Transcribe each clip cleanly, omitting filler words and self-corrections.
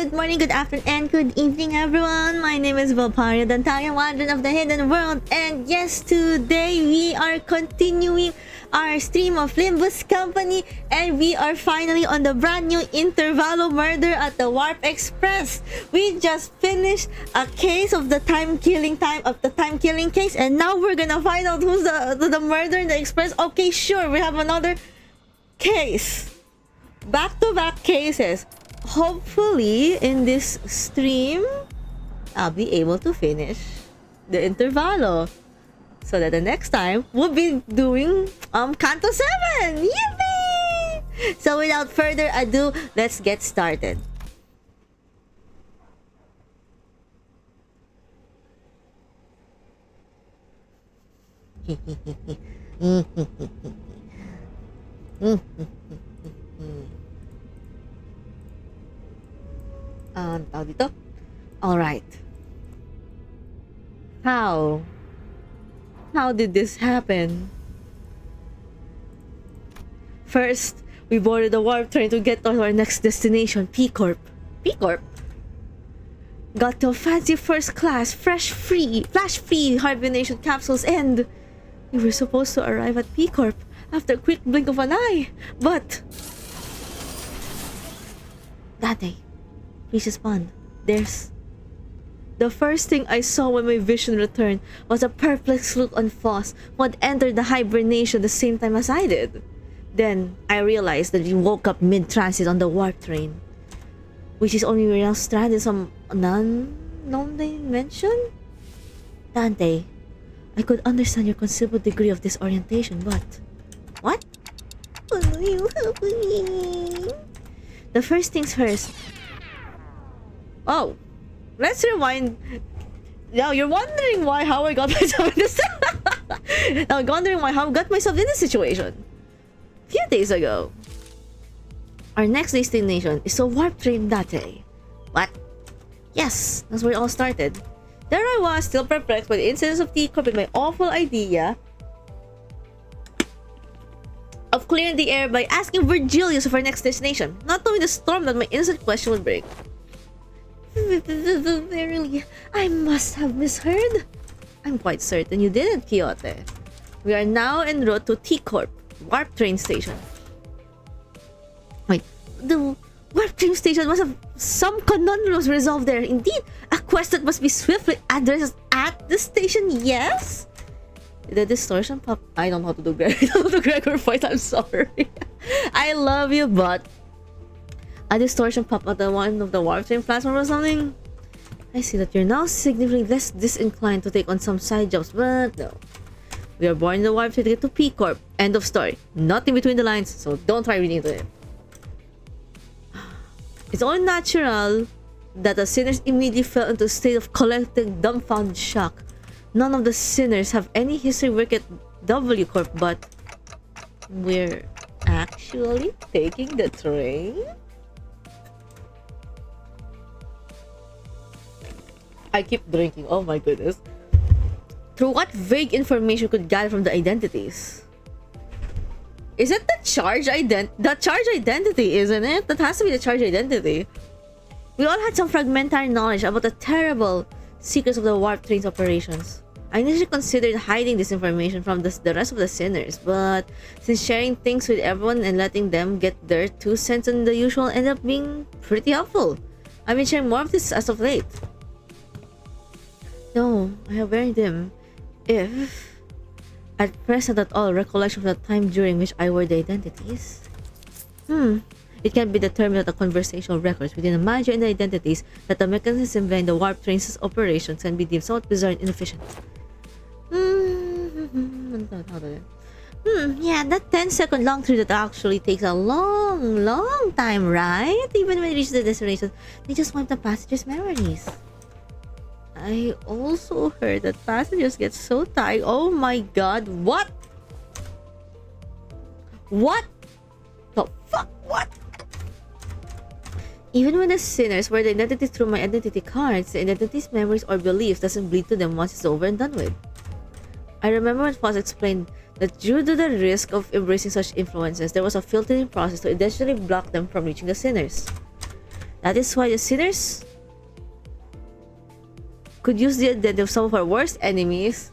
Good morning, good afternoon, and good evening, everyone. My name is Velparia, Dantalion, Wanderer of the Hidden World. And yes, today we are continuing our stream of Limbus Company. And we are finally on the brand new Intervallo murder at the Warp Express. We just finished a case of the time killing case. And now we're gonna find out who's the murderer in the Express. Okay, sure, we have another case. Back-to-back cases. Hopefully in this stream I'll be able to finish the Intervallo so that the next time we'll be doing CANTO 7. Yippee! So without further ado, let's get started. Alright. How did this happen? First, we boarded the warp train to get to our next destination, P-Corp. P-Corp? Got to a fancy first class, flash-free hibernation capsules, and we were supposed to arrive at P-Corp after a quick blink of an eye. But that day, please respond. There's... The first thing I saw when my vision returned was a perplexed look on Foss, who had entered the hibernation the same time as I did. Then, I realized that we woke up mid-transit on the warp train, which is only we are now stranded in some non-known dimension? Dante, I could understand your considerable degree of disorientation, but... What? Will you help me? The first things first... Oh, let's rewind. Now you're wondering how I got myself in this. Now I'm wondering how I got myself in this situation. A few days ago, our next destination is a warp train that day. What? Yes, that's where it all started. There I was, still perplexed by the incidents of T-Corp and my awful idea of clearing the air by asking Virgilius of our next destination, not knowing the storm that my innocent question would bring. Verily, I must have misheard. I'm quite certain you didn't, Quixote. We are now en route to T-Corp, Warp Train Station. Wait, the Warp Train Station must have some conundrums resolved there. Indeed, a quest that must be swiftly addressed at the station, yes? The distortion pop... I don't know how to do Greg. I don't know how to Gregor fight, I'm sorry. I love you, but... A distortion pop at the one of the warp train platform or something? I see that you're now significantly less disinclined to take on some side jobs, but no. We are born in the warp train to get to P-Corp. End of story. Nothing between the lines, so don't try reading it. It's only natural that the sinners immediately fell into a state of collective dumbfounded shock. None of the sinners have any history work at W Corp, but we're actually taking the train? I keep drinking, oh my goodness. Through what vague information could gather from the identities? Is it the charge identity, isn't it? That has to be the charge identity. We all had some fragmentary knowledge about the terrible secrets of the warp train's operations. I initially considered hiding this information from the rest of the sinners, but since sharing things with everyone and letting them get their 2 cents on the usual ended up being pretty helpful. I've been sharing more of this as of late. No, I have very dim, if at present at all, recollection of the time during which I wore the identities. It can be determined that the conversational records within the manager and the identities that the mechanism behind the warp train's operations can be deemed somewhat bizarre and inefficient. Yeah, that 10-second long trip that actually takes a long time, right? Even when we reach the destination, they just wipe the passengers' memories. I also heard that passengers get so tired. Oh my god, what? What? The fuck? What? Even when the sinners wear the identity through my identity cards, the identity's memories or beliefs doesn't bleed to them once it's over and done with. I remember when Foss explained that due to the risk of embracing such influences, there was a filtering process to eventually block them from reaching the sinners. That is why the sinners could use the identity of some of our worst enemies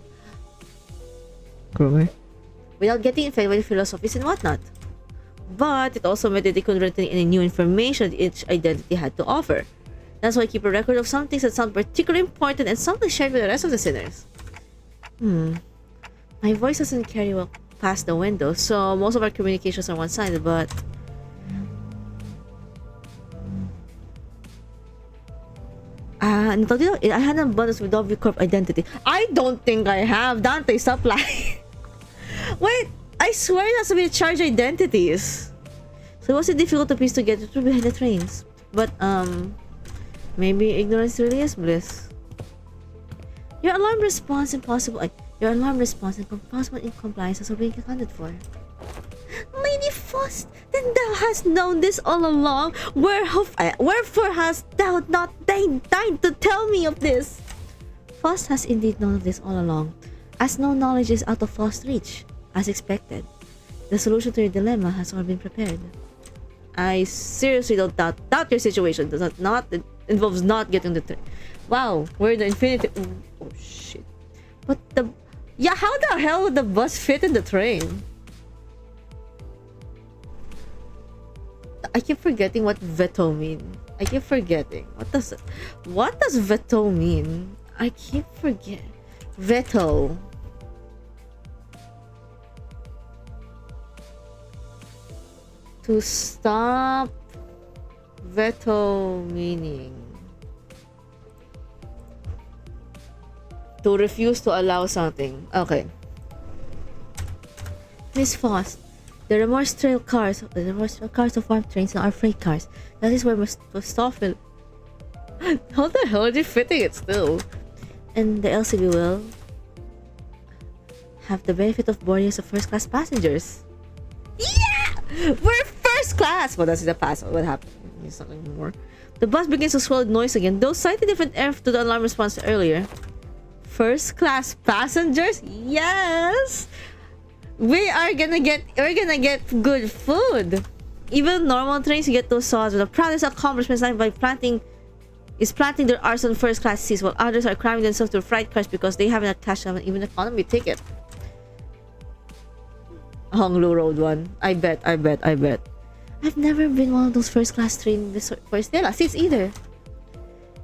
without getting infected with philosophies and whatnot. But it also meant that they couldn't retain any new information each identity had to offer. That's why I keep a record of some things that sound particularly important and something shared with the rest of the sinners. My voice doesn't carry well past the window, so most of our communications are one-sided, but... I had an abundance with W Corp identity. I don't think I have. Dante, stop lying. Wait, I swear it has to be charged identities. So it wasn't difficult to piece together through behind the trains. But, maybe ignorance really is bliss. Your alarm response and possible incompliance has already been accounted for. Lady Faust, then thou hast known this all along. Wherefore hast thou not deigned to tell me of this? Faust has indeed known of this all along, as no knowledge is out of Faust's reach, as expected. The solution to your dilemma has already been prepared. I seriously don't doubt your situation. It involves not getting the train. Wow, we're in the infinity. Oh shit! But how the hell would the bus fit in the train? I keep forgetting what veto mean. I keep forgetting. What does veto mean? I keep forgetting. Veto. To stop. Veto meaning. To refuse to allow something. Okay. Miss Faust. The remorse trail cars of warp trains are freight cars. That is where Mephistophel... How the hell are they fitting it still? And the LCB will have the benefit of boarding as a first-class passengers. Yeah! We're first class! Well, that's the past. What happened? It's not anymore. The bus begins to swell with noise again, though slightly different air to the alarm response earlier. First-class passengers? Yes! We're gonna get good food. Even normal trains, you get those sauce. The proudest accomplishment by planting their arse on first class seats, while others are cramming themselves to freight cars because they haven't cashed out even an economy ticket. Honglu Road one. I bet. I've never been one of those first class trains for Stella seats either.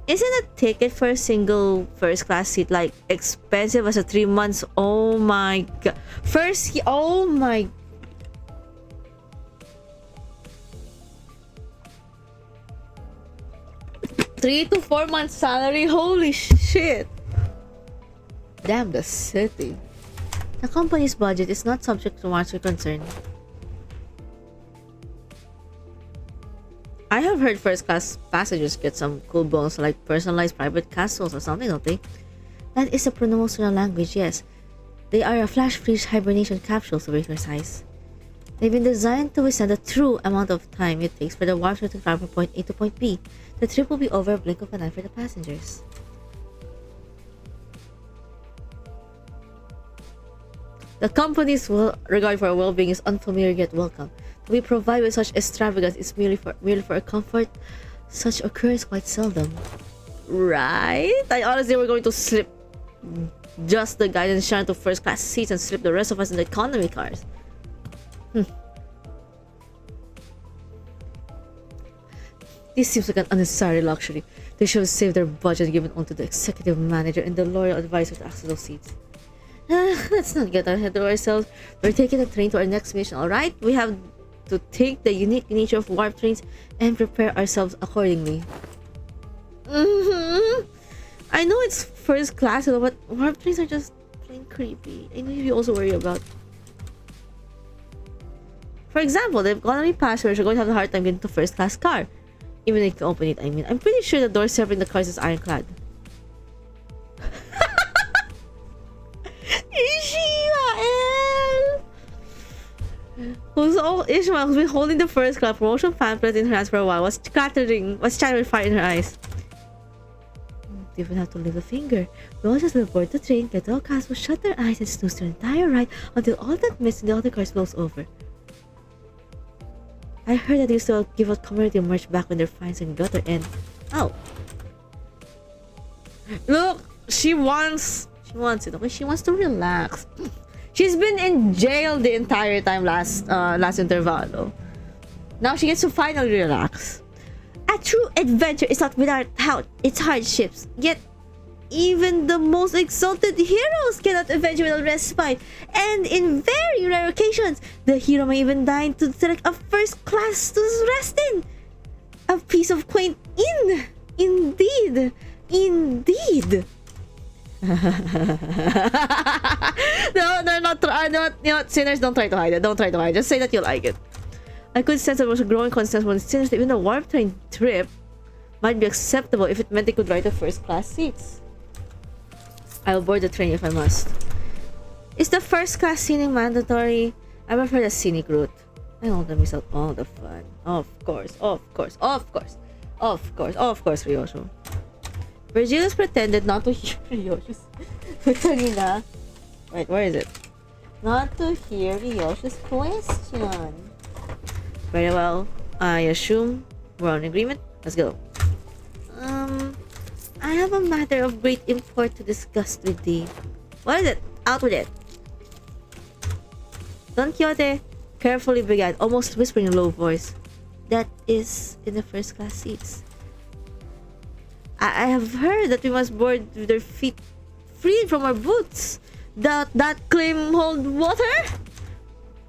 Isn't a ticket for a single first class seat like expensive as a 3 months? Oh my god. Oh my. 3 to 4 months salary? Holy shit. Damn, the city. The company's budget is not subject to much concern. I have heard first-class passengers get some cool bonus like personalized private castles or something, don't they? That is a promotional language, yes. They are a flash-freeze hibernation capsules to be precise. They've been designed to withstand the true amount of time it takes for the warp to travel from point A to point B. The trip will be over a blink of an eye for the passengers. The company's regard for our well-being is unfamiliar yet welcome. We provide with such extravagance is merely for our comfort. Such occurs quite seldom. Right? I honestly were going to slip just the guidance shine to first class seats and slip the rest of us in the economy cars. This seems like an unnecessary luxury. They should have saved their budget given onto the executive manager and the loyal advisor to access those seats. Let's not get ahead of ourselves. We're taking the train to our next mission, alright? We have to take the unique nature of warp trains and prepare ourselves accordingly. I know it's first class, but warp trains are just plain creepy. I know you also worry about. For example, the economy passengers are going to have a hard time getting to first class car. Even if you open it, I mean. I'm pretty sure the door separating the cars is ironclad. Ishmael, who's been holding the first class promotion pamphlet in her hands for a while, was chattering with fire in her eyes. They even have to lift a finger. We all just will board the train, get all cast, will shut their eyes and snooze their entire ride until all that mist in the other cars blows over. I heard that they used to give out community merch back when their fines and gutter and... Oh. Look! She wants it, okay? She wants to relax. She's been in jail the entire time last Intervallo. Now she gets to finally relax. A true adventure is not without its hardships. Yet, even the most exalted heroes cannot adventure without respite. And in very rare occasions, the hero may even deign to select a first class to rest in. A piece of quaint inn. Indeed. Indeed. No, sinners, don't try to hide it. Don't try to hide it. Just say that you like it. I could sense there was a growing consensus among sinners that even a warp train trip might be acceptable if it meant they could ride the first class seats. I'll board the train if I must. Is the first class seating mandatory? I prefer the scenic route. I don't let myself all the fun. Of course, Ryosho. Virgilius pretended not to hear Ryoshu's... Wait, where is it? Not to hear Ryoshu's question. Very well. I assume we're on agreement. Let's go. I have a matter of great import to discuss with thee. What is it? Out with it. Don Quixote carefully began, almost whispering in a low voice. That is in the first class seats. I have heard that we must board with our feet freed from our boots. That claim hold water?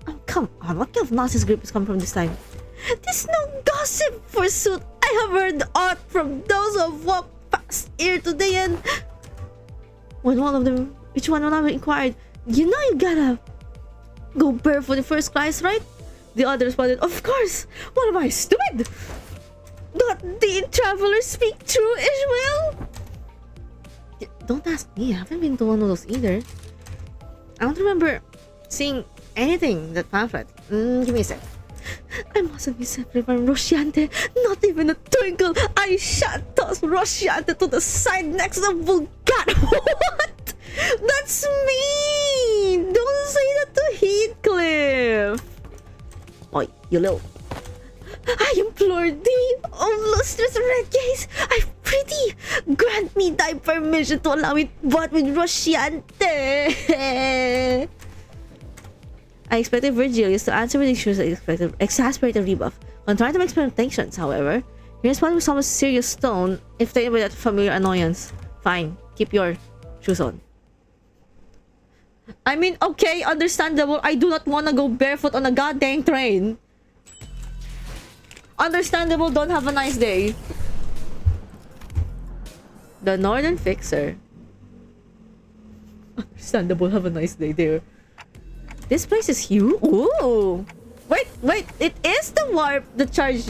Oh, come on, what kind of nonsense group has come from this time? This no gossip, forsooth. I have heard aught from those who have walked past here today, and when each one of them inquired, you know you gotta go barefoot in first class, right? The other responded, of course. What am I, stupid? Don't the travelers speak true, Ishmael? Don't ask me. I haven't been to one of those either. I don't remember seeing anything that pamphlet. Give me a sec. I mustn't be separate from Rosciante. Not even a twinkle. I shall toss Rosciante to the side next to Vulcan. What? That's mean. Don't say that to Heathcliff. Oi, you little... I implore thee, O lustrous red gaze, I prithee, grant me thy permission to allow it but with Rosciante. I expected Virgilius to answer with issues that expected exasperated rebuff. When trying to make explanations, however, he responded with some serious tone, if taken by that familiar annoyance. Fine, keep your shoes on. I mean, okay, understandable. I do not want to go barefoot on a goddamn train. Understandable, don't have a nice day. The Northern Fixer. Understandable, have a nice day there. This place is huge. Ooh. Wait, it is the warp, the charge,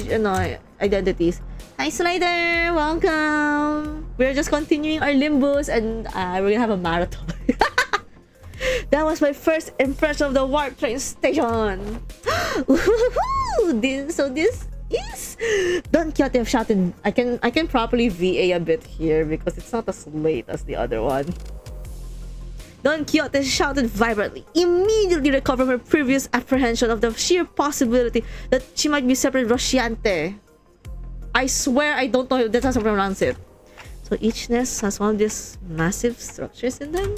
identities. Hi Slider, welcome. We're just continuing our Limbus and we're gonna have a marathon. That was my first impression of the warp train station. So this is Don Quixote have shouted. I can properly VA a bit here because it's not as late as the other one. Don Quixote shouted vibrantly, immediately recovering her previous apprehension of the sheer possibility that she might be separate Rosciante. I swear I don't know if that's how to pronounce it. So each nest has one of these massive structures in them?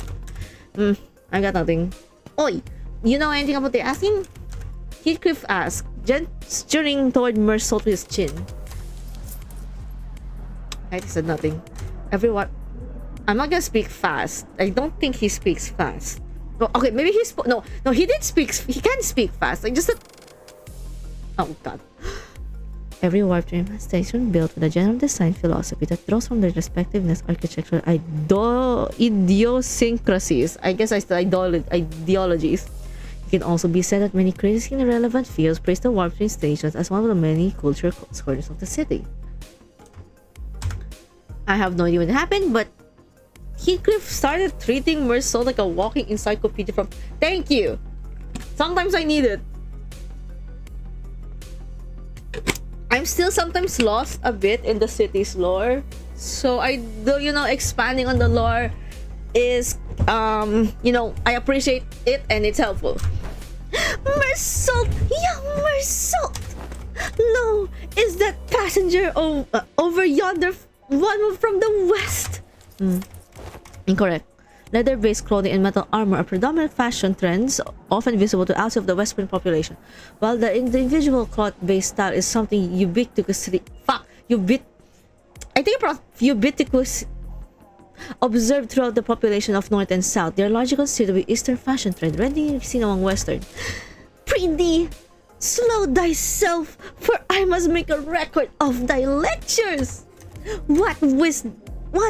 I got nothing. Oi, you know anything about the asking? Heathcliff asked, gesturing toward Mersault with his chin. I said nothing. Everyone... I'm not gonna speak fast. I don't think he speaks fast. No, okay, maybe he spoke... No, he did speak... He can speak fast. I just... Oh, God. Every warp train station built with a general design philosophy that draws from their respectiveness architectural idiosyncrasies. I guess I said ideologies. It can also be said that many critically irrelevant fields praise the warp train stations as one of the many cultural corners of the city. I have no idea what happened, but Heathcliff started treating Mersault like a walking encyclopedia from... Thank you! Sometimes I need it. I'm still sometimes lost a bit in the city's lore. So I do, expanding on the lore is, I appreciate it and it's helpful. Mersault! Young Mersault! Lo, is that passenger over yonder one from the west? Incorrect. Leather-based clothing and metal armor are predominant fashion trends, often visible to outside of the Western population, while the individual cloth-based style is something ubiquitously ubiquitous observed throughout the population of North and South. They are largely considered to be Eastern fashion trend, rarely seen among Western. Prithee, slow thyself, for I must make a record of thy lectures. What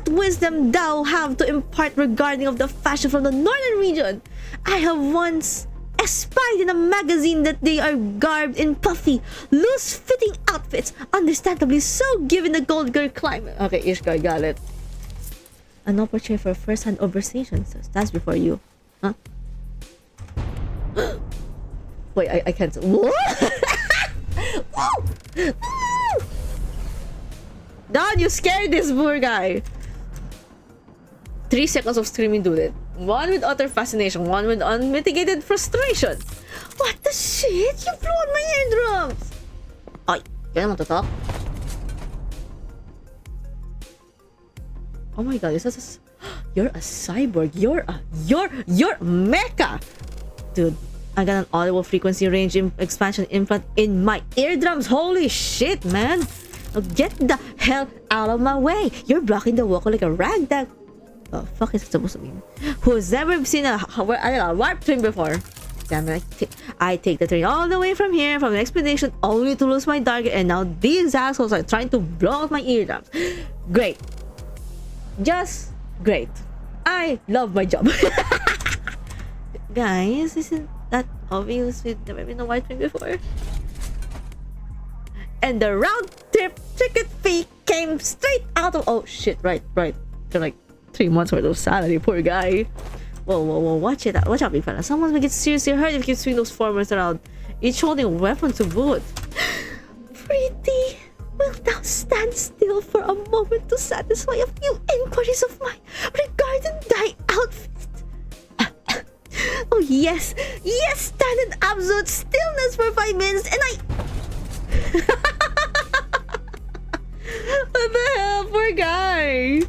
wisdom thou have to impart regarding of the fashion from the northern region? I have once espied in a magazine that they are garbed in puffy, loose-fitting outfits, understandably so given the Gold Girl climate. Okay, Ishgar, got it. An opportunity for first-hand conversation. So that's before you. Huh? Wait, I can't. What? Don, you scared this poor guy. 3 seconds of screaming do it. One with utter fascination, one with unmitigated frustration. What the shit? You blew out my eardrums! Ay, you don't want to talk? Oh my god, this is you're a cyborg. You're mecha! Dude, I got an audible frequency range expansion implant in my eardrums. Holy shit, man! Now get the hell out of my way! You're blocking the vocal like a ragdoll. Oh, fuck is it supposed to mean? Who's never seen a warp train before? Damn it, I take the train all the way from here, from an expedition, only to lose my target, and now these assholes are trying to blow out my eardrums. Great. Just great. I love my job. Guys, isn't that obvious? We've never been a white train before. And the round trip ticket fee came straight out of... Oh shit, right. They're like 3 months worth of salary, poor guy. Whoa, watch out, big fella. Someone's gonna get seriously hurt if you swing those formers around, each holding a weapon to boot. Pretty, wilt thou stand still for a moment to satisfy a few inquiries of mine regarding thy outfit? Oh yes, stand in absolute stillness for 5 minutes and I... What the hell, poor guy?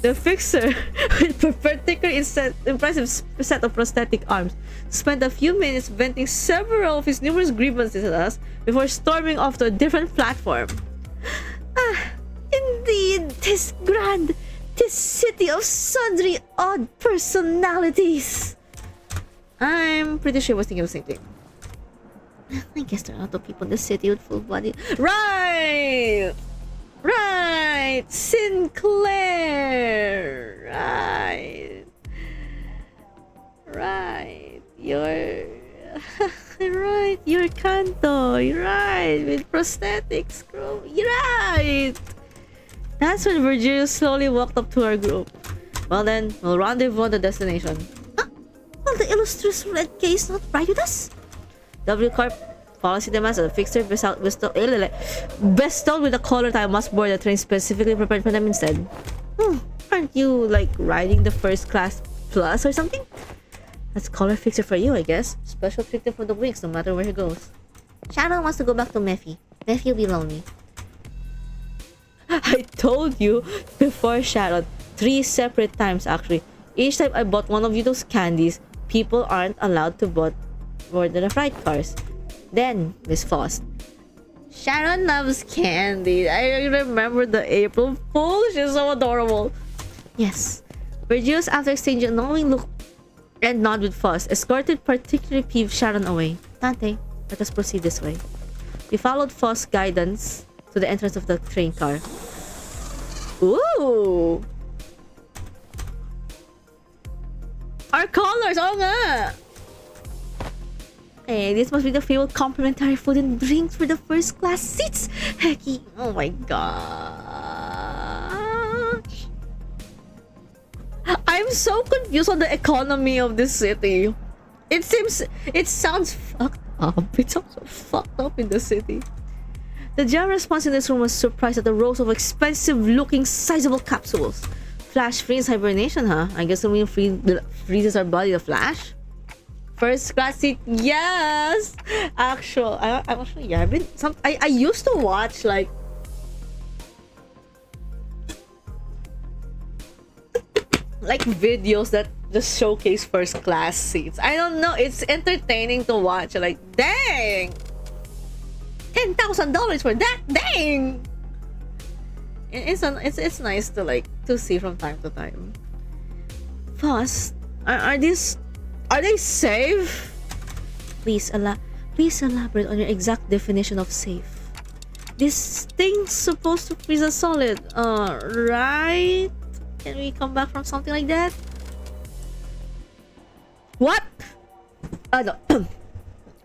The fixer, with a particularly impressive set of prosthetic arms, spent a few minutes venting several of his numerous grievances at us before storming off to a different platform. Ah, indeed, 'tis grand, 'tis city of sundry odd personalities. I'm pretty sure I was thinking of the same thing. I guess there are a lot of people in the city with full body. Right! Sinclair! Right. You're... right. You're CANTO. You're right. With prosthetics. You're right. That's when Virgil slowly walked up to our group. Well then, we'll rendezvous at the destination. Huh? Will the illustrious red case not ride with us? W Corp policy demands that the fixer bestowed with a color that I must board a train specifically prepared for them instead. Aren't you like riding the first class plus or something? That's color fixer for you, I guess. Special treatment for the wings no matter where he goes. Shadow wants to go back to Mephi. Mephi will be lonely. I told you before, Shadow, 3 separate times actually. Each time I bought one of you those candies, people aren't allowed to board the flight cars. Then, Miss Faust. Sharon loves candy. I remember the April Fool. She's so adorable. Yes. Virgilius, after exchanging a knowing look and nod with Faust, escorted particularly peeved Sharon away. Dante, let us proceed this way. We followed Faust's guidance to the entrance of the train car. Ooh! Our colors! Oh nga! Hey, this must be the favorite complimentary food and drinks for the first class seats. Hecky, oh my gosh. I'm so confused on the economy of this city. It sounds fucked up. It sounds so fucked up in the city. The general response in this room was surprised at the rows of expensive looking sizable capsules. Flash freeze hibernation, huh? I guess we freezes our body to Flash. First class seat, yes. Actually, yeah. I used to watch like videos that just showcase first class seats. I don't know. It's entertaining to watch. Like, dang, $10,000 for that. Dang. It's nice to to see from time to time. Foss, are they safe? Please elaborate on your exact definition of safe. This thing's supposed to freeze a solid, right? Can we come back from something like that? What? No.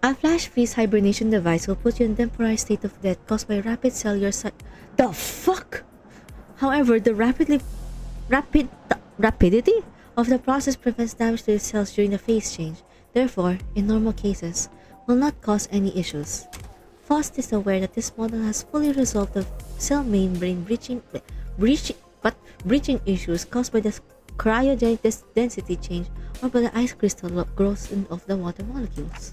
A flash freeze hibernation device will put you in a temporary state of death caused by rapid cellular The fuck? However, the rapidity of the process prevents damage to the cells during the phase change. Therefore, in normal cases, will not cause any issues. Faust is aware that this model has fully resolved the cell membrane breaching issues caused by the cryogenic density change or by the ice crystal growth of the water molecules.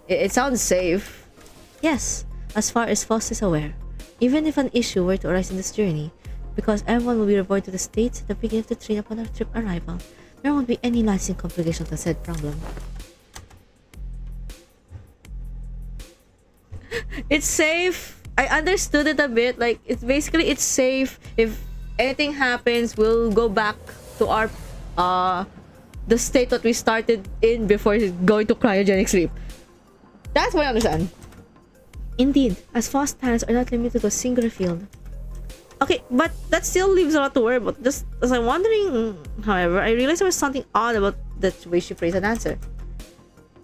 It sounds safe. Yes, as far as Faust is aware. Even if an issue were to arise in this journey, because everyone will be reported to the States at the beginning of the train upon our trip arrival, there won't be any lasting complications to said problem. It's safe. I understood it a bit. Like, it's safe. If anything happens, we'll go back to our the state that we started in before going to cryogenic sleep. That's what I understand. Indeed, as fast talents are not limited to a singular field. Okay, but that still leaves a lot to worry about. Just as I'm wondering, however, I realized there was something odd about the way she phrased an answer.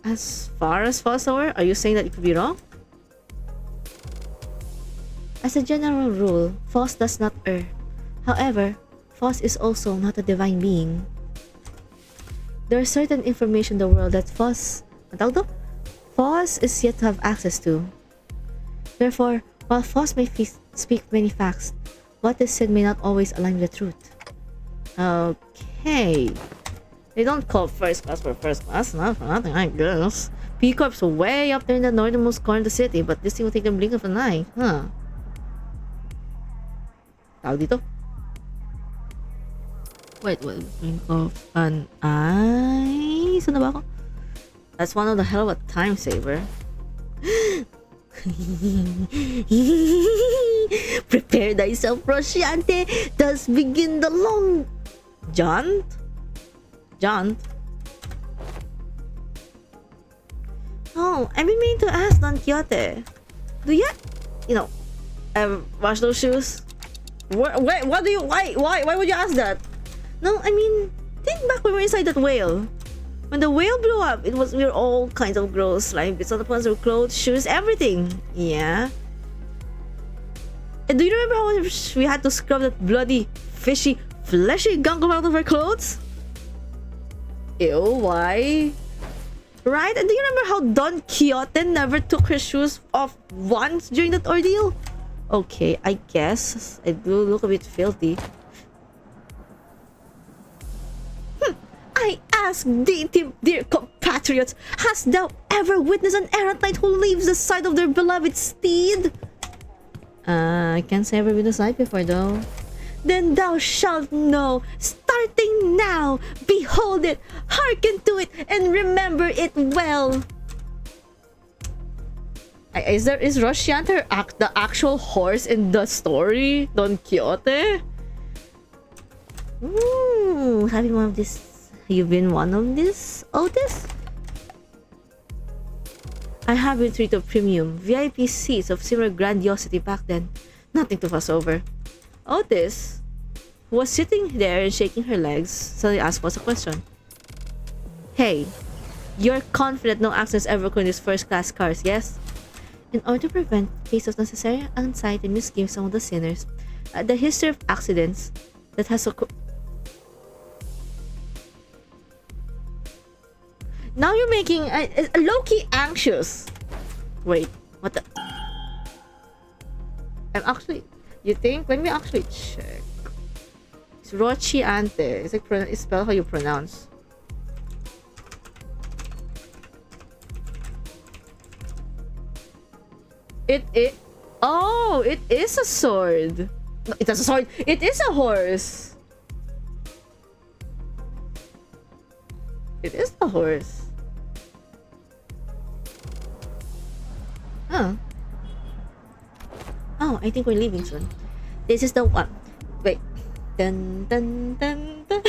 As far as Faust aware, are you saying that it could be wrong? As a general rule, Faust does not err. However, Faust is also not a divine being. There is certain information in the world that Faust is yet to have access to. Therefore, while Faust may speak many facts, what is said may not always align with the truth. Okay. They don't call first class for first class, not for nothing, I guess. P-Corp's way up there in the northernmost corner of the city, but this thing will take the blink of an eye, huh? Tawag dito? Wait, blink of an eye? Saan na ba ako? That's one of the hell of a time saver. Prepare thyself, Rosciante. Thus begin the long jaunt. Oh, I've been meaning to ask Don Quixote. Do you wash those shoes? Why would you ask that? No, I mean, think back when we were inside that whale. When the whale blew up, we were all kinds of gross, slime bits on the pants of clothes, shoes, everything. Yeah. And do you remember how we had to scrub that bloody, fishy, fleshy gunk out of our clothes? Ew, why? Right? And do you remember how Don Quixote never took her shoes off once during that ordeal? Okay, I guess I do look a bit filthy. I ask thee, dear compatriots, hast thou ever witnessed an errant knight who leaves the side of their beloved steed? I can't say I've ever been a sight before though. Then thou shalt know, starting now. Behold it, hearken to it, and remember it well. Is Rosciante the actual horse in the story? Don Quixote? Ooh, having one of this. You've been one of this, Otis? I have been treated to premium VIP seats of similar grandiosity back then. Nothing to fuss over. Otis, who was sitting there and shaking her legs, suddenly asked us a question. Hey, you're confident no accidents ever occur in these first-class cars, yes? In order to prevent cases of necessary anxiety and misgivings among the sinners, the history of accidents that has occurred. Now you're making a low-key anxious. Wait, what the? I'm actually. You think? Let me actually check. It's Rosciante. It's spelled how you pronounce. It oh, it is a sword. No, it's a sword. It is a horse. It is a horse. Huh. Oh, I think we're leaving soon. This is the one. Wait. Dun dun dun dun.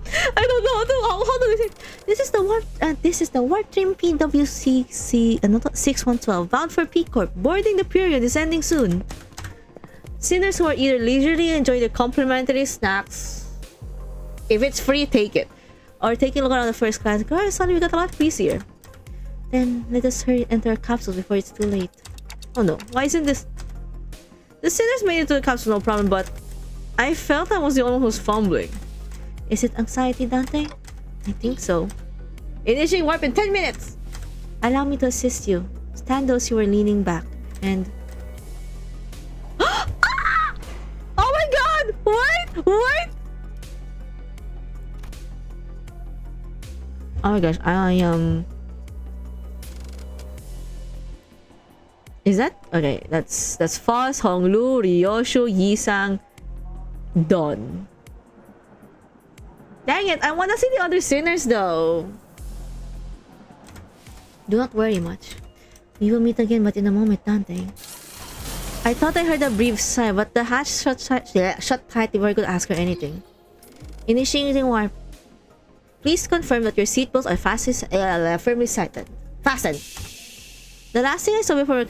I don't know how do we say. This is the warp. This is the warp train PWCC. 6112 bound for P Corp. Boarding the period is ending soon. Sinners who are either leisurely enjoy their complimentary snacks. If it's free, take it. Or taking a look around the first class. Girl, suddenly we got a lot busier. Then let us hurry enter our capsules before it's too late. Oh no, why isn't this? The sinners made it to the capsule, no problem, but I felt I was the only one who's fumbling. Is it anxiety, Dante? I think so. Initiating warp in 10 minutes! Allow me to assist you. Stand those who are leaning back, and... Ah! Oh my god! Wait! Wait! Oh my gosh, I am... Is that? Okay, that's Foss, Honglu, Ryoshu, Yisang, Don. Dang it, I wanna see the other sinners though. Do not worry much. We will meet again, but in a moment, Dante. I thought I heard a brief sigh, but the hatch shut tight before I could ask her anything. Initiating warp. Please confirm that your seatbelts are firmly fastened. The last thing I saw before a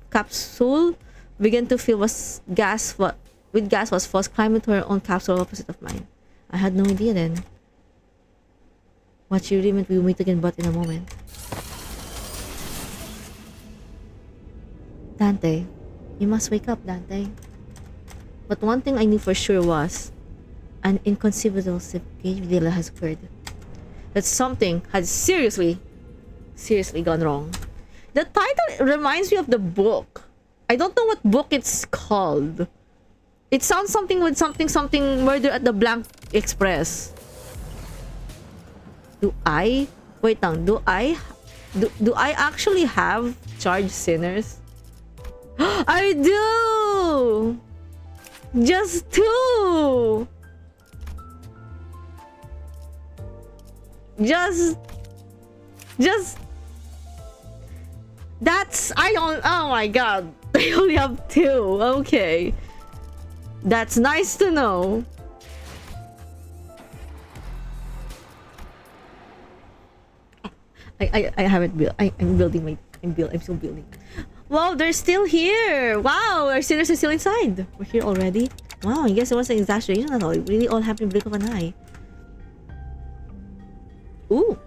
capsule began to fill with gas was Foss climbing to her own capsule opposite of mine. I had no idea then. What she really meant we will meet again, but in a moment. Dante. You must wake up, Dante. But one thing I knew for sure was an inconceivable delay has occurred. That something had seriously gone wrong. The title reminds me of the book. I don't know what book it's called. It sounds something with something Murder at the Blank Express. Do I actually have charged sinners? I do! Just 2! Just that's oh my god. I only have 2. Okay. That's nice to know. I haven't built. I'm still building. Wow, they're still here. Wow, our sinners are still inside. We're here already. Wow, I guess it wasn't an exaggeration at all. It really all happened in the blink of an eye. Ooh.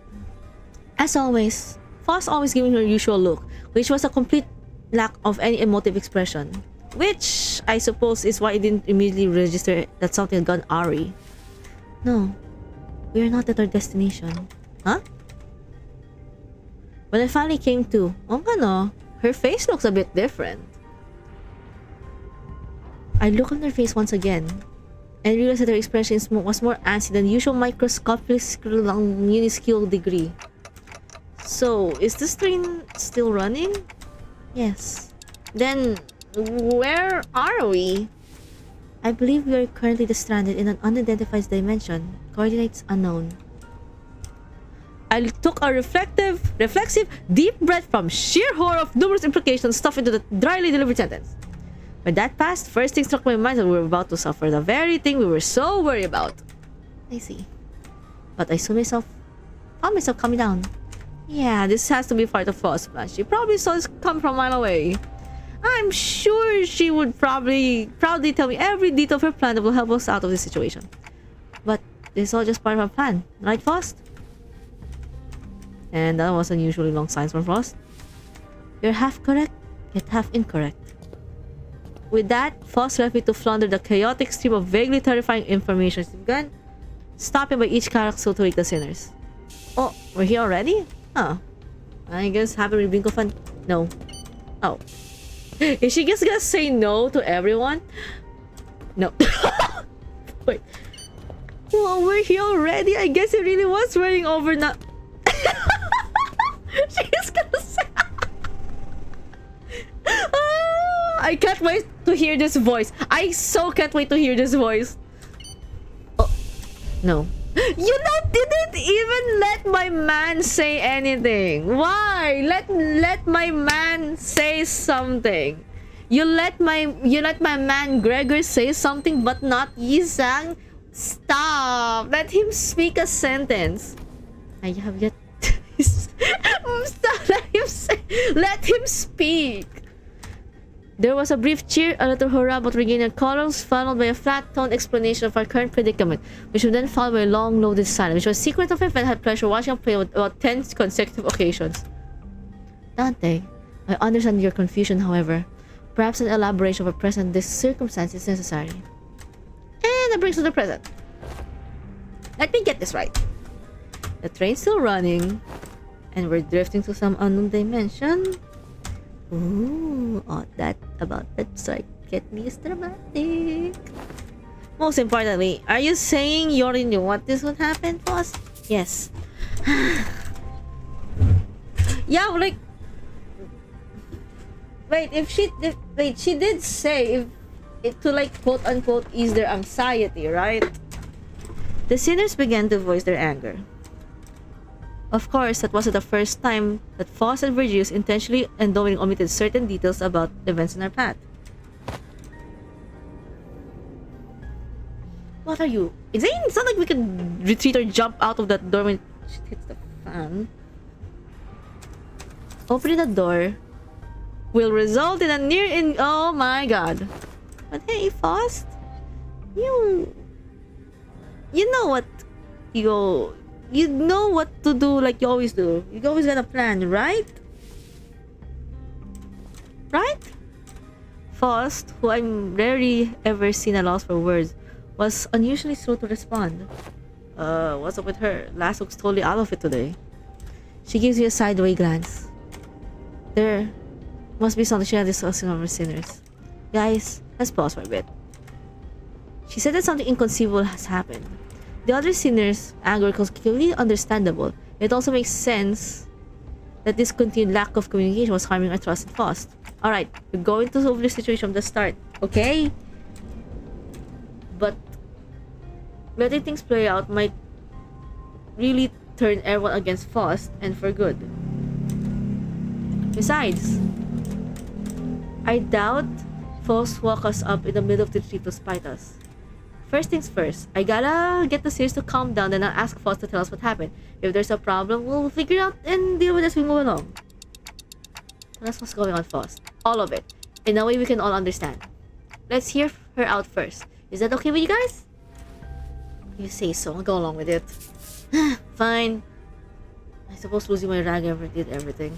As always, Foss always giving her usual look, which was a complete lack of any emotive expression. Which, I suppose, is why I didn't immediately register that something had gone awry. No, we are not at our destination. Huh? When I finally came to, her face looks a bit different. I looked on her face once again, and realized that her expression was more antsy than usual microscopic minuscule degree. So, is this train still running? Yes. Then, where are we? I believe we are currently stranded in an unidentified dimension. Coordinates unknown. I took a reflexive, deep breath from sheer horror of numerous implications stuffed into the dryly delivered sentence. When that passed, first thing struck my mind that we were about to suffer the very thing we were so worried about. I see. But I found myself coming down. Yeah, this has to be part of Foss' plan. She probably saw us come from a mile away. I'm sure she would proudly tell me every detail of her plan that will help us out of this situation. But this is all just part of our plan, right, Foss? And that was unusually long silence from Frost. You're half correct, yet half incorrect. With that, Foss left me to flounder the chaotic stream of vaguely terrifying information she's begun, stopping by each capsule to wake the sinners. Oh, we're here already? Huh. I guess happy with blink of fun. No. Oh. Is she just gonna say no to everyone? No. Wait. Well, we're here already. I guess it really was running over now. She's gonna say... I can't wait to hear this voice. I so can't wait to hear this voice. Oh, no. You didn't even let my man say anything. Why? Let my man say something. You let my man Gregor say something, but not Yisang. Stop. Let him speak a sentence. I have yet. Stop. Let him speak. There was a brief cheer, a little hurrah about regaining colors, followed by a flat-toned explanation of our current predicament, which was then followed by a long, loaded silence, which was secret of event had pleasure watching him play on about 10 consecutive occasions. Dante, I understand your confusion, however. Perhaps an elaboration of a present circumstance is necessary. And that brings us to the present. Let me get this right. The train's still running, and we're drifting to some unknown dimension. Ooh, oh, that start get me dramatic. Most importantly, are you saying you already knew what this would happen, boss? Yes. Yeah, like, wait, she did say if it to like quote unquote ease their anxiety, right? The sinners began to voice their anger. Of course, that wasn't the first time that Foss and Virgilius intentionally and knowingly omitted certain details about events in our path. What are you? Insane? It's not like we can retreat or jump out of that door when shit hits the fan. Opening the door will result in a oh my god. But hey, Foss, you know what you know what to do like you always do. You always got a plan, right? Right? Faust, who I'm rarely ever seen at loss for words, was unusually slow to respond. What's up with her? Last looks totally out of it today. She gives you a sideway glance. There must be something she had discussing over sinners. Guys, let's pause for a bit. She said that something inconceivable has happened. The other sinners' anger was completely understandable. It also makes sense that this continued lack of communication was harming our trust in Faust. Alright, we're going to solve this situation from the start, okay? But letting things play out might really turn everyone against Faust, and for good. Besides, I doubt Faust woke us up in the middle of the trip to spite us. First things first, I gotta get the series to calm down, then I'll ask Faust to tell us what happened. If there's a problem, we'll figure it out and deal with it as we move along. Tell us what's going on, Faust. All of it. In a way we can all understand. Let's hear her out first. Is that okay with you guys? You say so, I'll go along with it. Fine. I suppose losing my rag ever did everything.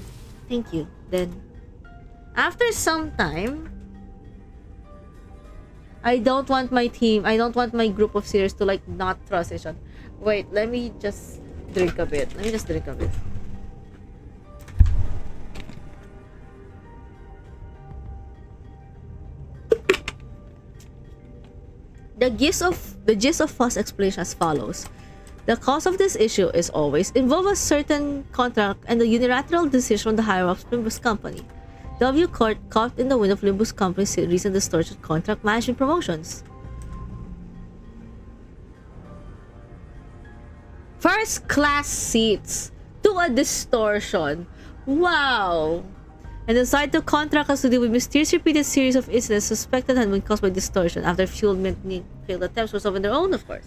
Thank you. Then, after some time, I don't want my team, I don't want my group of seers to like not trust each other. Wait, let me just drink a bit. The gist of Faust's explanation as follows. The cause of this issue is always involve a certain contract and the unilateral decision on the higher-ups of Limbus Company. W Court caught in the wind of Limbus Company's recent distorted contract management promotions. First class seats to a distortion. Wow! And decided the contract has to do with mysterious repeated series of incidents suspected had been caused by distortion after failed attempts were solved on their own, of course.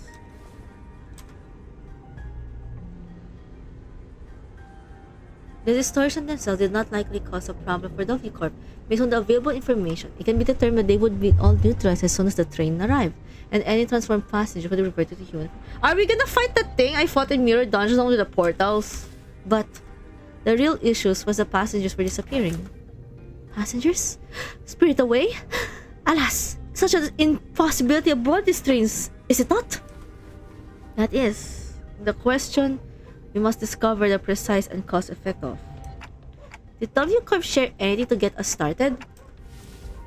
The distortion themselves did not likely cause a problem for W Corp. Based on the available information, it can be determined they would be all neutralized as soon as the train arrived, and any transformed passenger would be reverted to human. Are we gonna fight that thing I fought in Mirror Dungeons along with the portals? But the real issues was the passengers were disappearing. Passengers? Spirit away? Alas, such an impossibility aboard these trains, is it not? That is the question we must discover the precise and cause effect of. Did W Corp share anything to get us started?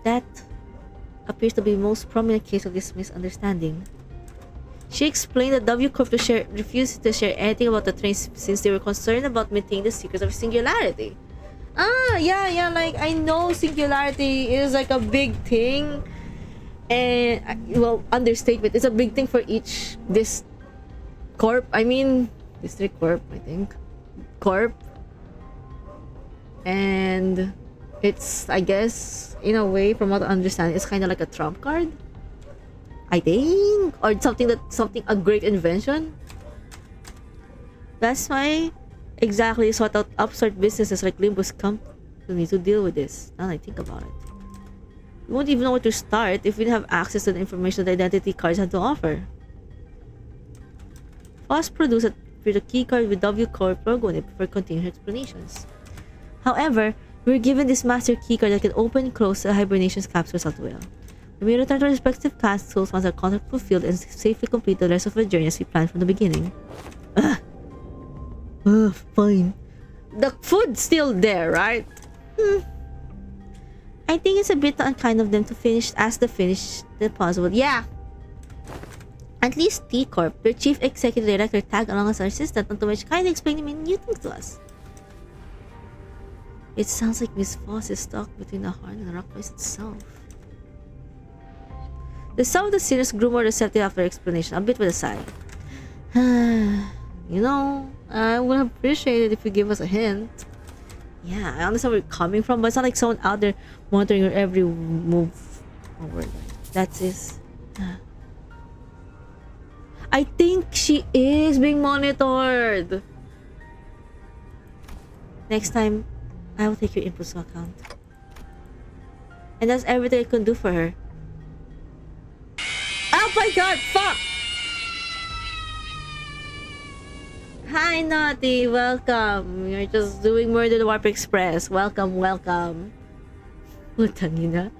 That appears to be the most prominent case of this misunderstanding. She explained that W Corp refused to share anything about the trains since they were concerned about maintaining the secrets of singularity. Ah, yeah, like I know singularity is like a big thing. And, well, understatement, it's a big thing for each this corp. I mean, district corp, I think. Corp. And it's, I guess, in a way, from what I understand, it's kind of like a trump card. I think. Or something, a great invention. That's why exactly sort out upstart businesses like Limbus come to need to deal with this. Now that I think about it. We won't even know where to start if we didn't have access to the information the identity cards had to offer. FOSS produced a key card with W Corp logo on it for continued explanations. However, we were given this master key card that can open and close the hibernation's capsules at will. We may return to our respective castles once our contract fulfilled and safely complete the rest of our journey as we planned from the beginning. Fine. The food's still there, right? I think it's a bit unkind of them to finish the possible. Yeah. At least T Corp, their chief executive director, tagged along as our assistant, unto which kindly explained many new things to us. It sounds like Miss Foss is stuck between the heart and the rock place itself. The sound of the sinners grew more receptive after explanation, a bit with a sigh. You know, I would appreciate it if you give us a hint. Yeah, I understand where you're coming from, but it's not like someone out there monitoring your every move or word. That's his. I think she is being monitored. Next time, I will take your inputs to account. And that's everything I can do for her. Oh my god, fuck! Hi, Naughty, welcome. You're just doing more than the Warp Express. Welcome, welcome. Putang ina.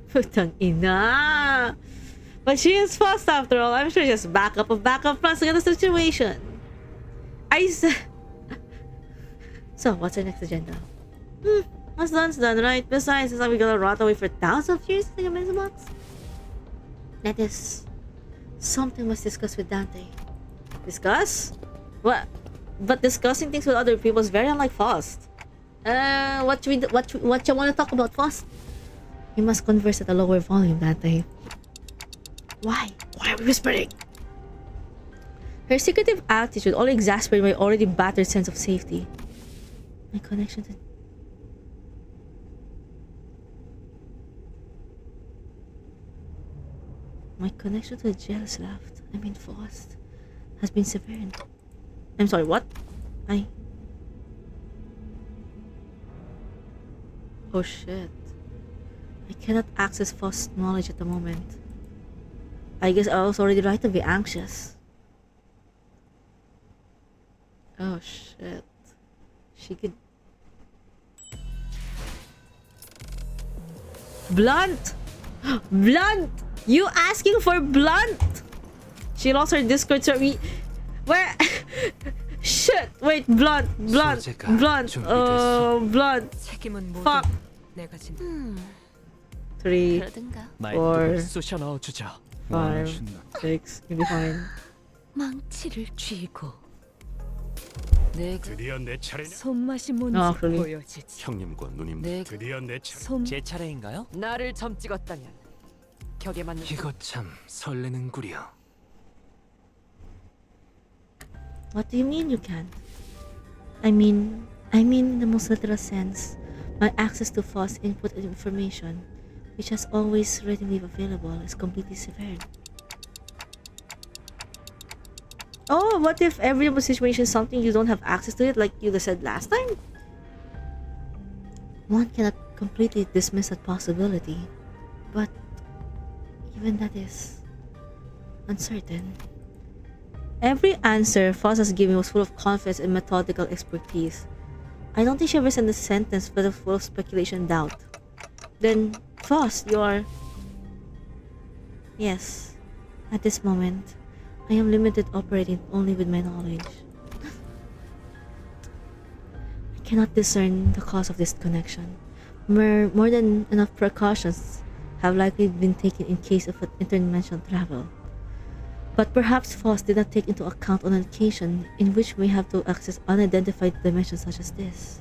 Putang ina. But she is fast after all. I'm sure just backup of backup plus to get the situation. So, what's our next agenda? What's done's done, right? Besides, it's like we gotta rot away for thousands of years in a men's box. That is something must discuss with Dante. Discuss? What? But discussing things with other people is very unlike Faust. What you want to talk about, Faust? We must converse at a lower volume, Dante. Why? Why are we whispering? Her secretive attitude only exasperated my already battered sense of safety. My connection to... My connection to the jealous left, I mean Faust, has been severed. I'm sorry, what? Oh shit. I cannot access Faust's knowledge at the moment. I guess I was already right to be anxious. Oh shit. She could... Blunt! Blunt! You asking for Blunt? She lost her Discord server. Where? Shit! Wait, Blunt! Blunt! Blunt! Blunt! Fuck! 3, 4, 5, 6. You'll be fine. 망치를 쥐고 드디어 내 차례냐? 손맛이 아, 뭔지 그러니. 보여주지. 형님과 누님 내 드디어 내 차례. 손 제 차례인가요? 나를 점 찍었다면 격에 맞는 이거 참 설레는구려. What do you mean you can't? I mean in the most literal sense. My access to Faust's input and information, which has always readily available, is completely severed. Oh, what if every situation is something you don't have access to it, like you said last time? One cannot completely dismiss that possibility, but even that is uncertain. Every answer Faust has given was full of confidence and methodical expertise. I don't think she ever sent a sentence but full of speculation and doubt. Then, Faust, you are... Yes, at this moment, I am limited operating only with my knowledge. I cannot discern the cause of this connection. More than enough precautions have likely been taken in case of interdimensional travel. But perhaps Foss did not take into account on an occasion in which we have to access unidentified dimensions such as this.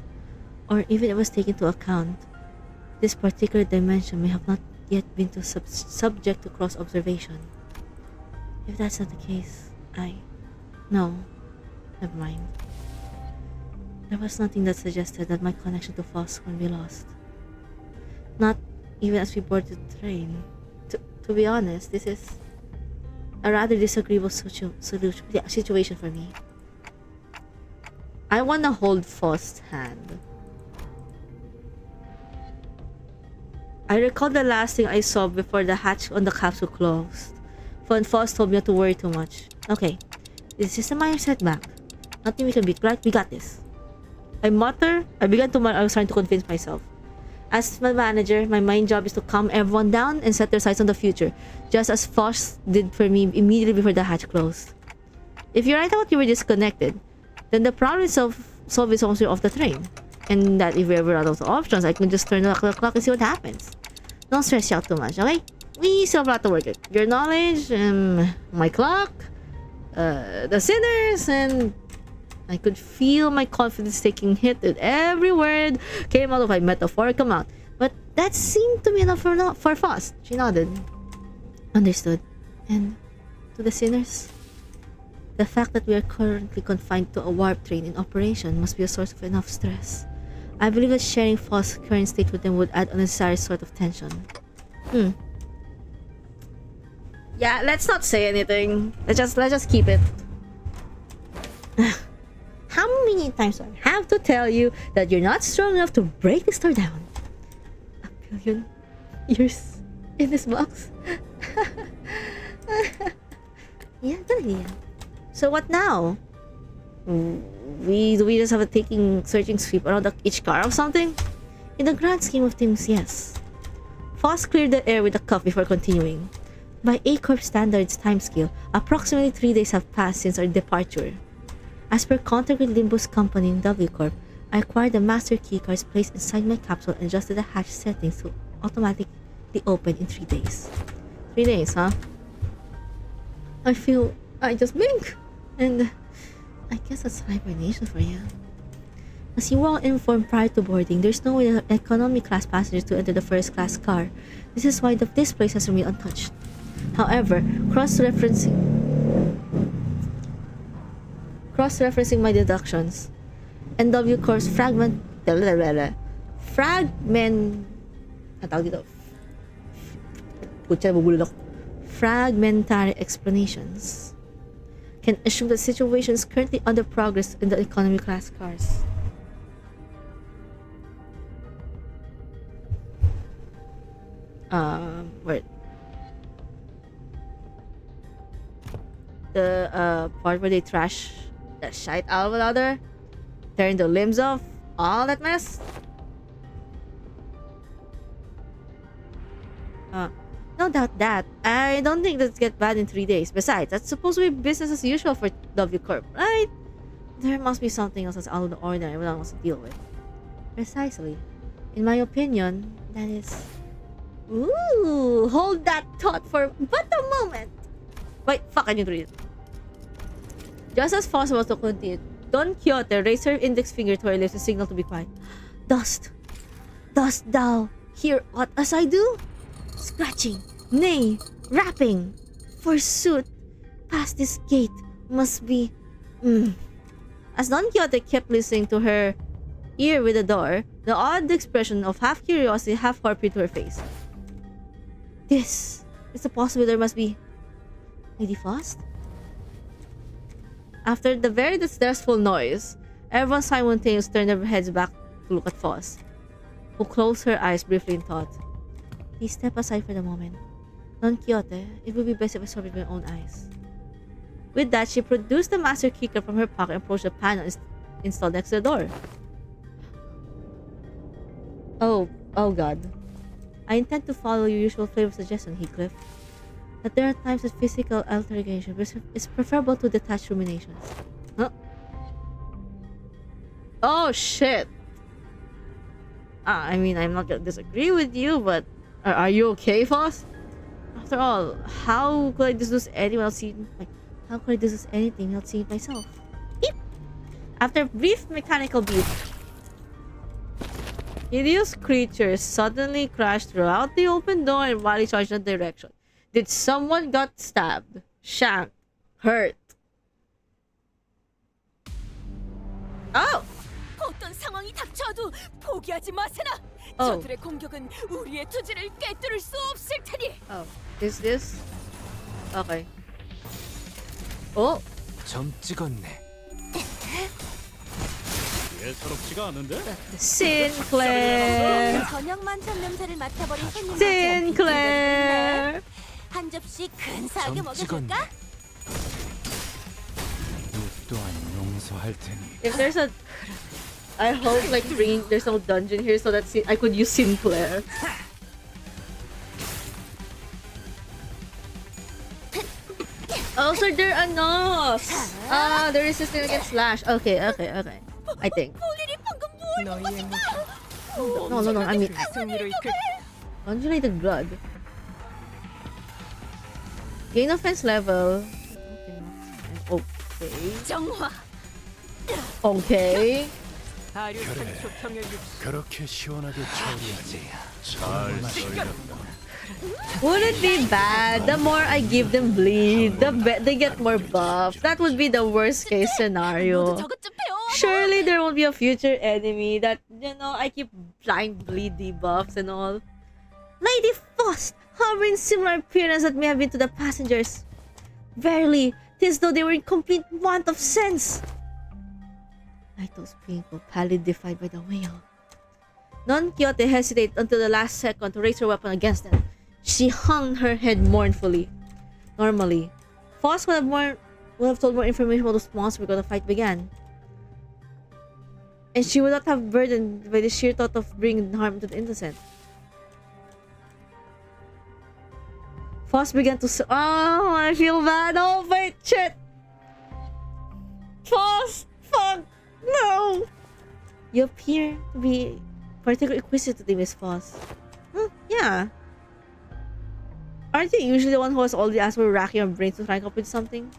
Or even it was taken into account, this particular dimension may have not yet been subject to cross-observation. If that's not the case, No. Never mind. There was nothing that suggested that my connection to Foss would be lost. Not even as we boarded the train. To be honest, this is a rather disagreeable situation for me. I wanna hold Foss' hand. I recall the last thing I saw before the hatch on the capsule closed. When Foss told me not to worry too much. Okay, it's just a minor setback. Nothing we can beat, right? We got this. I was trying to convince myself. As my manager, my main job is to calm everyone down and set their sights on the future, just as Foss did for me immediately before the hatch closed. If you're right about you were disconnected, then the problem is solved is also off the train. And that if we ever run out of options, I can just turn the clock and see what happens. Don't stress out too much, okay? We still have a lot to work with. Your knowledge, my clock, the sinners, and I could feel my confidence taking hit and every word came out of my metaphorical mouth. But that seemed to be enough for Foss. She nodded. Understood. And to the sinners, the fact that we are currently confined to a warp train in operation must be a source of enough stress. I believe that sharing Foss' current state with them would add unnecessary sort of tension. Yeah, let's not say anything. Let's just keep it. How many times do I have to tell you that you're not strong enough to break this door down? 1,000,000,000 years in this box? Yeah, good idea. So what now? Do we just have a searching sweep around each car or something? In the grand scheme of things, yes. Foss cleared the air with a cough before continuing. By A-Corp standards timescale, approximately 3 days have passed since our departure. As per contract with Limbus Company in W-Corp, I acquired the master keycards placed inside my capsule and adjusted the hatch settings to automatically open in 3 days. 3 days, huh? I just blink. And I guess that's hibernation for you. As you were all informed prior to boarding, there's no way that economy class passengers to enter the first class car. This is why this place has remained untouched. However, cross-referencing my deductions, NW Corp's fragmentary explanations can assume that the situation is currently under progress in the economy class cars. Wait. The part where they trash the shite out of another, turn the limbs off, all that mess. No doubt that. I don't think that's get bad in 3 days. Besides, that's supposed to be business as usual for W Corp, right? There must be something else that's out of the ordinary everyone wants to deal with. Precisely. In my opinion, that is... Ooh, hold that thought for but a moment. Wait, fuck, I need to read it. Just as Foss was to continue, Don Quixote raised her index finger to her lips and signaled to be quiet. Dost thou hear aught as I do? Scratching, nay, rapping. Forsooth, past this gate must be... As Don Quixote kept listening to her ear with the door, the odd expression of half curiosity, half horror to her face. This is a possibility there must be... Lady Foss? After the very distressful noise, everyone simultaneously turned their heads back to look at Foss, who closed her eyes briefly in thought. Please step aside for the moment. Don Quixote, it would be best if I saw with my own eyes. With that, she produced the master keycard from her pocket and approached the panel installed next to the door. Oh god. I intend to follow your usual flavor suggestion, Heathcliff. That there are times that physical altercation is preferable to detached ruminations. Huh? Oh shit! I mean, I'm not gonna disagree with you, but are you okay, Foss? After all, how could I discuss anyone else seeing like how could I discuss anything without seeing it myself? Beep! After a brief mechanical beep, hideous creatures suddenly crashed throughout the open door and wildly charged in that direction. Did someone got stabbed, shanked, hurt? Oh! 어떤 상황이 닥쳐도 포기하지 마세나. Oh. 저들의 공격은 우리의 투지를 꿰뚫을 수 없을 테니. Oh, is this? Okay. Oh, 점 찍었네. 예사롭지가 않은데? Sinclair. 저녁 만찬 냄새를 맡아버린 손님. Sinclair. 한 접시 근사하게 점 찍었네. 먹여줄까? 이 또한 용서할 테니. If there's a, I hope like there's no dungeon here so that I could use Sinclair. Oh, so they're enough. Ah, they're resistant against slash. Okay. I think. 볼일이 방금 뭘 너희의 No. I mean, 승리로 이끌 undulated blood. Gain offense level. Okay. 정화. Okay. 아류 산초 평열 육수 그렇게 시원하게 처리하지. 잘 썰렸다. Would it be bad? The more I give them bleed, they get more buff. That would be the worst case 모두 scenario. 저것 좀 배워. Surely there will be a future enemy that, I keep blind bleed debuffs and all. Lady Faust, hovering similar appearance that may have been to the passengers. Verily, 'tis though they were in complete want of sense. Like those people, pallid-defied by the whale. Non-Quixote hesitated until the last second to raise her weapon against them. She hung her head mournfully. Normally, Faust would have told more information about those monsters before the fight began. And she would not have burdened by the sheer thought of bringing harm to the innocent. Faust began to say, "Oh, I feel bad. Oh, wait, shit. Faust, fuck, no." You appear to be particularly inquisitive, Miss Faust. Yeah. Aren't you usually the one who has all the answers for racking your brains to try and come up with something?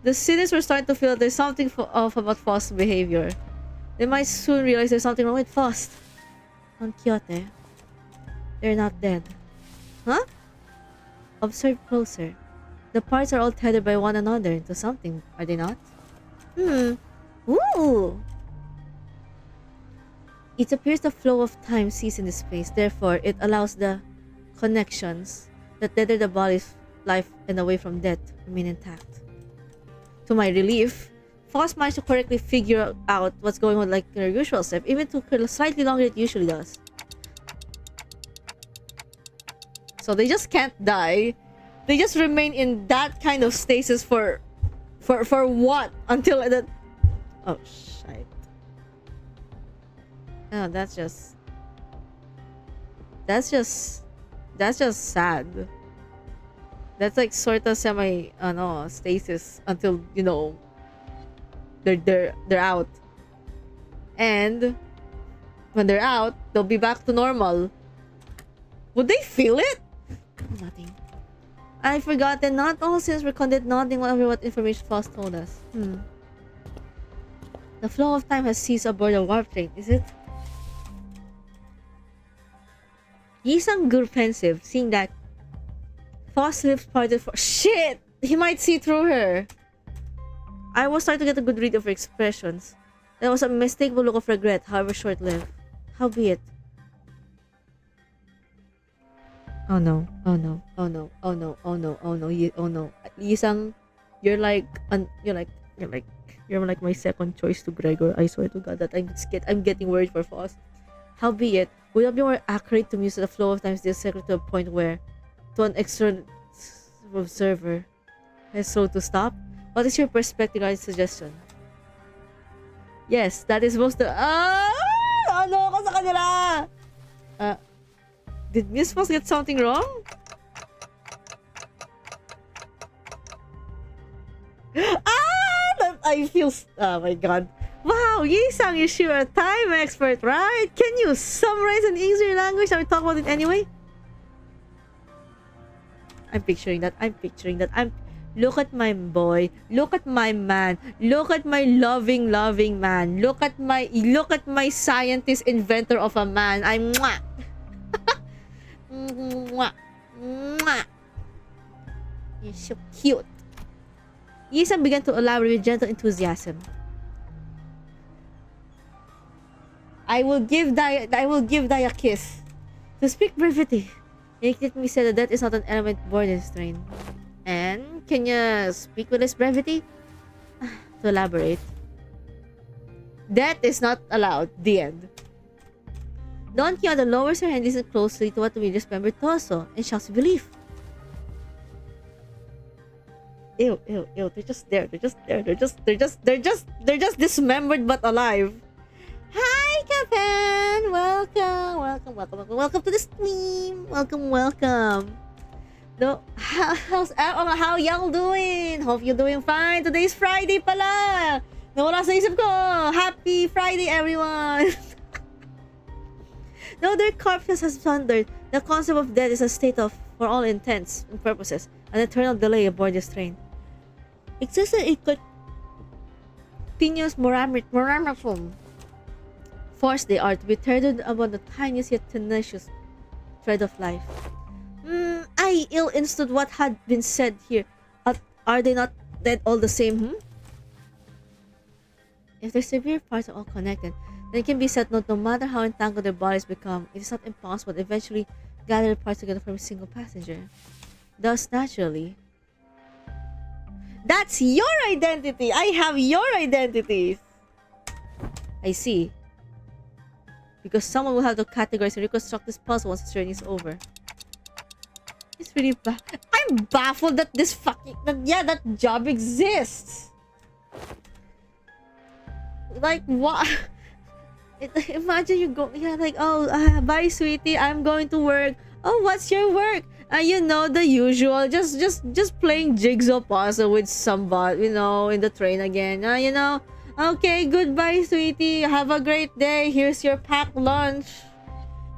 The citizens were starting to feel that there's something off about Faust's behavior. They might soon realize there's something wrong with Faust. Don Quixote. They're not dead. Huh? Observe closer. The parts are all tethered by one another into something, are they not? Ooh! It appears the flow of time ceases in this space, therefore it allows the connections that tether the body's life and away from death remain intact. To my relief, Faust managed to correctly figure out what's going on like her usual self, even took her slightly longer than it usually does. So they just can't die. They just remain in that kind of stasis for what? Until that. Oh shit. Oh, that's just sad. That's like sort of semi stasis until they're out. And when they're out, they'll be back to normal. Would they feel it? Nothing. I forgot that not all sins were condemned, nothing whatever what information Faust told us. The flow of time has ceased aboard the warp train, is it? Yisang grew pensive, seeing that Faust's lips parted for shit! He might see through her. I was starting to get a good read of her expressions. There was a mistakable look of regret, however short-lived. Howbeit. Oh no, oh no, oh no, oh no, oh no, oh no, oh no. Yisang, you're like my second choice to Gregor. I swear to God that I'm getting worried for Faust. Howbeit, would it be more accurate to muse the flow of time is secret to a point where, to an external observer, has slow to stop? What is your perspective on this suggestion? Yes, that is supposed to. Ano ako sa kanila? Did Miss Faust get something wrong? I feel. Oh my god. Wow, Yisang, you sure a time expert, right? Can you summarize in easier language? Shall we talk about it anyway? I'm picturing that. I'm picturing that. Look at my boy. Look at my man. Look at my loving man. Look at my scientist inventor of a man. I'm mwah. Mwah. Mwah. You're so cute. Yisan began to elaborate with gentle enthusiasm. I will give Dai a kiss. To speak brevity, me said that that is not an element born in strain. And can you speak with this brevity? To elaborate. That is not allowed. The end. Don Quixote lowers her hand and listens closely to what we dismembered torso and shouts belief. Ew. They're just there. They're just dismembered but alive. Hi, Captain! Welcome to the stream. Welcome. No, how y'all doing? Hope you're doing fine. Today's Friday pala. Nawala sa isip ko. Happy Friday, everyone. Though their corpses has sundered, the concept of death is a state of, for all intents and purposes, an eternal delay aboard this train. Exists a continuous moratorium. Force they are to be tethered upon the tiniest yet tenacious thread of life. I ill understood what had been said here. Are they not dead all the same? If their severe parts are all connected, then it can be said no matter how entangled their bodies become, it is not impossible to eventually gather the parts together from a single passenger. Thus, naturally, that's your identity! I have your identity! I see. Because someone will have to categorize and reconstruct this puzzle once the journey is over. It's really I'm baffled that this that job exists. Like, what? Imagine you go, bye sweetie, I'm going to work. Oh, what's your work? The usual, just playing jigsaw puzzle with somebody, in the train again. Okay, goodbye, sweetie. Have a great day. Here's your packed lunch.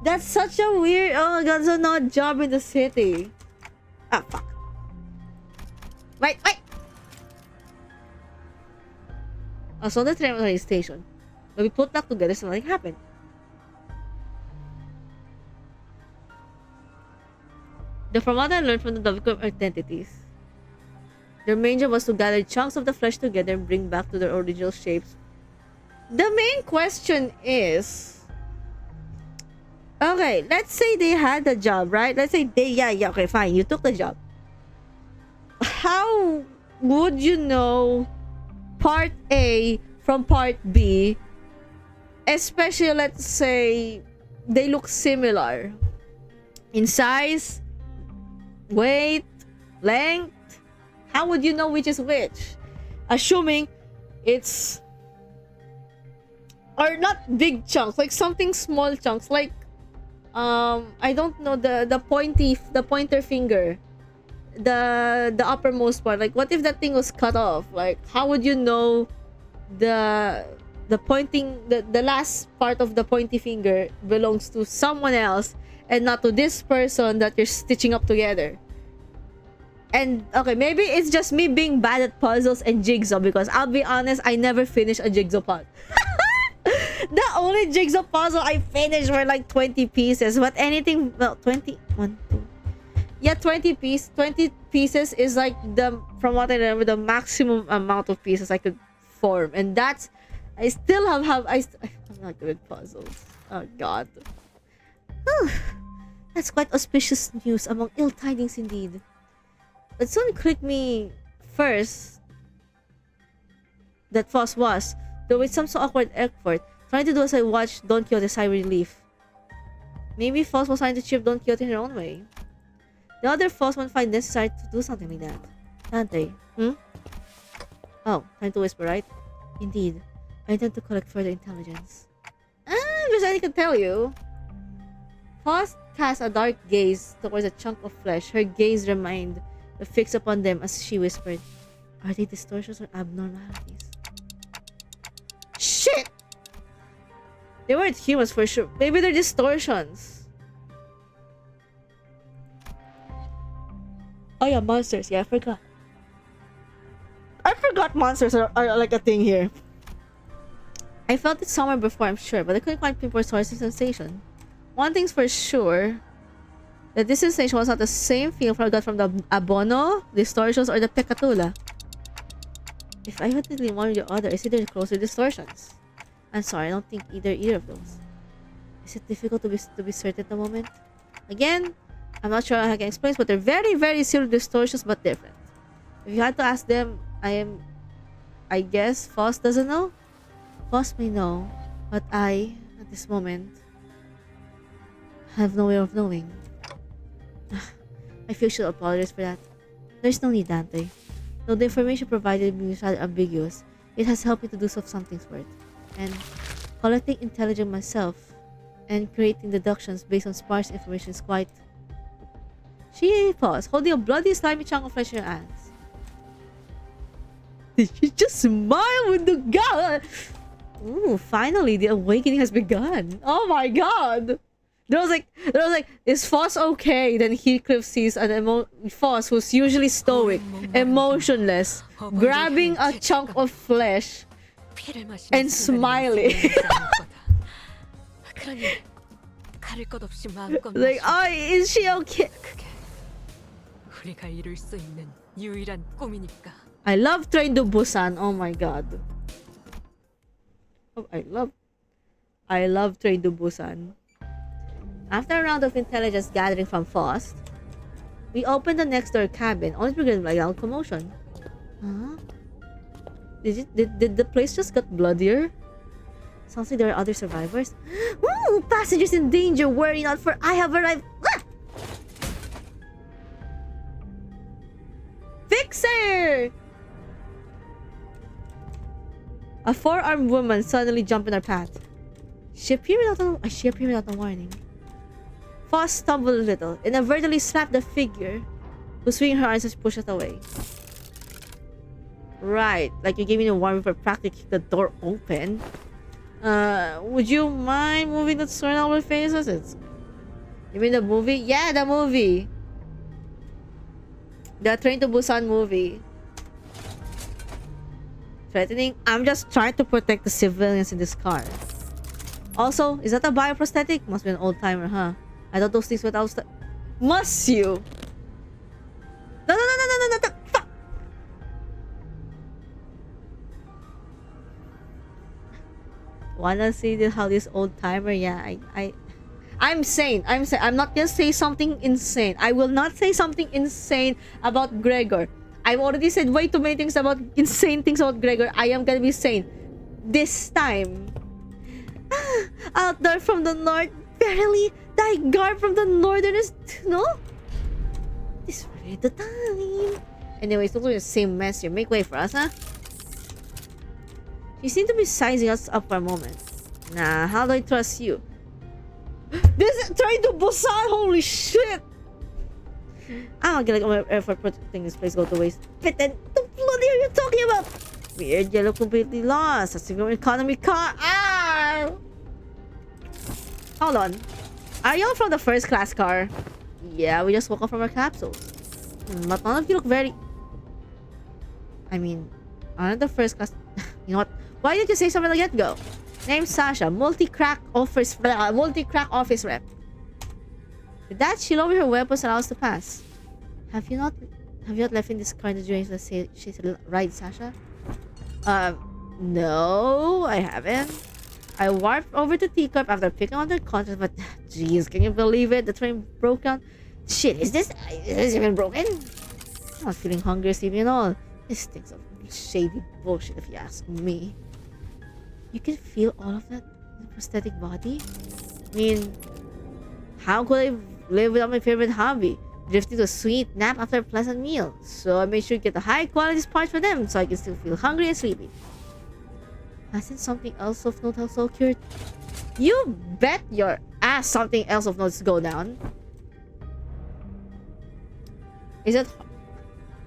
That's such a weird... Oh my god, so not job in the city. Ah, fuck. Wait. I was on the train station. When we put back together, something happened. From what I learned from the Dovico identities, their main job was to gather chunks of the flesh together and bring back to their original shapes. The main question is... Okay, let's say they had the job, right? Let's say okay, fine, you took the job. How would you know part A from part B? Especially, let's say, they look similar. In size, weight, length. How would you know which is which? Assuming it's... Or not big chunks, like something small chunks, like I don't know, the pointer finger, the uppermost part. Like, what if that thing was cut off? Like, how would you know the last part of the pointy finger belongs to someone else and not to this person that you're stitching up together? And okay, maybe it's just me being bad at puzzles and jigsaw, because I'll be honest, I never finished a jigsaw puzzle. The only jigsaw puzzle I finished were like 20 pieces. But anything, well, 20, 1, 2. Yeah, 20 pieces is like from what I remember, the maximum amount of pieces I could form. And that's, I still I'm not good at puzzles. Oh god. That's quite auspicious news among ill tidings indeed. But soon clicked me first that Foss was, though with some so awkward effort, trying to do as I watched Don Quixote sigh relief. Maybe Foss was trying to chip Don Quixote in her own way. The other Foss won't find necessary to do something like that. Dante, Oh, time to whisper, right? Indeed. I intend to collect further intelligence. Because I can tell you. Foss cast a dark gaze towards a chunk of flesh. Her gaze remained fixed upon them as she whispered, "Are they distortions or abnormalities?" Shit! They weren't humans for sure. Maybe they're distortions. Oh yeah, monsters. Yeah, I forgot. I forgot monsters are like a thing here. I felt it somewhere before, I'm sure, but I couldn't quite pinpoint source of sensation. One thing's for sure, that this sensation was not the same feeling I got from the abono, distortions, or the pecatula. If I had to lean one or the other, it's either closer distortions. I'm sorry, I don't think either of those. Is it difficult to be certain at the moment? Again, I'm not sure how I can explain, but they're very, very similar distortions, but different. If you had to ask them, I guess Foss doesn't know? Foss may know, but I, at this moment, have no way of knowing. I feel I should apologize for that. There's no need, Dante. Though the information provided me is rather ambiguous, it has helped me to do something's worth. And collecting intelligence myself and creating deductions based on sparse information is quite... She paused, holding a bloody slimy chunk of flesh in her hands. Did she just smile with the gun? Ooh, finally, the awakening has begun. Oh my god! There was like, is Foss okay? Then Heathcliff sees an Foss who's usually stoic, emotionless, grabbing a chunk of flesh and smiling. Like, oh, is she okay? I love Train to Busan. Oh my god. Oh, I love Train to Busan. After a round of intelligence gathering from Faust, we opened the next door cabin, only to get a loud commotion. Huh? Did the place just get bloodier? Sounds like there are other survivors. Ooh, passengers in danger, worry not, for I have arrived. Ah! Fixer! A four-armed woman suddenly jumped in our path. She appeared without a warning. Foss stumbled a little, inadvertently slapped the figure, who swinging her arms and pushed it away. Right, like you gave me a warning for practically kick the door open. Would you mind moving that sword out of faces? You mean the movie? Yeah, the movie! The Train to Busan movie. Threatening? I'm just trying to protect the civilians in this car. Also, is that a bioprosthetic? Must be an old-timer, huh? I thought those things without Must you? No. Fuck! Wanna see how this old-timer? Yeah, I'm sane. I'm not gonna say something insane. I will not say something insane about Gregor. I've already said way too many things about insane things about Gregor. I am gonna be sane. This time. Out there from the north, verily, thy guard from the northerners, no? This really the time. Anyway, it's totally the same mess here. Make way for us, huh? You seem to be sizing us up for a moment. Nah, how do I trust you? This is Train to Busan, holy shit! I'm not gonna let my effort protecting this place go to waste. But then, the bloody are you talking about? Weird yellow completely lost. That's your economy car. Ah! Hold on. Are y'all from the first class car? Yeah, we just woke up from our capsules. But none of you look very... I mean, aren't the first class... You know what? Why didn't you say something at the get-go? Name's Sasha, multi-crack office rep. With that, she lowered her weapons and allowed us to pass. Have you not left in this car during the say she's right, Sasha? No, I haven't. I warped over to Teacup after picking on their contract, but jeez, can you believe it? The train broke down. Shit, is this even broken? I'm not feeling hungry or sleepy at all. This stinks of shady bullshit if you ask me. You can feel all of that in the prosthetic body? I mean, how could I live without my favorite hobby? Drifting to a sweet nap after a pleasant meal. So I made sure to get the high quality parts for them so I can still feel hungry and sleepy. Hasn't something else of note also occurred? You bet your ass something else of note go down. Is it...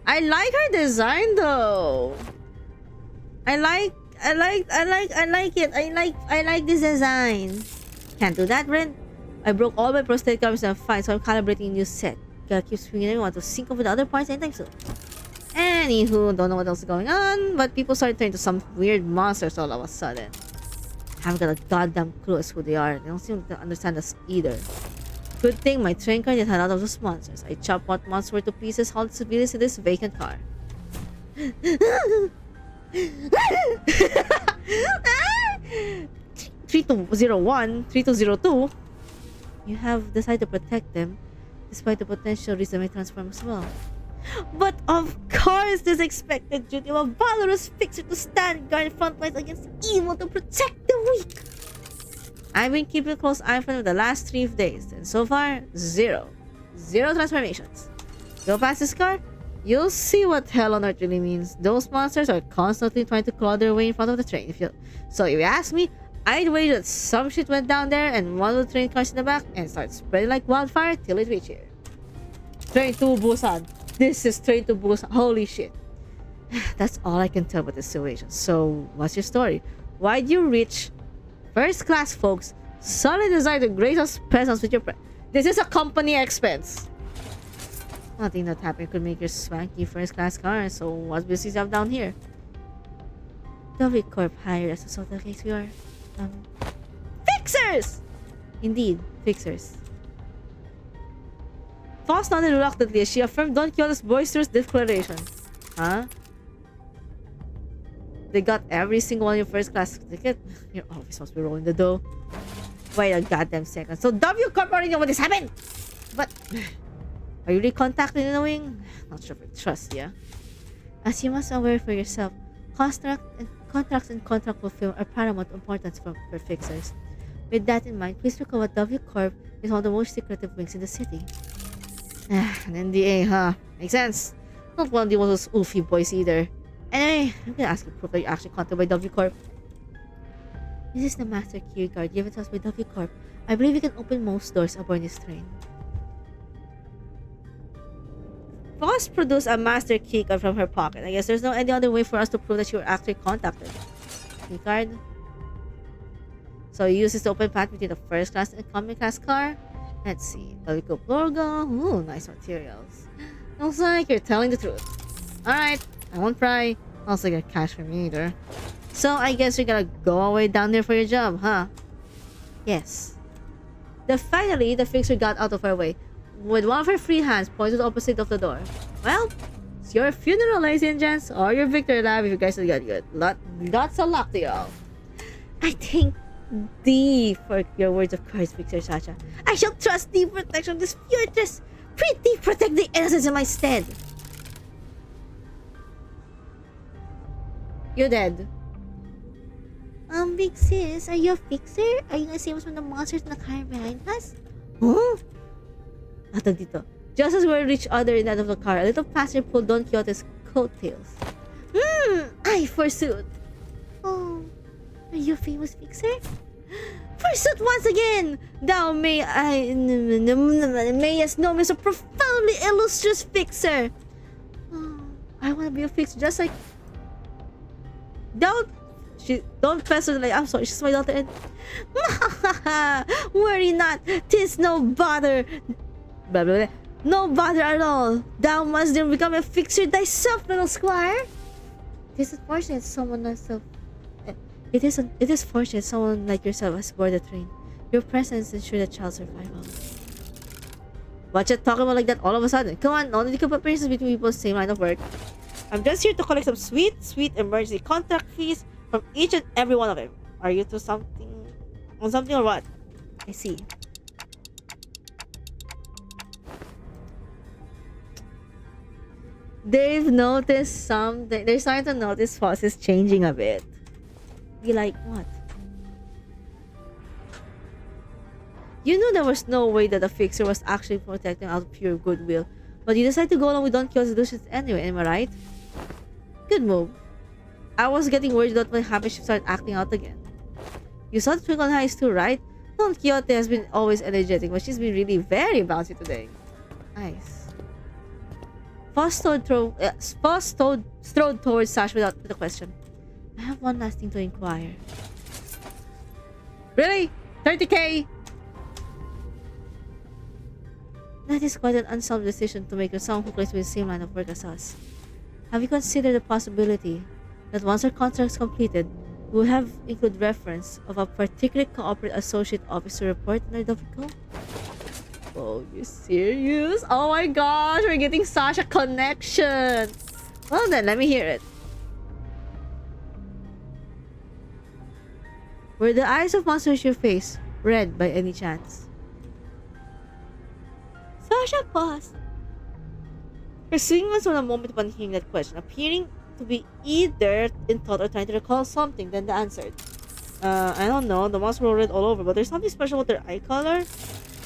I like her design though. I like it. I like this design. Can't do that, Ren. I broke all my prosthetic arms and I'm fine, so I'm calibrating a new set. gotta keep swinging and want to sync up with the other parts anytime soon. Anywho, don't know what else is going on, but people started turning to some weird monsters all of a sudden. Haven't got a goddamn clue as who they are. They don't seem to understand us either. Good thing my train car didn't have out of those monsters. I chopped what monsters were to pieces, hauled civilians in this vacant car. 3201, 3202. You have decided to protect them, despite the potential reason they transform as well. But of course, this expected duty of a valorous fixer to stand guard front lines against evil to protect the weak. I've been keeping a close eye on them the last 3 days, and so far, zero transformations. Go past this car, you'll see what hell on earth really means. Those monsters are constantly trying to claw their way in front of the train. So if you ask me, I'd wager that some shit went down there and one of the train cars in the back and started spreading like wildfire till it reached here. Train to Busan. This is Train to Busan. Holy shit. That's all I can tell about this situation. So, what's your story? Why'd you reach first class folks suddenly decide to grace us presence with your This is a company expense. Nothing that happened could make your swanky first class car, so what business you have down here? W Corp hired us to solve the case. We are fixers! Indeed, fixers. Foss nodded reluctantly as she affirmed Don Quixote's boisterous declaration. Huh? They got every single one of your first class ticket? You're always supposed to be rolling the dough. Wait a goddamn second. So W Corp already know what this happened! But are you really contacting the wing? Not sure if I trust you. As you must aware for yourself, contracts and contract fulfillment are paramount importance for fixers. With that in mind, please recall that W Corp is one of the most secretive wings in the city. An NDA, huh? Makes sense. Not one of those oofy boys either. Anyway, I'm gonna ask you proof that you actually contacted by W Corp. This is the master key card given to us by W Corp. I believe you can open most doors aboard this train. Foss produced a master key card from her pocket. I guess there's no any other way for us to prove that you were actually contacted. Key card. So you use this to open path between the first class and economy class car. Let's see. Pelico logo. Ooh, nice materials. Looks like you're telling the truth. Alright, I won't pry. Also get cash from me either. So I guess you're gonna go away down there for your job, huh? Yes. Finally, the fixer got out of her way, with one of her free hands pointed to the opposite of the door. Well, it's your funeral, ladies and gents, or your victory lap if you guys got good. Lots of luck to y'all. I think thee for your words of courage, Fixer Sasha. I shall trust the protection of this fortress. Pretty protect the innocents in my stead. You're dead. Big sis, are you a fixer? Are you gonna save us from the monsters in the car behind us? Huh? Atag dito. Just as we reached other end of the car, a little passenger pulled Don Quixote's coattails. I forsooth. Oh, are you a famous fixer? Forsooth once again! Thou mayest know me as a profoundly illustrious fixer. Oh, I want to be a fixer just like... Don't press her like, I'm sorry, she's my daughter and... Worry not, 'tis no bother. Blah, blah, blah. No bother at all. Thou must then become a fixer thyself, little squire. It is fortunate someone like yourself has boarded the train. Your presence ensures the child's survival. Watch it talking about like that all of a sudden. Come on, only can put appearances between people in the same line of work. I'm just here to collect some sweet emergency contract fees from each and every one of them. Are you to something or what? I see. They've noticed something. They're starting to notice Foss is changing a bit. Be like, what? You knew there was no way that the fixer was actually protecting out of pure goodwill, but you decided to go along with Don Quixote's solutions anyway, am I right? Good move. I was getting worried that what happened, she started acting out again. You saw the Twinkle Eyes too, right? Don Quixote has been always energetic, but she's been really very bouncy today. Nice. Foss strode towards Sash with a question. I have one last thing to inquire. Really? 30k? That is quite an unsolved decision to make with someone who claims to be the same line of work as us. Have you considered the possibility that once our contract is completed, we'll have include reference of a particular corporate associate officer report in our document? Oh, you serious? Oh my gosh, we're getting such a connection. Well then, let me hear it. Were the eyes of monsters in your face red by any chance? Sasha paused. Her singing was on a moment upon hearing that question, appearing to be either in thought or trying to recall something, then they answered. I don't know, the monsters were red all over, but there's something special with their eye color.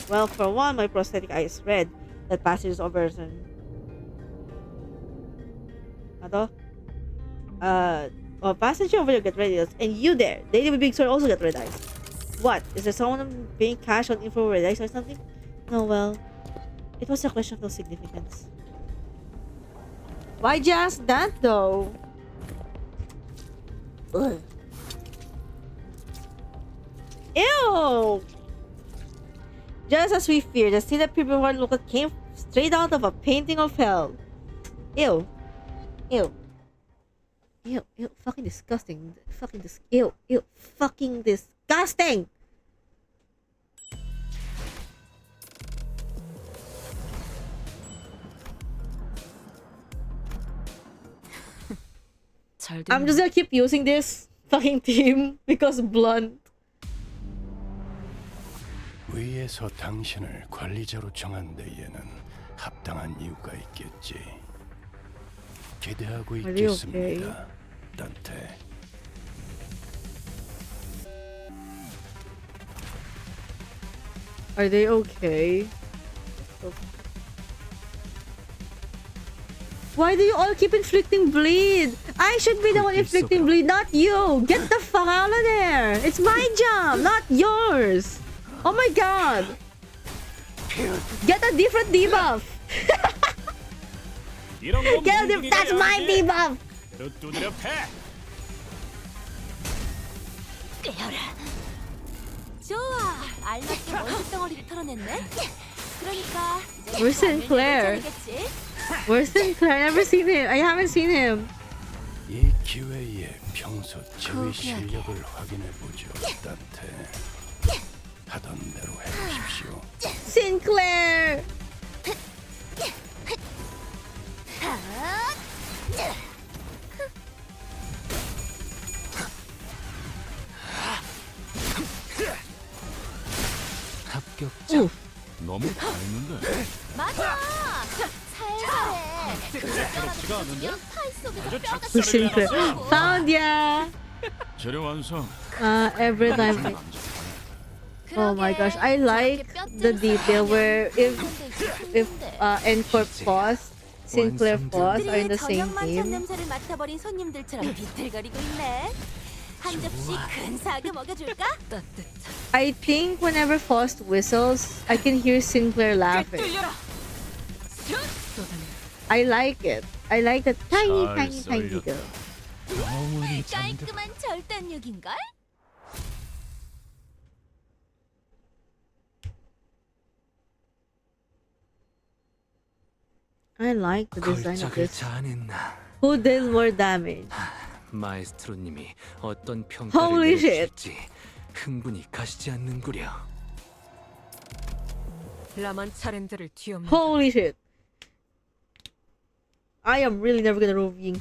Well, for one, my prosthetic eye is red. That passes over and... Ano? Passage over there get red eyes. And you there, Lady with Big Sword also got red eyes. What? Is there someone paying cash on info red eyes or something? No, well... It was a question of no significance. Why'd you ask that, though? Ugh. Ew! Just as we feared, the scene that people were looking came straight out of a painting of hell. Ew. Ew. Ew. Ew. Fucking disgusting. Fucking ew. Ew. Fucking disgusting! I'm just gonna keep using this fucking team because blunt. 위에서 당신을 관리자로 정한 데에는 합당한 이유가 있겠지. 기대하고 있겠습니다, 단테. Are they okay? Why do you all keep inflicting bleed? I should be the one inflicting bleed, not you! Get the fuck out of there! It's my job, not yours! Oh my god! Get a different debuff! Get a that's my debuff! 좋아, 알맞게 멀뚱덩어리를 털어냈네. 그러니까 이제 Where's Sinclair? Where's Sinclair? I never seen him. I haven't seen him. 이 기회에 평소 제위 실력을 확인해 보죠, 단테. 하던 대로 해보십시오. Sinclair. 합격점. 너무 잘했는데. 맞아. 예사롭지가 않은데? Sinclair. Found ya. 재료 완성. Every time. Oh my gosh, I like the detail where if Encore Foss, Sinclair Foss are in the same team. 냄새를 맡아버린 손님들처럼 비틀거리고 있네. 한 접시 근사하게 먹여줄까? I think whenever Foss whistles, I can hear Sinclair laughing. I like it. I like the tiny girl. 깔끔한 절단력인걸? I like the design of 걸작을 this. 자아냈나. Who did more damage? 마에스트로님이 어떤 Holy 평가를 shit. 내려주실지 흥분이 가시지 않는구려. 라만 차렌드를 뒤엎는 Holy shit. I am really never gonna ring,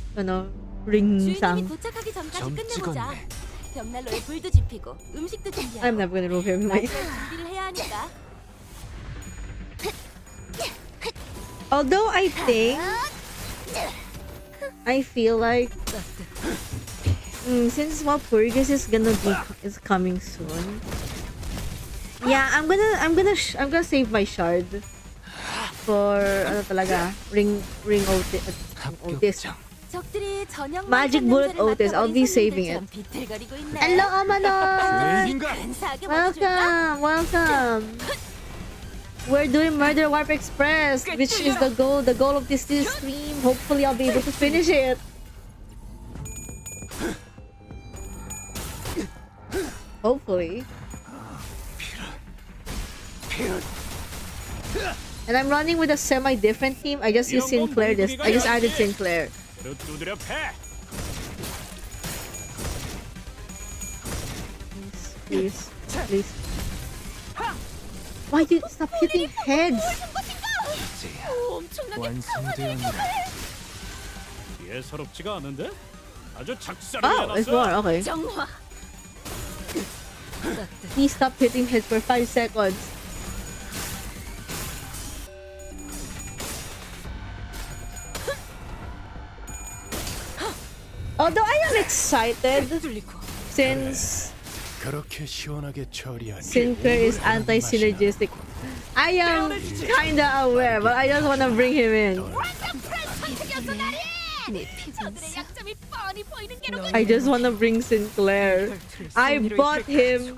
ring 주인님이 sang. 도착하기 전까지 점 끝내보자. 찍었네. 벽난로에 불도 지피고 음식도 준비하고 I'm never gonna roll him. 마지막 준비를 해야 하니까. Although I think, I feel like since Walpurgis is coming soon. Yeah, I'm gonna save my shard for ano talaga ring Otis. 합격점. 적들이 저녁 Magic Bullet 냄새를 Otis. I'll be 맡아버린 saving it. 손님들처럼 비틀거리고 있네. Hello, Amanon! 내일인가? 근사하게 먹여줄까? Welcome. We're doing Murder Warp Express, which is the goal of this stream. Hopefully, I'll be able to finish it. Hopefully. And I'm running with a semi-different team. I just used Sinclair this. I just added Sinclair. 그릇 두드려 패. Please, please. Why did you stop hitting heads? 이제야 엄청나게 완성되었나? 예사롭지가 않은데? 아주 작살을 Oh, it's more. 내놨어. Okay. 정화. Please stop hitting heads for 5 seconds. Although I am excited 뚫리고 since 그렇게 시원하게 처리하니 Sinclair is anti-synergistic. I am kinda aware, but I just wanna bring him in. 저들의 약점이 뻔히 보이는 게로. I just wanna bring Sinclair. I bought him.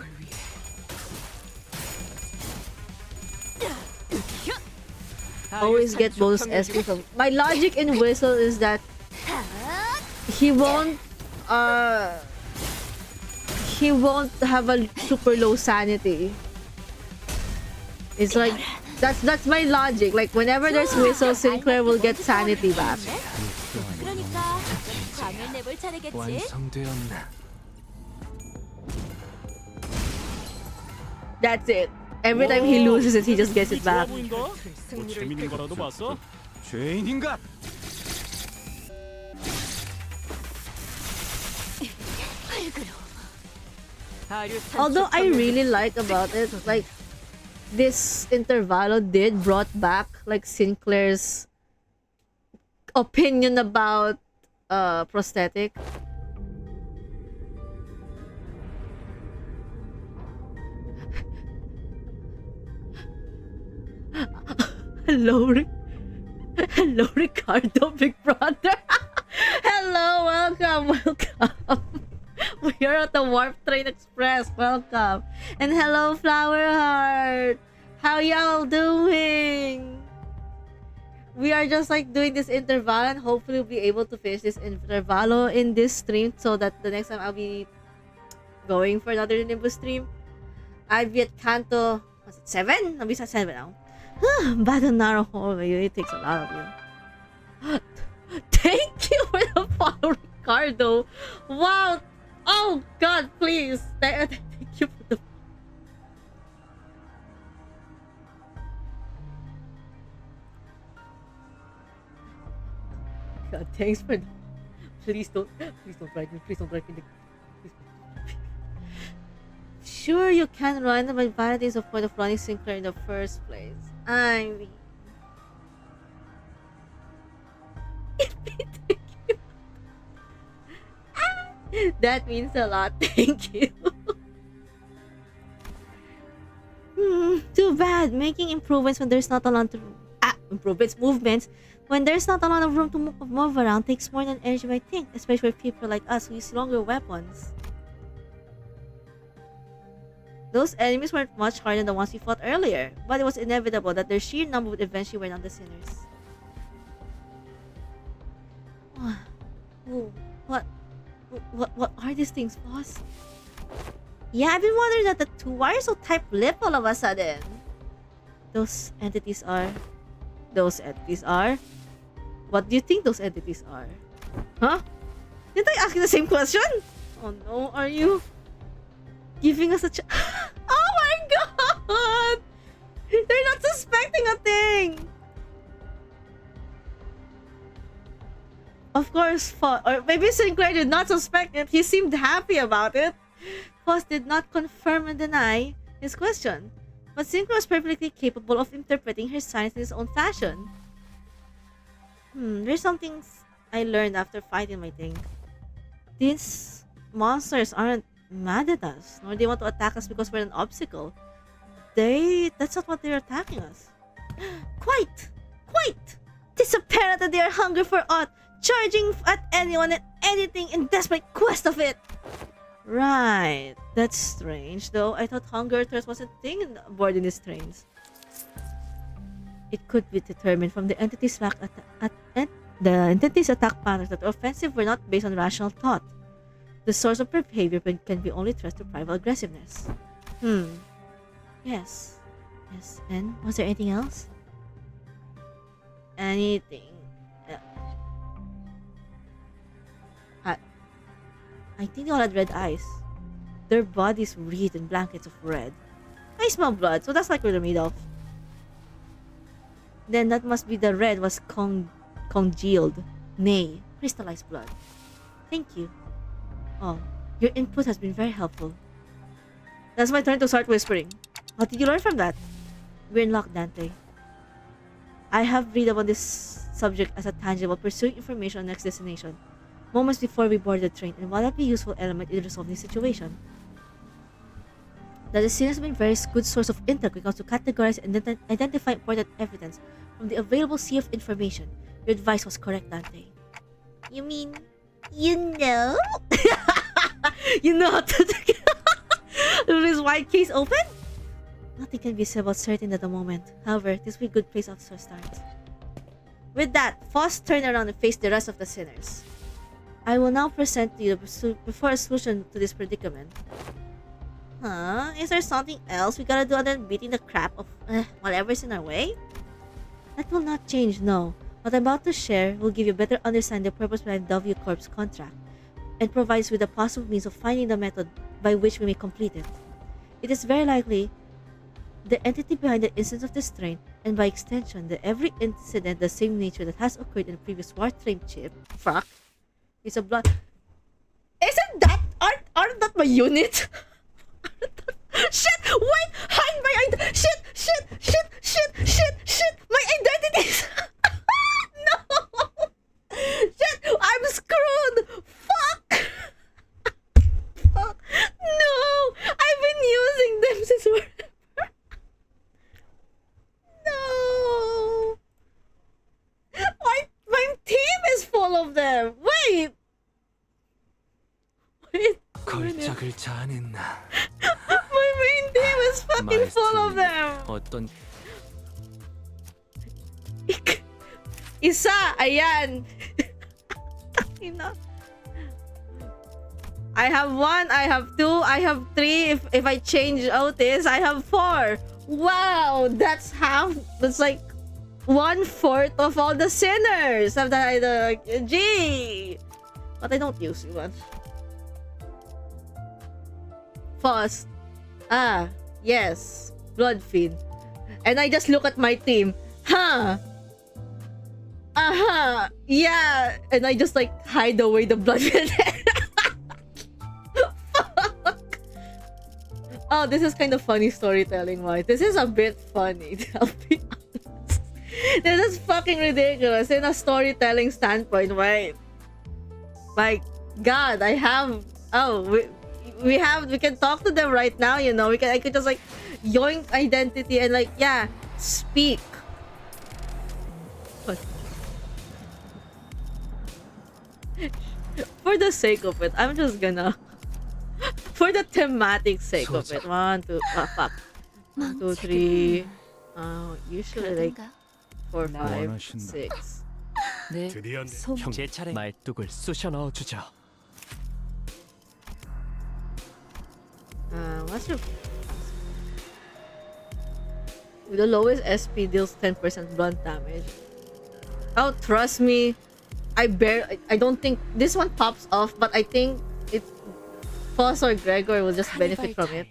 Always get bonus SP from. My logic in Whistle is that he won't have a super low sanity. It's like that's my logic. Like whenever there's Whistle, Sinclair will get sanity back. 그러니까 광을 내볼 차례겠지. 완성되었나? That's it. Every time he loses it, he just gets it 좋아 back. 보인다. 뭐 재밌는 거라도 봤어? 죄인인가? Although I really like about it, like this Intervallo did brought back like Sinclair's opinion about prosthetic. Hello, Ricardo, big brother. Hello, welcome. We are at the Warp Train Express. Welcome. And hello, Flower Heart. How y'all doing? We are just like doing this interval, and hopefully we'll be able to finish this intervallo in this stream so that the next time I'll be going for another Limbus stream. I'll be at CANTO. Was it 7? I'll be at 7 now. Battle Naruto. It takes a lot of you. Thank you for the follow, Ricardo. Wow. Oh God, please. Thank you for the. God, thanks for. Please don't write me. Please don't write me. Please. Sure, you can run, but valid is the point of running Sinclair in the first place. I mean. That means a lot. Thank you. Too bad. Making improvements when there's not a lot to movements when there's not a lot of room to move around takes more than energy, I think, especially for people like us who use longer weapons. Those enemies weren't much harder than the ones we fought earlier, but it was inevitable that their sheer number would eventually wear down the sinners. What are these things, boss? Yeah, I've been wondering that the two. Why are you so tight-lipped all of a sudden? Those entities are. What do you think those entities are? Huh? Didn't I ask you the same question? Oh no, are you giving us a Oh my god! They're not suspecting a thing! Of course, or maybe Sinclair did not suspect it. He seemed happy about it. Foss did not confirm and deny his question. But Sinclair was perfectly capable of interpreting her signs in his own fashion. There's something I learned after fighting my thing. These monsters aren't mad at us, nor they want to attack us because we're an obstacle. That's not what they're attacking us. Quite! Tis apparent that they are hungry for aught, charging at anyone and anything in desperate quest of it. Right. That's strange, though. I thought hunger or thirst wasn't a thing aboard in these trains. It could be determined from the entity's attack patterns that the offensive were not based on rational thought. The source of behavior can be only traced to primal aggressiveness. Yes. And was there anything else? anything. I think they all had red eyes. Their bodies wreathed in blankets of red. I smell blood, so that's like what they're made of. Then that must be the red was congealed. Nay, crystallized blood. Thank you. Oh, your input has been very helpful. That's my turn to start whispering. What did you learn from that? We're in luck, Dante. I have read about this subject as a tangible, pursuing information on next destination, moments before we board the train, and while that be a useful element in resolving the situation. That the scene has been a very good source of intel when it comes to categorize and identify important evidence from the available sea of information. Your advice was correct, Dante. You mean, you know? You know how to do this white case open? Nothing can be said about certain at the moment. However, this will be a good place after start. With that, Foss turned around and faced the rest of the sinners. I will now present to you before a solution to this predicament. Huh? Is there something else we gotta do other than beating the crap of whatever's in our way? That will not change, no. What I'm about to share will give you a better understanding of the purpose behind W Corp's contract, and provides with a possible means of finding the method by which we may complete it. It is very likely the entity behind the instance of this train, and by extension, the every incident the same nature that has occurred in the previous war train chip, fuck, is a blood. Isn't that aren't that my unit? Shit! Wait! Hide my shit! My identities! No! Shit! I'm screwed! Fuck! Fuck! No! I've been using them since forever. No! My team is full of them! Wait! 걸작을 자는 나. My main team is fucking full of them! 어떤 Isa! Ayan! Ina. I have 1, I have 2, I have 3. If I change Otis, I have 4. Wow! That's half. That's like 1/4 of all the sinners of the G. But I don't use it much. Foss. Ah, yes. Bloodfiend. And I just look at my team. Huh? Uh-huh. Yeah. And I just like hide away the bloodfiend. Fuck. Oh, this is kind of funny storytelling, right? This is a bit funny, I'll be honest. This is fucking ridiculous in a storytelling standpoint, right? My God, I have... Oh, we can talk to them right now, you know. I could just like yoink identity and like, yeah, speak. But for the sake of it, I'm just gonna for the thematic sake of it. 1, 2, fuck. 1, 2, 3. Usually like 4, 5, 6. 네, 드디어 제 차례. 말뚝을 쑤셔 넣어주죠. What's your... The lowest SP deals 10% blunt damage. Oh, trust me. I don't think this one pops off, but I think it... Foss or Gregor will just benefit from it.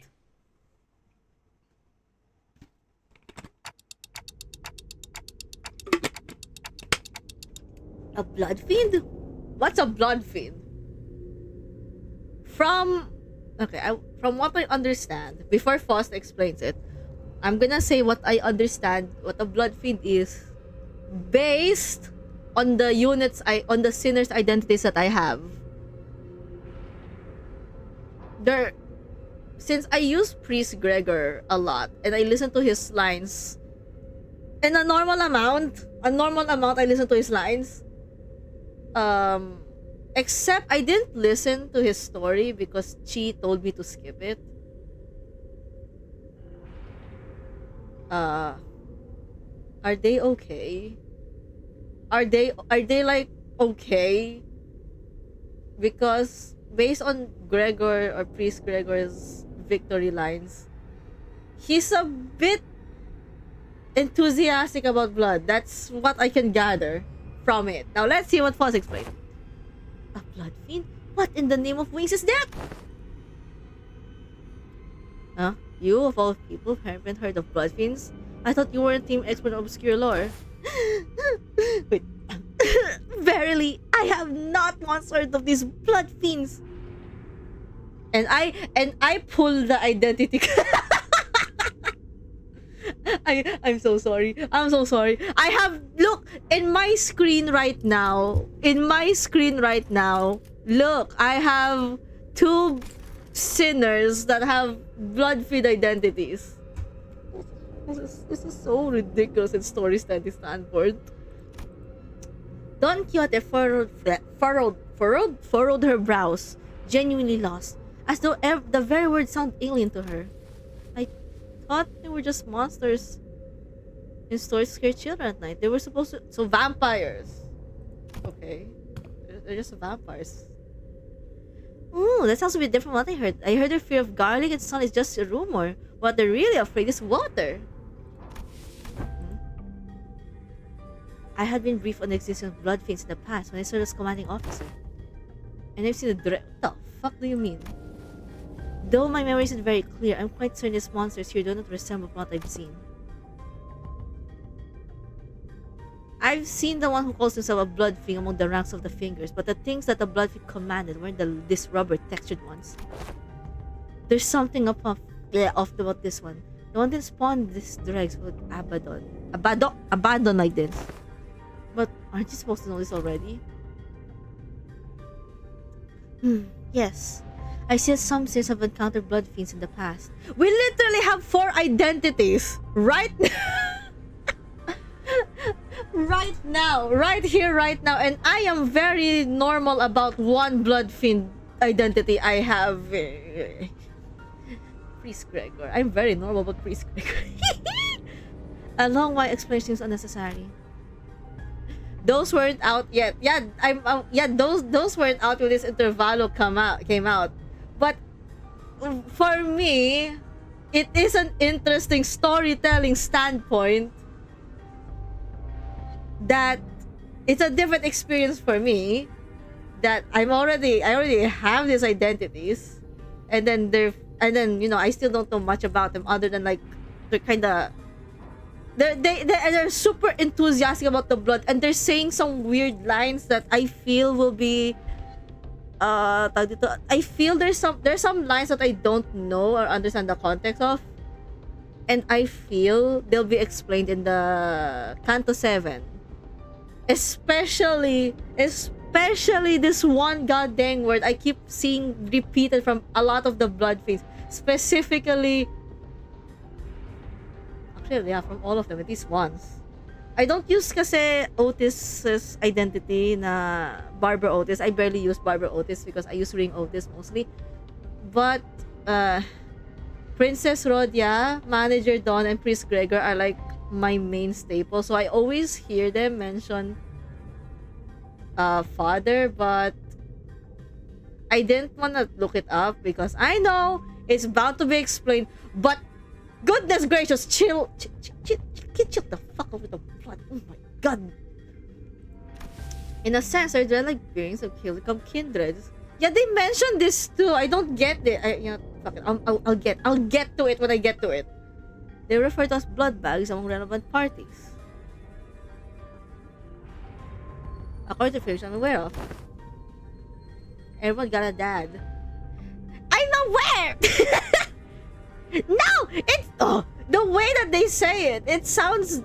A blood fiend? What's a blood fiend? From what I understand, before Foss explains it, I'm gonna say what I understand what a blood fiend is based on the on the sinners' identities that I have. Since I use Priest Gregor a lot and I listen to his lines, and a normal amount I listen to his lines. Except I didn't listen to his story because Chi told me to skip it. Are they okay? Are they like okay? Because based on Gregor or Priest Gregor's victory lines, he's a bit enthusiastic about blood. That's what I can gather from it. Now let's see what Foz explained. A blood fiend? What in the name of wings is that? Huh? You, of all people, haven't heard of blood fiends? I thought you were a team expert on obscure lore. Wait. Verily, I have not once heard of these blood fiends. And I pull the identity. I'm so sorry. I'm so sorry. I have, look, in my screen right now. Look, I have 2 sinners that have blood fiend identities. This is so ridiculous in story standpoint. Don Quixote furrowed her brows, genuinely lost, as though the very word sounded alien to her. I thought they were just monsters in stories to scare children at night. They were supposed to... So vampires. Okay. They're just vampires. Ooh, that sounds a bit different from what I heard. I heard their fear of garlic and sun is just a rumor. What they're really afraid is water. I had been briefed on the existence of blood fiends in the past when I served as commanding officer. And I've seen the what the fuck do you mean? Though my memory isn't very clear, I'm quite certain these monsters here do not resemble what I've seen. I've seen the one who calls himself a blood fiend among the ranks of the fingers, but the things that the blood fiend commanded weren't these rubber textured ones. There's something off about this one. The one that spawned these dregs would abandon like this. But aren't you supposed to know this already? Yes. I see that some saints have encountered blood fiends in the past. We literally have 4 identities right right now, right here, right now, and I am very normal about 1 blood fiend identity I have. Priest Gregor. I'm very normal about Priest Gregor. A long while explanation seems unnecessary. Those weren't out yet. Yeah, those weren't out when this Intervallo came out. But for me, it is an interesting storytelling standpoint that it's a different experience for me, that I already have these identities, and then you know, I still don't know much about them other than like they're kind of they're super enthusiastic about the blood, and they're saying some weird lines that I feel will be I feel there's some lines that I don't know or understand the context of, and I feel they'll be explained in the Canto 7, especially this one goddamn word I keep seeing repeated from a lot of the blood fiends, specifically. Actually, yeah, from all of them, at least once. I don't use kasi Otis's identity na Barbara Otis. I barely use Barbara Otis because I use Ring Otis mostly. But Princess Rhodia, Manager Dawn, and Priest Gregor are like my main staple. So I always hear them mention Father, but I didn't want to look it up because I know it's bound to be explained. But goodness gracious, chill the fuck out with the blood. Oh my god. In a sense, they're like beings of Killicum kindreds. Yeah, they mentioned this too. I don't get it. Fuck it. I'll get to it when I get to it. They refer to as blood bags among relevant parties. According to fiction I'm aware of. Everyone got a dad. I'm aware! No! It's... Oh! The way that they say it. It sounds...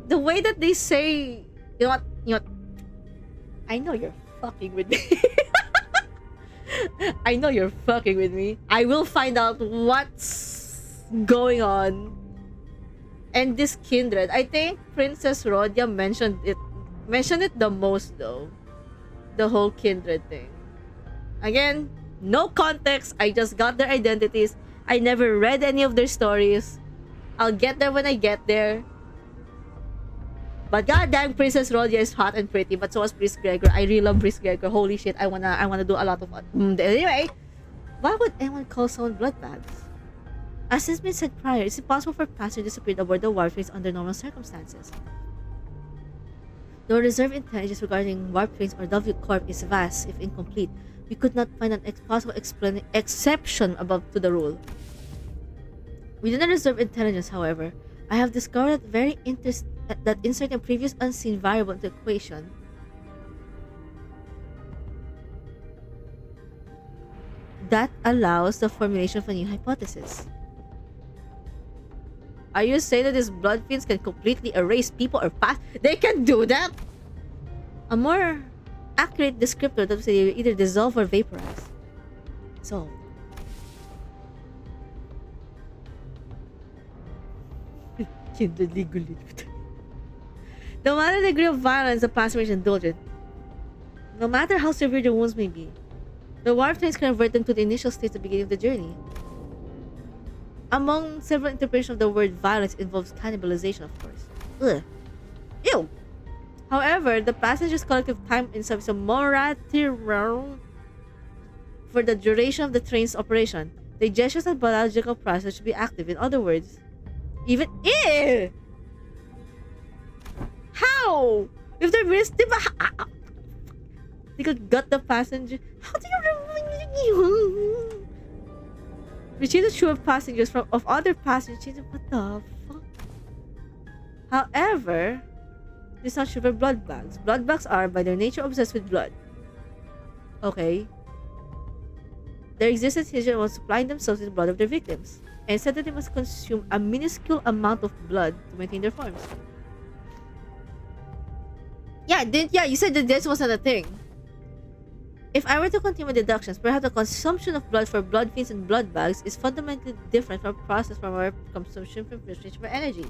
The way that they say... You know what? I know you're fucking with me. I know you're fucking with me. I will find out what's going on. And this kindred. I think Princess Rhodia mentioned it the most though. The whole kindred thing. Again, no context. I just got their identities. I never read any of their stories. I'll get there when I get there. But goddamn, Princess Rhodia is hot and pretty, but so is Priest Gregor. I really love Priest Gregor. Holy shit, I wanna do a lot of anyway. Why would anyone call someone blood bags? As has been said prior, it's impossible for passengers to disappear aboard the warp trains under normal circumstances. Though reserve intelligence regarding warp trains or W Corp is vast, if incomplete, we could not find an possible exception above to the rule. Within the reserve intelligence, however, I have discovered that inserting a previous unseen variable into the equation that allows the formulation of a new hypothesis. Are you saying that these blood fiends can completely erase people or past? They can do that? A more accurate descriptor that would say either dissolve or vaporize. So, no matter the degree of violence the passengers indulge in, no matter how severe the wounds may be, the warp trains can convert them to the initial state at the beginning of the journey. Among several interpretations of the word violence involves cannibalization, of course. Ugh. Ew! However, the passengers' collective time in service of moratorium for the duration of the train's operation. Digestion and biological process should be active. In other words, even how? If they're risk, they could gut the passenger. How do you retrieve the true passengers of other passengers? What the fuck? However, this is not true for blood bags. Blood bags are, by their nature, obsessed with blood. Okay. Their existence hinges on supplying themselves with the blood of their victims, and said that they must consume a minuscule amount of blood to maintain their forms. Yeah, you said that this wasn't a thing. If I were to continue my deductions, perhaps the consumption of blood for blood fiends and blood bags is fundamentally different from a process from our consumption from fish for energy.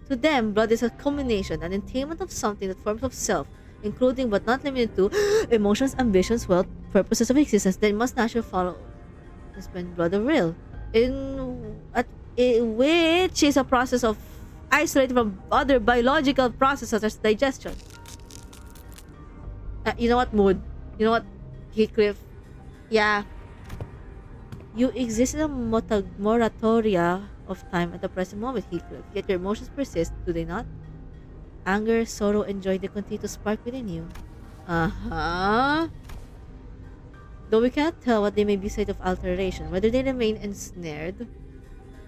To them, blood is a culmination, an attainment of something that forms of self, including but not limited to emotions, ambitions, wealth, purposes of existence that must naturally follow the spent blood of real, which is a process of isolated from other biological processes such as digestion. You know what, Mood? You know what, Heathcliff? Yeah. You exist in a moratoria of time at the present moment, Heathcliff, yet your emotions persist, do they not? Anger, sorrow, and joy, they continue to spark within you. Uh-huh. Though we cannot tell what they may be site of alteration, whether they remain ensnared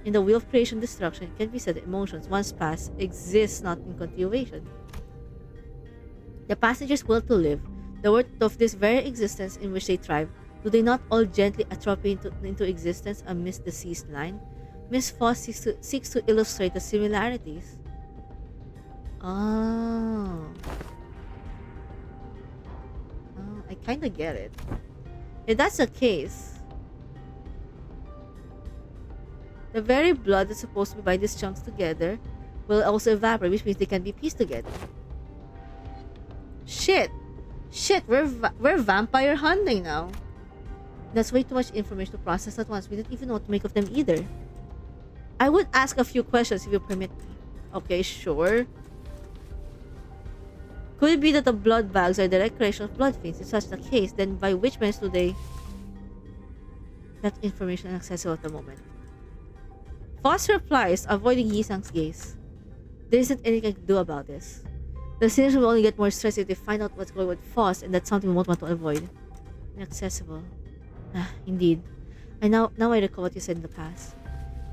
in the wheel of creation destruction, it can be said that emotions, once past, exist not in continuation. The passengers' will to live, the worth of this very existence in which they thrive, do they not all gently atrophy into existence amidst the ceased line? Miss Foss seeks to illustrate the similarities. Oh, I kinda get it. If that's the case, the very blood that's supposed to bind these chunks together will also evaporate, which means they can be pieced together. Shit, we're vampire hunting now. That's way too much information to process at once. We don't even know what to make of them either. I would ask a few questions if you permit me. Okay, sure. Could it be that the blood bags are direct creation of blood fiends? If such the case, then by which means do they... That information is accessible at the moment. Foss replies, avoiding Yisang's gaze. There isn't anything I can do about this. The sinners will only get more stressed if they find out what's going on with Foss, and that's something we won't want to avoid. Inaccessible. Indeed. Now I recall what you said in the past.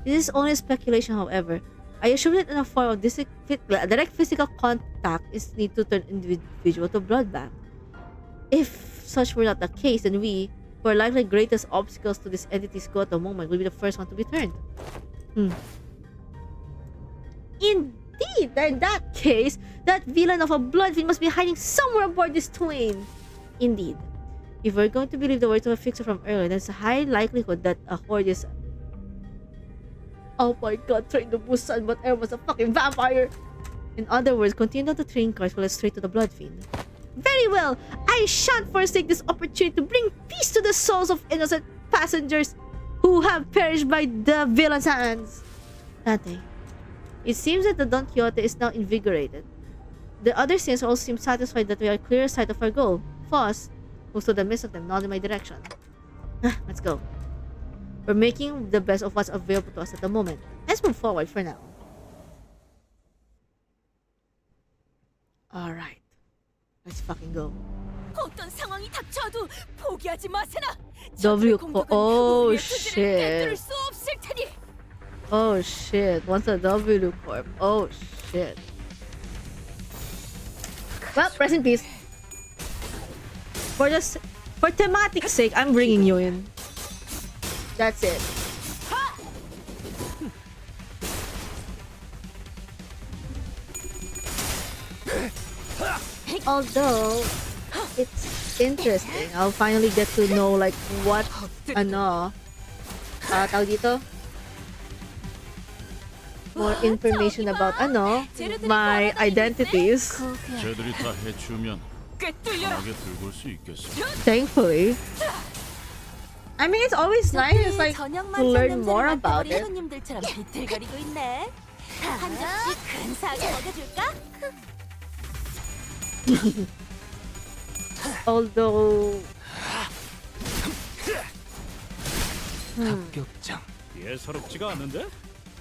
This is only speculation, however. I assume that in a form of direct physical contact is needed to turn individual to blood bag. If such were not the case, then we, who are likely greatest obstacles to this entity's go at the moment, will be the first one to be turned. Indeed, in that case, that villain of a blood fiend must be hiding somewhere aboard this twain. Indeed. If we're going to believe the words of a fixer from earlier, there's a high likelihood that a horde is... Oh my god, Train to Busan, but Air was a fucking vampire! In other words, continue down the train cars will lead straight to the blood fiend. Very well! I shan't forsake this opportunity to bring peace to the souls of innocent passengers who have perished by the villain's hands. Dante, it seems that the Don Quixote is now invigorated. The other saints also seem satisfied that we are clear sight of our goal. Foss, who stood in the midst of them, nodded in my direction. Let's go. We're making the best of what's available to us at the moment. Let's move forward for now. Alright. Let's fucking go. 어떤 상황이 닥쳐도 포기하지 마세나. W 공격은 oh 우리의 투지를 shit. 꿰뚫을 수 없을 테니. Oh shit. What's a W Corp? Oh shit. Well, rest in peace. For thematic sake, I'm bringing you in. That's it. Although it's interesting, I'll finally get to know like what tawag dito? More information about my identities. 쟤들이 다 해치우면 꿰뚫려라. 편하게 들고 올 수 있겠어. Thankfully. I mean, it's always nice like to learn more about it. 손님들처럼 비틀거리고 있네. 한 접시 근사하게 먹여줄까? Although 합격장. 예사롭지가 않은데?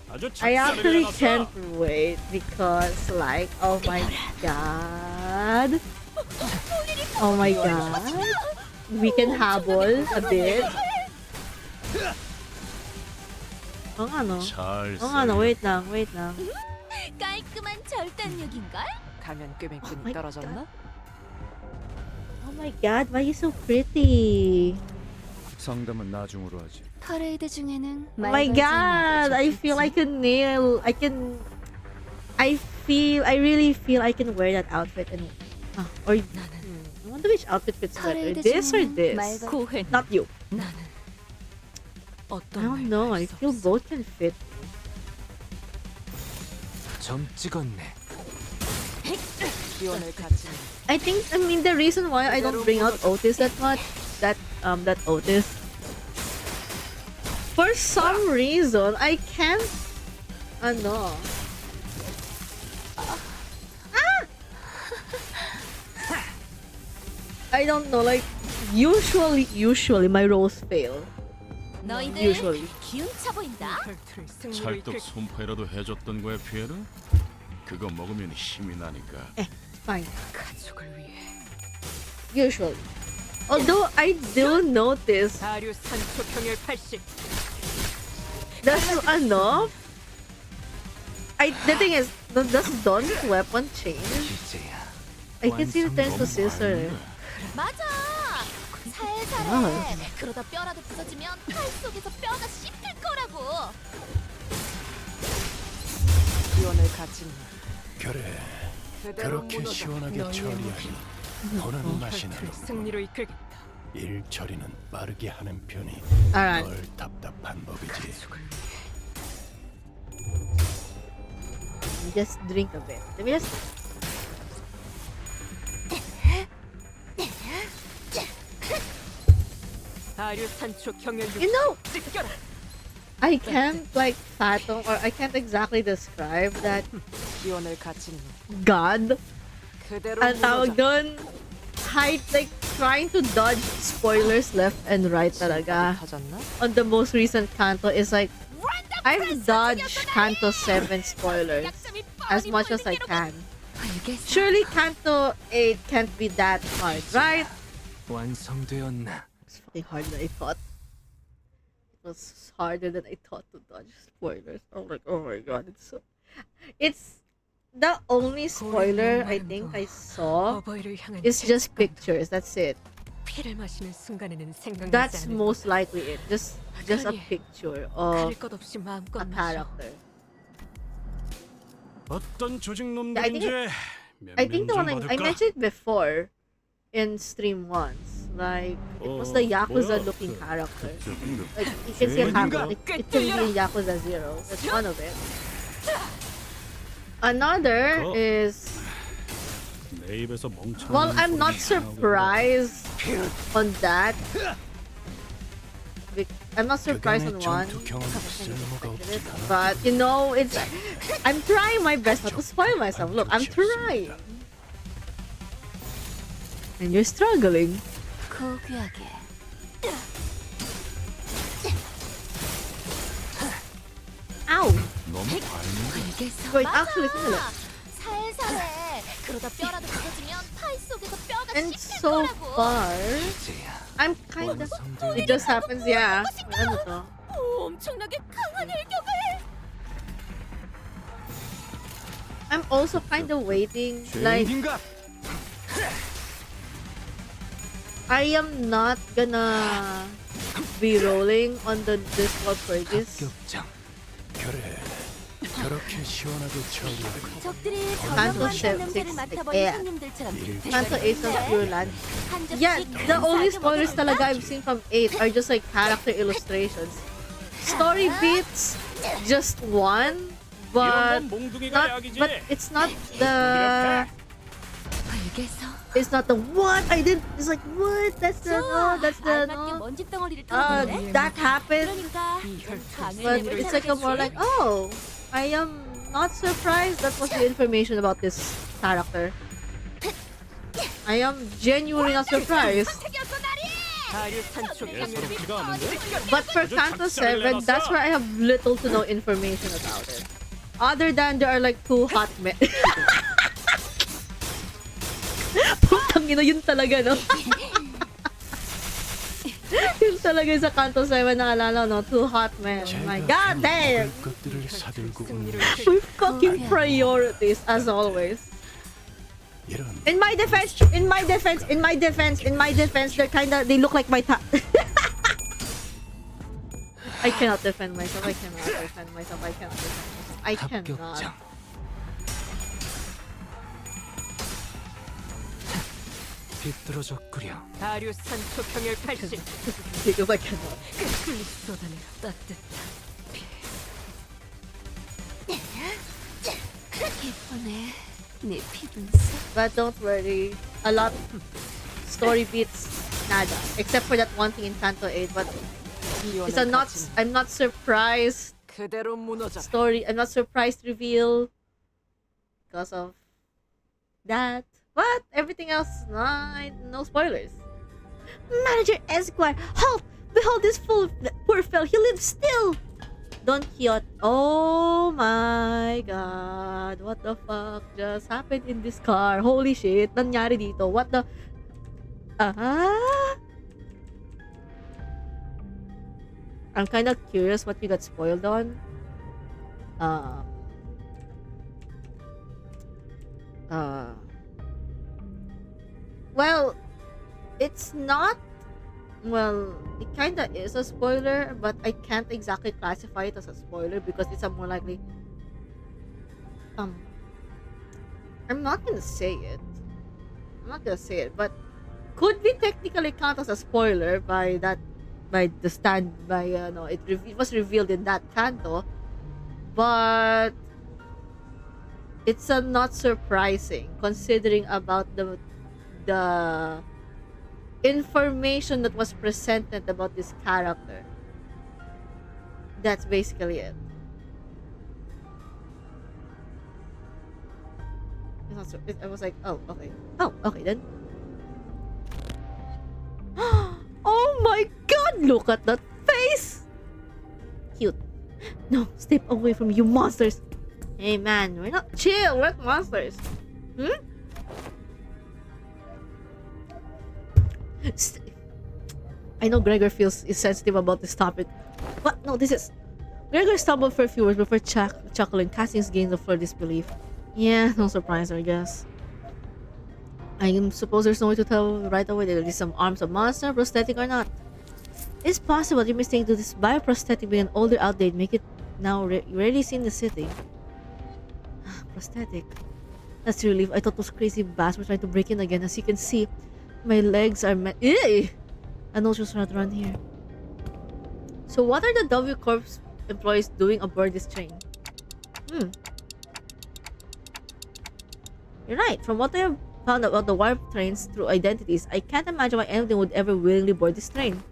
아주 I actually 작살을 can't 내놨어. wait because like oh my god. Oh my god. We can habol a bit. Oh nga no. 잘 Oh nga no, 썰려. wait lang. 깔끔한 절단력인걸? 가면 Oh my 꿰맨꾼이 떨어졌나? Oh my god, why are you so pretty? 상담은 나중으로 하지. 퍼레이드 중에는 Oh my god, I feel I really feel I can wear that outfit and I wonder which outfit fits better, this or this? 고해. Not you. 나는 I 어떤 don't know, I feel both can fit. 점 찍었네. 기원을 갖지. I mean the reason why I don't bring out Otis that much, that Otis, for some reason I can't I don't know, like usually my rolls fail. 너희들 Usually. 기운차 보인다. 벨트를 승리로 찰떡 이끌. 손파이라도 해줬던 거야 피에르? 그거 먹으면 힘이 나니까. Fine. 가족을 위해. Usually. Although I do notice 사류 산초 경혈 80. that's the thing is, does Don's weapon change? 이제야. I can see it turns to scissor. 맞아. 살살해. 그러다 뼈라도 부서지면 팔 속에서 뼈가 씹힐 거라고. 기원을 갖지. 그래. 그대로 그렇게 무너져. 시원하게 너희의 처리하니 보는 맛이 벨트를 나고 승리로 이끌겠다. 일 처리는 빠르게 하는 편이 Alright. 널 답답한 법이지. 가족을 위해. Let me just drink a bit. Let me just. 사류 산초 경혈 60. You know, 찢겨라. I can't like fathom or I can't exactly describe that 기원을 갖지. god. 그대로 Ang tawag 무너져. doon, like trying to dodge spoilers left and right talaga. 터졌나? On the most recent Kanto is like, I've dodged Kanto 7 spoilers as much as I can. Surely Kanto 8 can't be that hard, right? 완성되었나? It's fucking harder than I thought. It was harder than I thought to dodge spoilers. Oh my god, it's the only spoiler I think I saw 어버이를 향한 is just pictures. That's it. 피를 마시는 순간에는 생각나지 That's 않을 most likely it. Just a picture of 가릴 것 없이 마음껏 a 마셔. character. 어떤 조직 I think 놈들인지 I think the one I 받을까? mentioned before in stream once, like it was the Yakuza looking character. Like you can see a character. It can be in Yakuza 0. That's one of it. Another is, 내 입에서 멍청한 well, I'm not 소리 나오게 surprised on that. I'm not surprised on 그간의 one. 전투 경험이 쓸모가 없지 않아. But you know, I'm trying my best not to spoil myself. Look, I'm trying. And you're struggling. 고귀하게. Ow! 너무 과했는데. 알겠어. Wait, actually, sandali. 살살해. 그러다 뼈라도 부서지면 파이 속에서 뼈가 And 씹힐 so 거라고. far, 이제야 I'm kinda... 완성되었나? It just happens, yeah. Ano to? 오, 엄청나게 강한 일격을. I'm also kinda waiting, like, 죄인인가? I am not gonna be rolling on the Discord for this. 합격장. 그래. 그렇게 시원하게 처리하고. 적들이 Canto 정령만 7, 냄새를 6, 맡아버린 yeah. 손님들처럼 Canto 8 of Pure Land. 한 접시 Yeah, the only 근사하게 spoilers 먹여볼까? talaga I've seen from 8 are just like character illustrations. Story beats, just one, but not, but it's not the... 알겠어. It's not the what I did. It's like what? That's the no. That's the 알맞게 no. 먼지 덩어리를 털어볼래? That happened. 그러니까 But it's like a more like oh, I am not surprised. That was the information about this character. I am genuinely not surprised. 다류산초 예사롭지가 않은데? But for Canto 7, that's where I have little to no information about it. Other than there are like 2 hot men. Putang ina, yun talaga, no? Yun talaga sa Canto 7 na alala, no? 2 hot men. My god damn! 것들을 사들고 We fucking priorities, as always. 이런 In my defense, they look like my I cannot defend myself. I cannot. 합격장. 비뚤어졌구려. 다류산초 평열 80 Because I cannot. 흘리 쏟아내라 따뜻한 예쁘네. 네 피분수. But don't worry. A lot story beats nada. Except for that one thing in Canto 8. But it's a not I'm not surprised 그대로 무너져. story. I'm not surprised reveal because of that. But everything else, no spoilers. Manager Esquire, halt! Behold this fool, poor fellow, he lives still! Don Quixote, oh my god, what the fuck just happened in this car? Holy shit, nangyari dito, what the... I'm kind of curious what we got spoiled on. Well, it's not. Well, it kinda is a spoiler, but I can't exactly classify it as a spoiler because it's a more likely. I'm not gonna say it. But could be technically count as a spoiler by that, by the stand, by no, it was revealed in that canto, but it's not surprising considering about the information that was presented about this character. That's basically it. It's not I was like, oh, okay. Oh, okay then. Oh my god, look at that face! Cute. No, step away from you monsters. Hey man, we're not chill, we're not monsters. I know Gregor is sensitive about this topic. What? No, this is... Gregor stumbled for a few words before chuckling, casting his gaze of for disbelief. Yeah, no surprise, I guess. I suppose there's no way to tell right away that it is some arms of monster, prosthetic or not. It's possible you mistake to this bioprosthetic being an older outdated, make it now rarely seen in the city. Prosthetic. That's a relief. I thought those crazy bastards were trying to break in again. As you can see, my legs are I know just not around here. So what are the W Corps employees doing aboard this train? You're right. From what I have found about the warp trains through identities, I can't imagine why anyone would ever willingly board this train.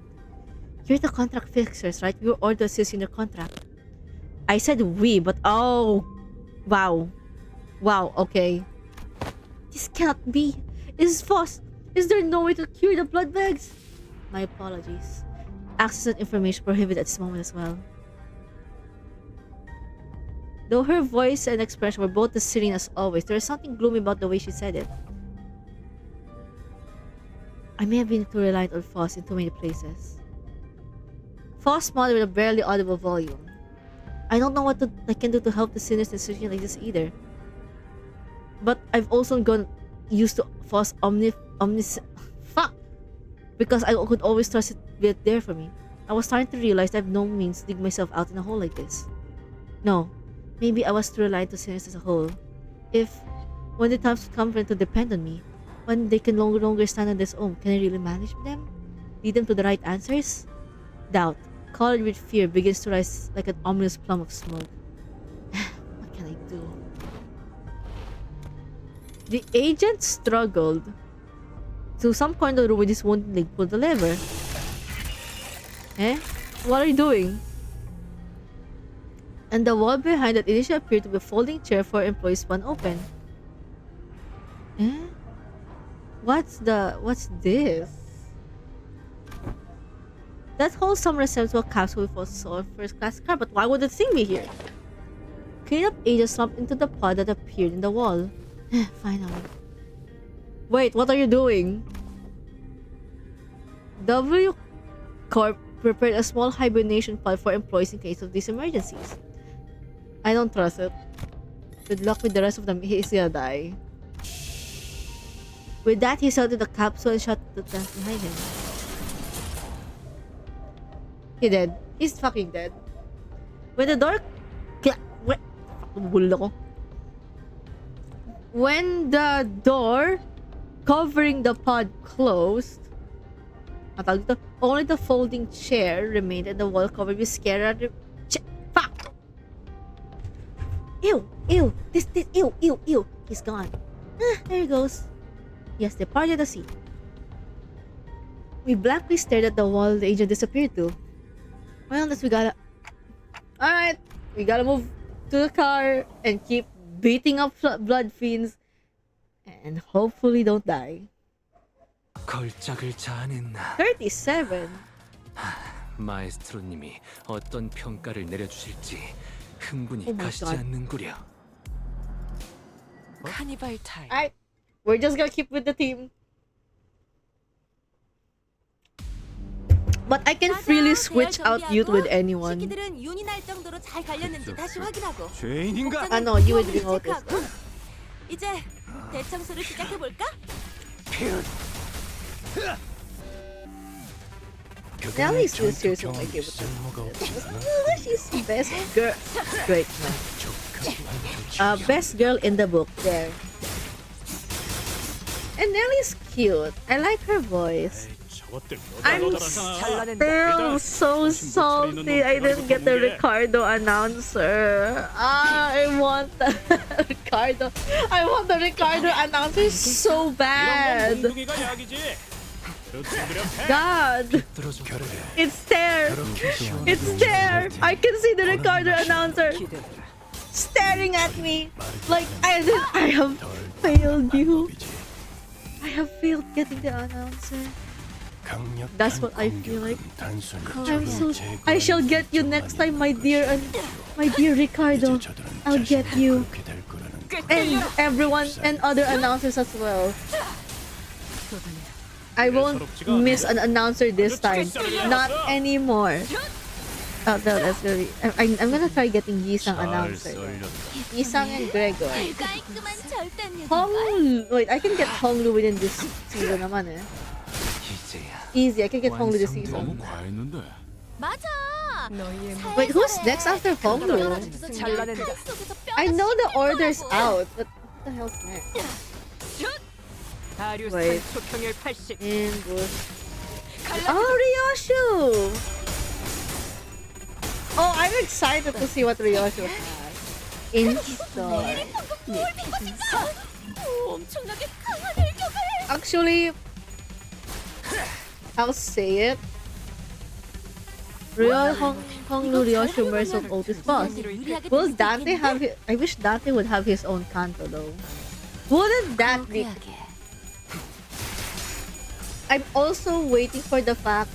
You're the contract fixers, right? We were ordered to assist in your contract. I said we, but oh, wow, okay. This cannot be. Is false. Is there no way to cure the blood bags? My apologies. Access and information prohibited at this moment as well. Though her voice and expression were both as serene as always, there was something gloomy about the way she said it. I may have been too reliant on Foss in too many places. Foss smiled with a barely audible volume. I don't know what I can do to help the sinners in a situation like this either. But I've also gone used to Foss fuck! Because I could always trust it to be there for me. I was starting to realize I have no means to dig myself out in a hole like this. No, maybe I was too reliant to sinners as a whole. When the times come for them to depend on me, when they can no longer stand on their own, can I really manage them? Lead them to the right answers? Doubt, colored with fear, begins to rise like an ominous plum of smoke. What can I do? The agent struggled to some corner of the room with his wounded leg, pulled the lever. Eh? What are you doing? And the wall behind that initially appeared to be a folding chair for employees spun open. Eh? What's this? That holds some resemblance to a capsule we saw a first-class car, but why would the thing be here? Clean up agent slumped into the pod that appeared in the wall. Finally. Wait, what are you doing? W Corp prepared a small hibernation pod for employees in case of these emergencies. I don't trust it. Good luck with the rest of them. He's gonna die. With that, he sailed to the capsule and shut the tent behind him. He dead. He's fucking dead. When the door when the door covering the pod closed, only the folding chair remained and the wall covered with scarab. Fuck! Ew! Ew! Ew! He's gone. There he goes. Yes, departed the sea. We blankly stared at the wall the agent disappeared to. Well, unless we gotta... Alright, we gotta move to the car and keep beating up blood fiends and hopefully don't die. 걸작을 자아냈나. 37. 마에스트로님이 어떤 평가를 내려주실지 흥분이 Oh my 가시지 God. 않는구려. 카니발 타임. Alright, we're just gonna keep with the team. But I can freely switch out youth with anyone. 식기들은 윤이 날 정도로 잘 갈렸는지 다시 확인하고. 죄인인가? I know, you would be noticed. 체크하고. 이제 대청소를 시작해 볼까? Nellie's still seriously my favorite. She's best girl. Great, man. Best girl in the book. There. And Nellie's cute. I like her voice. I'm still so salty I didn't get the Ricardo announcer. I want the Ricardo. I want the Ricardo announcer so bad. God, it's there. It's there. I can see the Ricardo announcer staring at me like I have failed you. I have failed getting the announcer. That's what I feel like. I shall get you next time, my dear Ricardo. I'll get you. And everyone and other announcers as well. I won't miss an announcer this time. Not anymore. Oh, no, that's really... I'm gonna try getting Yisang announcer. Yisang and Gregor. 깔끔한 절단 Honglu... Wait, I can get Honglu within this season naman eh. Easy, I can get Honglu this season. 너무 과했는데. 맞아. Wait, who's next after Honglu? 잘라낸다. I know the order's out, but what the hell's next? 다리우스 Wait. 초평열 80. Ambush. Oh, Ryoshu! Oh, I'm excited to see what Ryoshu has. In-store. 엄청나게 강한 일격을. Actually, I'll say it. Real Honglu Ryoshu Mercy of Otis Boss. Will Dante have his... I wish Dante would have his own Kanto though. Wouldn't that be... I'm also waiting for the fact,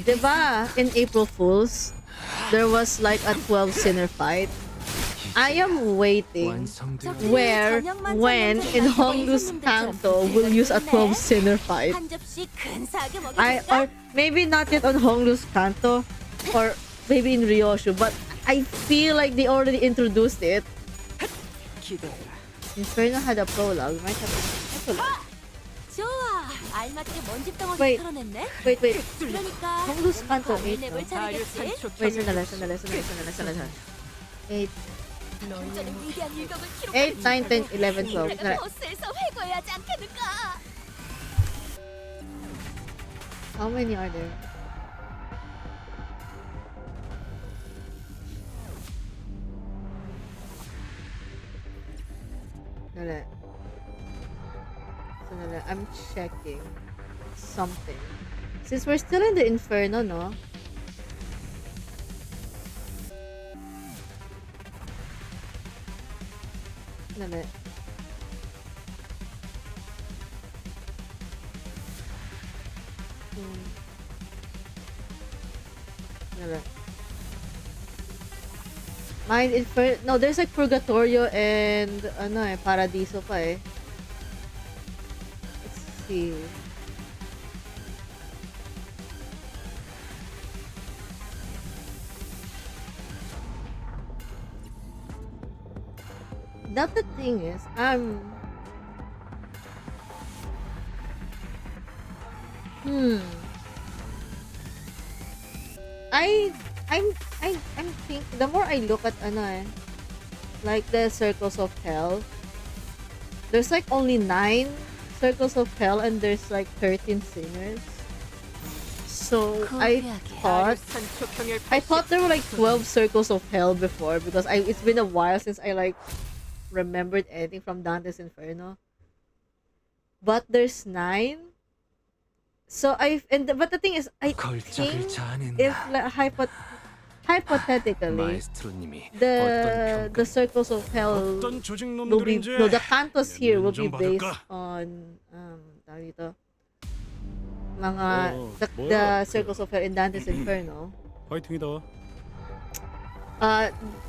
diba, in April Fools, there was like a 12 sinner fight. I am waiting 완성되어 where, when in Honglu's Canto will use a 12 sinner fight. 한 접시 근사하게 Or 먹여줄까? maybe not yet on Honglu's Canto, or maybe in Ryoshu, but I feel like they already introduced it. 기대라. Inferno had a prologue. Might have a prologue. 좋아. 알맞게 먼지 덩어리 Wait. 털어냈네. Wait. 그러니까 Honglu's Canto 8. 냅을 No? 차리겠지. Wait, sandali. 8, 운전의 위대한 일격을 8, 기록한 9, 10, 11, 12. 내가 Sandali. 버스에서 회고해야지 않겠는가? How many are there? Sandali. I'm checking something. Since we're still in the Inferno, no? Sandali. Sandali. Mind Inferno. No, there's like Purgatorio and Paradiso pa eh. Let's see. That the thing is, I'm think the more I look at like the circles of hell, there's like only 9 circles of hell and there's like 13 sinners. So I thought there were like 12 circles of hell before because it's been a while since I like remembered anything from Dante's Inferno. But there's 9. So but the thing is, I 걸작을 think 자아낸 if 나. like, hypothetically 마에스트로님이 the 어떤 circles of hell 어떤 조직 will be 놈들인지 the cantos here will be based 인정받을까? on tawag dito, the circles of hell in Dante's Inferno. 파이팅이다.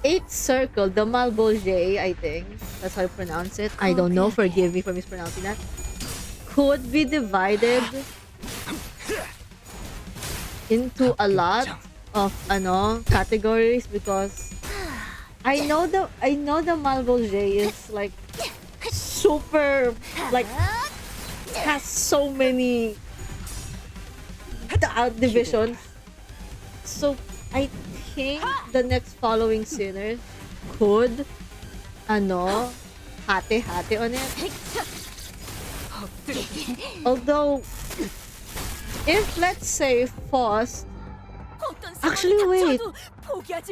8th circle, the Malbolge, I think that's how you pronounce it. I don't know, forgive me for mispronouncing that. Could be divided into a lot of categories because I know the Malbolge is like super, like has so many divisions. So I think the next following sinners could hati-hati on it. Although if let's say Faust, actually wait,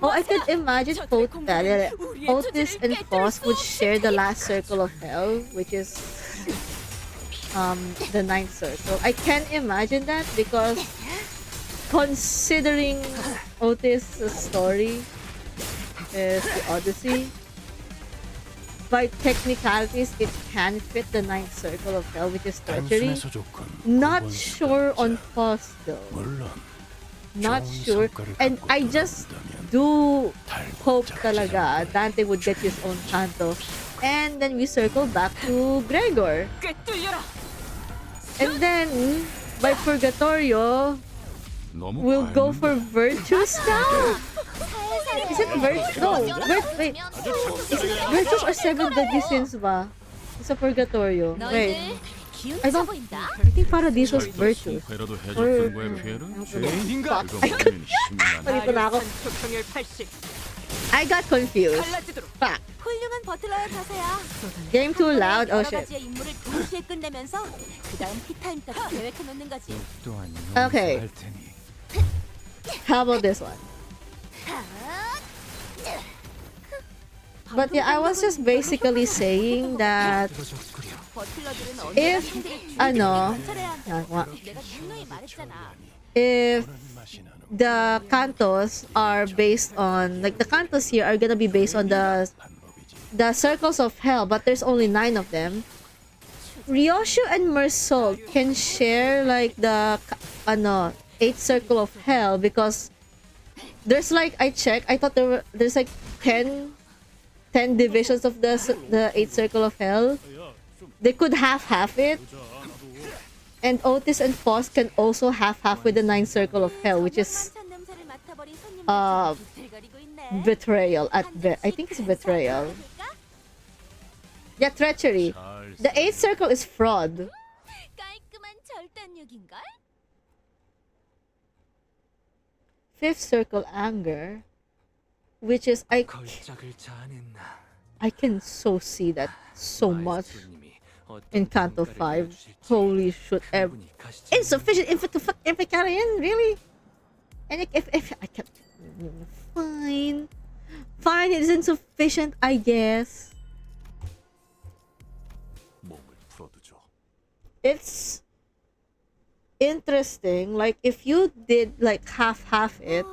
I could imagine Otis and Faust would share the last circle of hell, which is the 9th circle. I can imagine that because considering Otis' story is the Odyssey, by technicalities it can fit the 9th circle of hell, which is treachery. Not sure on Faust though. Not sure. And I just do hope talaga Dante would get his own canto. And then we circle back to Gregor. And then by Purgatorio, we'll go for Virtues now. Is it Virtues? No, wait. Is it Virtues or 7 Deadly Sins ba? It's a Purgatorio. Wait. I think Paradiso's Virtues. 배라도 Or 해줬던 거에 피해를 죄인인가? 그거 먹으면 힘이 나네. Palito na ako. 표평열 80. I got confused. 갈라지도록. Fuck. 훌륭한 버틀러의 자세야. Game too loud. Oh 여러 shit. 가지의 임무를 동시에 끝내면서 그다음 티타임까지 계획해 놓는 거지. 또한 Okay. 용서할 테니. How about this one? But yeah, I was just basically saying that 뜨거적거려. 버틀러들은 if 언제나 if 내가 분명히 말했잖아. the cantos are based on, like, the cantos here are gonna be based on the circles of hell, but there's only 9 of them. Ryoshu and Mersol can share like the 8th circle of hell because there's like, I checked, I thought there's like 10 10 divisions of the 8 Circle of Hell. They could half it. And Otis and Foss can also half with the 9 Circle of Hell, which is betrayal I think it's betrayal. Yeah, treachery. The 8th circle is fraud. 깔끔한 절단력인걸? 5th circle, anger, which is 걸작을 자아낸 나. I can so see that so much 마에스트로님이 어떤 in Canto 평가를 5. 내려주실지 Holy shit. 충분히 가시죠. Insufficient info to fuck Epicardian? Really? And if I can... Fine, it is insufficient, I guess. 몸을 풀어두죠. It's interesting. Like, if you did, like, half it.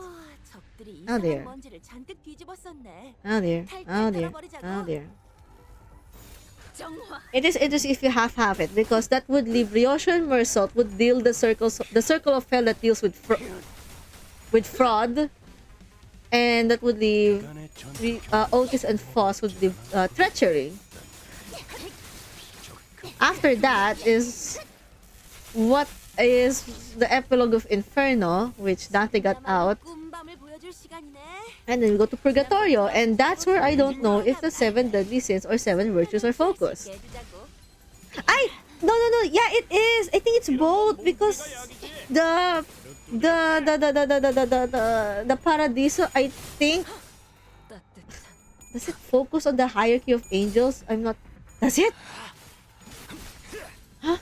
적들이 Oh, 이상한 there. 먼지를 잔뜩 뒤집었었네. Oh dear. Oh dear. Oh dear. 정화. It is interesting if you half it, because that would leave Ryosho and Mersault would deal the circle of hell that deals with fraud, and that would leave Otis and Foss would leave treachery. After that is what is the epilogue of Inferno, which Dante got out, 꿈밤을 보여줄 시간이네. and then we go to Purgatorio, and that's where I don't know if the 7 deadly sins or 7 virtues are focused. No, yeah, it is. I think it's both, because the Paradiso, I think, does it focus on the hierarchy of angels? I'm not. Does it? Huh?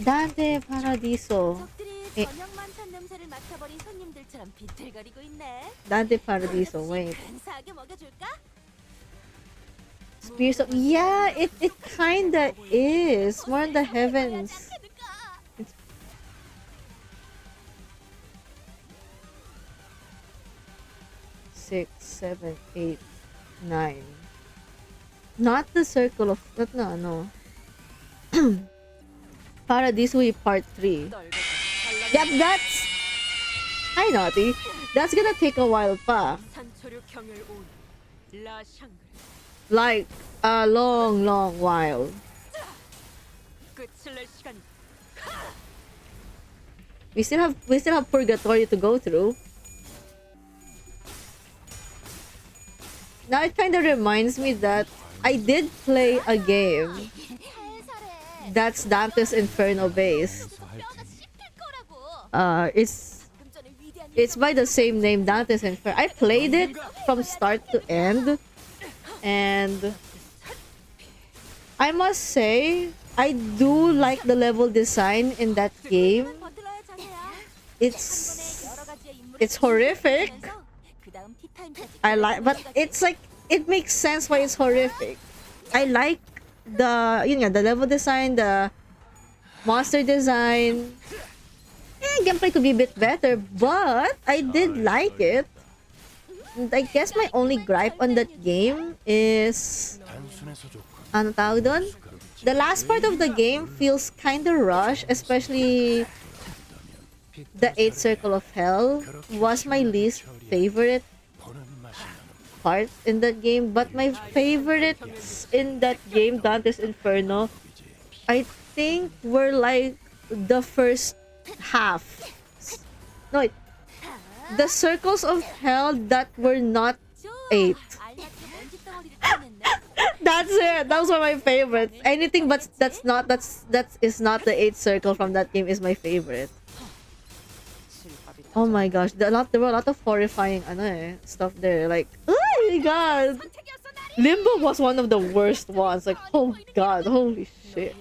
Dante Paradiso. 적들이 저녁만 탄 냄새를 맡아버린 손님들처럼 비틀거리고 있네. Dante Paradiso. Wait. 근사하게 먹여줄까? Spears of, yeah, it kinda is. More in the heavens. It's, 6, 7, 8, 9. Not the circle of, no. Paradiso part 3. Yep, that's... Hi, Naughty. That's gonna take a while pa. 산초류 경을 온 라샹글 Like, a long while. 끝을 낼 시간이. We still have Purgatory to go through. Now it kind of reminds me that I did play a game that's Dante's Inferno based. It's by the same name, Dante's Inferno. I played it from start to end, and I must say I do like the level design in that game. It's horrific. But it's like, it makes sense why it's horrific. I like the level design, the monster design. Gameplay could be a bit better, but I did like it. And I guess my only gripe on that game is, ano tawag doon? The last part of the game feels kind of rushed, especially the 8th Circle of Hell was my least favorite part in that game. But my favorites in that game, Dante's Inferno, I think were like the first half. No, the Circles of Hell that were not 8. That's it. Those were my favorites. Anything but that is not the 8th circle from that game is my favorite. Oh my gosh, there were a lot of horrifying stuff there. Like, oh my god, Limbo was one of the worst ones. Like, oh god, holy shit.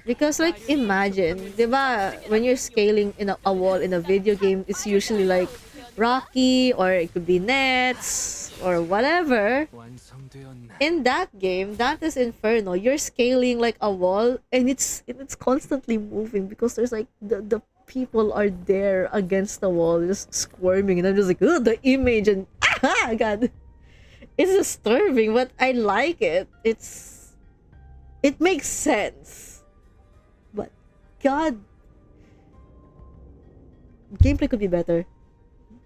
Because like, imagine, diba, when you're scaling in a wall in a video game, it's usually like rocky, or it could be nets or whatever. In that game, Dante's Inferno, you're scaling like a wall, and it's constantly moving because there's like the people are there against the wall just squirming, and I'm just like, oh, the image, and god, it's disturbing, but I like it. It makes sense, but god, gameplay could be better,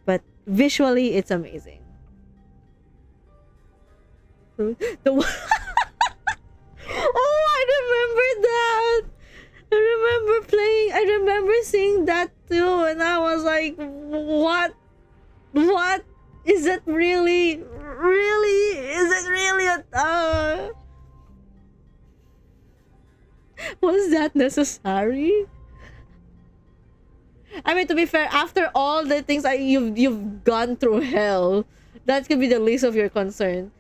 but visually it's amazing. The oh, I remember that. I remember seeing that too, and I was like, what? What? Is it really? Really? Is it really a was that necessary? I mean, to be fair, after all the things you've gone through hell, that could be the least of your concern.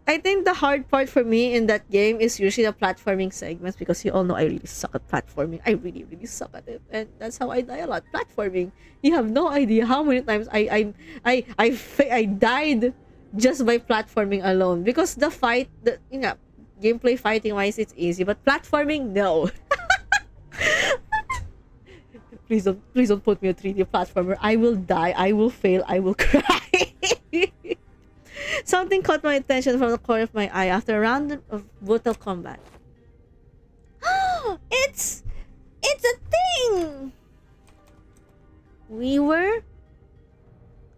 I think the hard part for me in that game is usually the platforming segments, because you all know I really suck at platforming. I really, really suck at it, and that's how I die a lot. Platforming. You have no idea how many times I died just by platforming alone, because the fight, gameplay fighting wise, it's easy, but platforming, no. Please don't put me a 3D platformer. I will die. I will fail. I will cry. Something caught my attention from the corner of my eye after a round of brutal combat. It's a thing. We were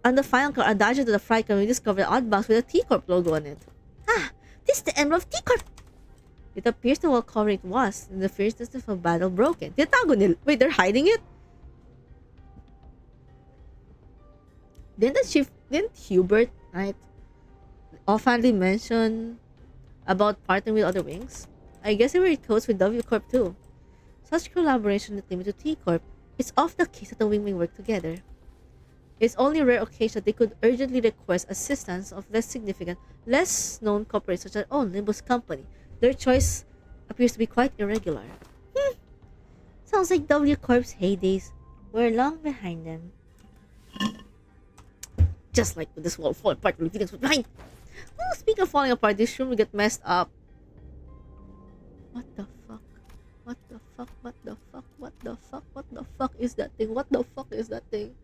on the final car, a dodger to the flight, and we discovered an odd box with a T-Corp logo on it. This is the emblem of T-Corp. It appears the wall covering it was, in the fierceness of a battle, broken. Wait, they're hiding it? Didn't Hubert, right, offhandedly mention about partnering with other wings? I guess they were close with W Corp too. Such collaboration is limited to T Corp. It's often the case that the wing work together. It's only a rare occasion that they could urgently request assistance of less significant, less known corporations such as own Limbus company. Their choice appears to be quite irregular. Sounds like W Corp's heydays were long behind them. Just like with this wall fall apart when Phoenix was behind. Oh, speaking of falling apart, this room will get messed up. What the fuck? What the fuck? What the fuck? What the fuck? What the fuck is that thing? What the fuck is that thing?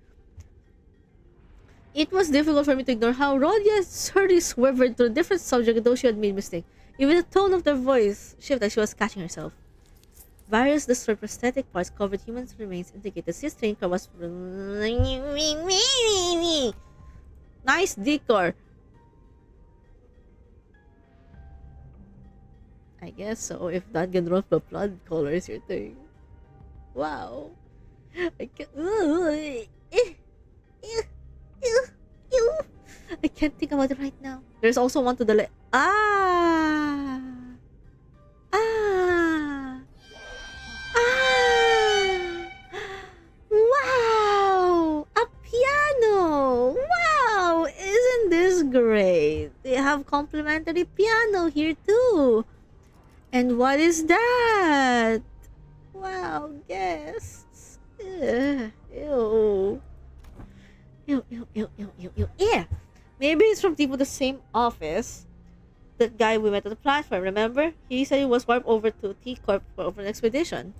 It was difficult for me to ignore how Rodia hurriedly swerved to a different subject, though she had made mistake. Even the tone of their voice shifted as she was catching herself. Various destroyed prosthetic parts covered human remains indicate that this train car was... Nice decor! I guess so, if that general blood color is your thing. Wow. I can't think about it right now. There's also one to the left. Wow! A piano! Wow! Isn't this great? They have complimentary piano here too. And what is that? Wow, guests. Ew. Ew. Yeah. Maybe it's from people the same office. That guy we met at the platform, remember? He said he was warped over to T-Corp for an expedition.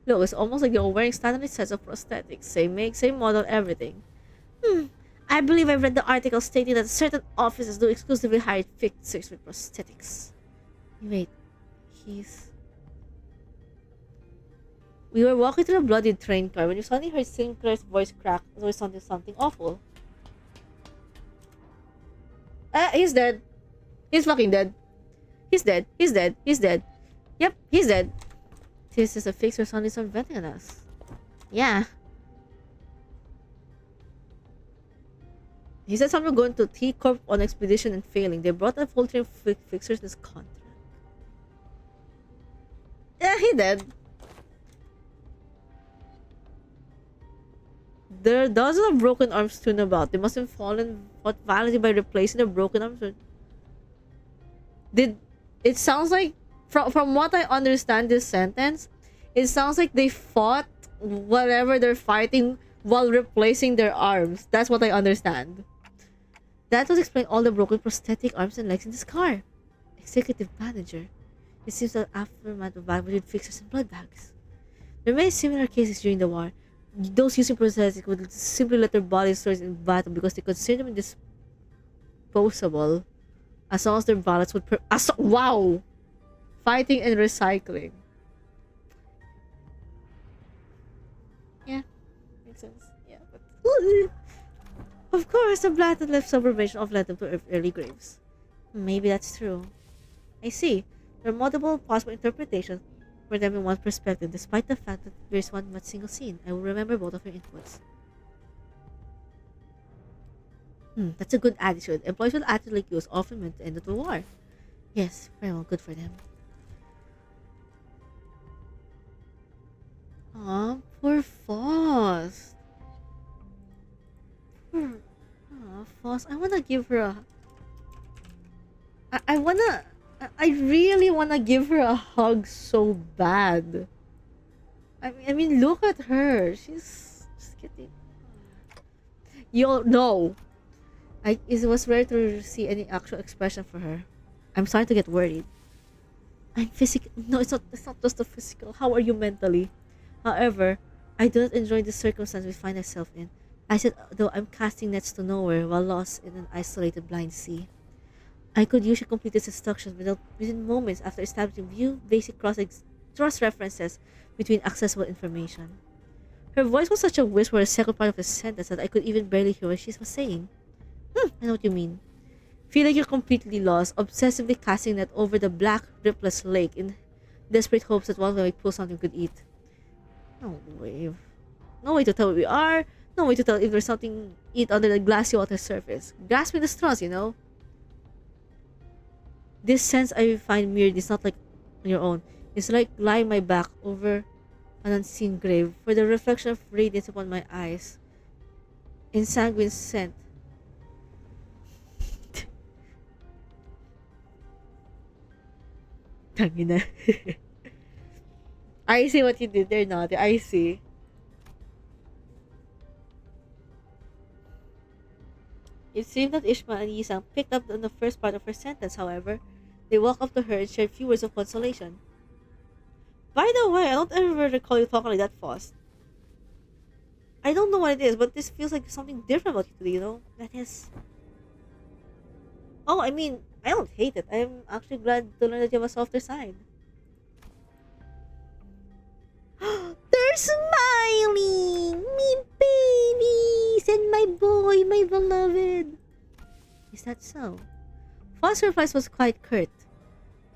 Look, it's almost like they're wearing standard sets of prosthetics. Same make, same model, everything. I believe I read the article stating that certain offices do exclusively hire fixers with prosthetics. Wait, we were walking through a bloody train car when you suddenly heard Sinclair's voice crack as though something awful. He's dead. He's fucking dead. He's dead. He's dead. He's dead. Yep, he's dead. This is a fixer suddenly started venting at us. Yeah. He said someone going to T-Corp on expedition and failing. They brought a full team of fixers in this contract. Yeah, he dead. There are dozens of broken arms strewn about. They must have fallen violently by replacing the broken arms. It sounds like, from what I understand this sentence, it sounds like they fought whatever they're fighting while replacing their arms. That's what I understand. That would explain all the broken prosthetic arms and legs in this car. Executive manager. It seems that aftermath of battle with fixers and blood bags. There were many similar cases during the war. Those using prosthetics would simply let their bodies destroyed in battle because they considered them disposable, as long as their ballots would wow! Fighting and recycling. Yeah, makes sense. Yeah, but of course, the blatant left suburban of led them to early graves. Maybe that's true. I see. There are multiple possible interpretations for them in one perspective, despite the fact that there's one much single scene. I will remember both of your inputs. That's a good attitude. Employees with attitude like yours often meant to end the war. Yes, very well, good for them. Aw, poor Foss. Foss, I wanna give her a... I really wanna give her a hug so bad. I mean, look at her. She's getting... Yo, no. It was rare to see any actual expression for her. I'm starting to get worried. I'm physical. No, it's not just the physical. How are you mentally? However, I do not enjoy the circumstance we find ourselves in. I said, though I'm casting nets to nowhere while lost in an isolated blind sea. I could usually complete this instruction within moments after establishing basic cross references between accessible information. Her voice was such a whisper the second part of the sentence that I could even barely hear what she was saying. I know what you mean. Feel like you're completely lost, obsessively casting net over the black, ripless lake in desperate hopes that one will pull something we could eat. No way. No way to tell where we are. No way to tell if there's something to eat under the glassy water surface. Grasping the straws, you know? This sense I find weird is not like on your own. It's like lying my back over an unseen grave, for the reflection of radiance upon my eyes. In sanguine scent. Tangina. I see what you did there, Naughty. I see. It seemed that Ishma and Yisang picked up on the first part of her sentence, however. They walked up to her and shared few words of consolation. By the way, I don't ever recall you talking like that, Foss. I don't know what it is, but this feels like something different about you today, you know? That is... Oh, I mean, I don't hate it. I'm actually glad to learn that you have a softer side. They're smiling! Me babies! And my boy, my beloved! Is that so? Foss' reply was quite curt.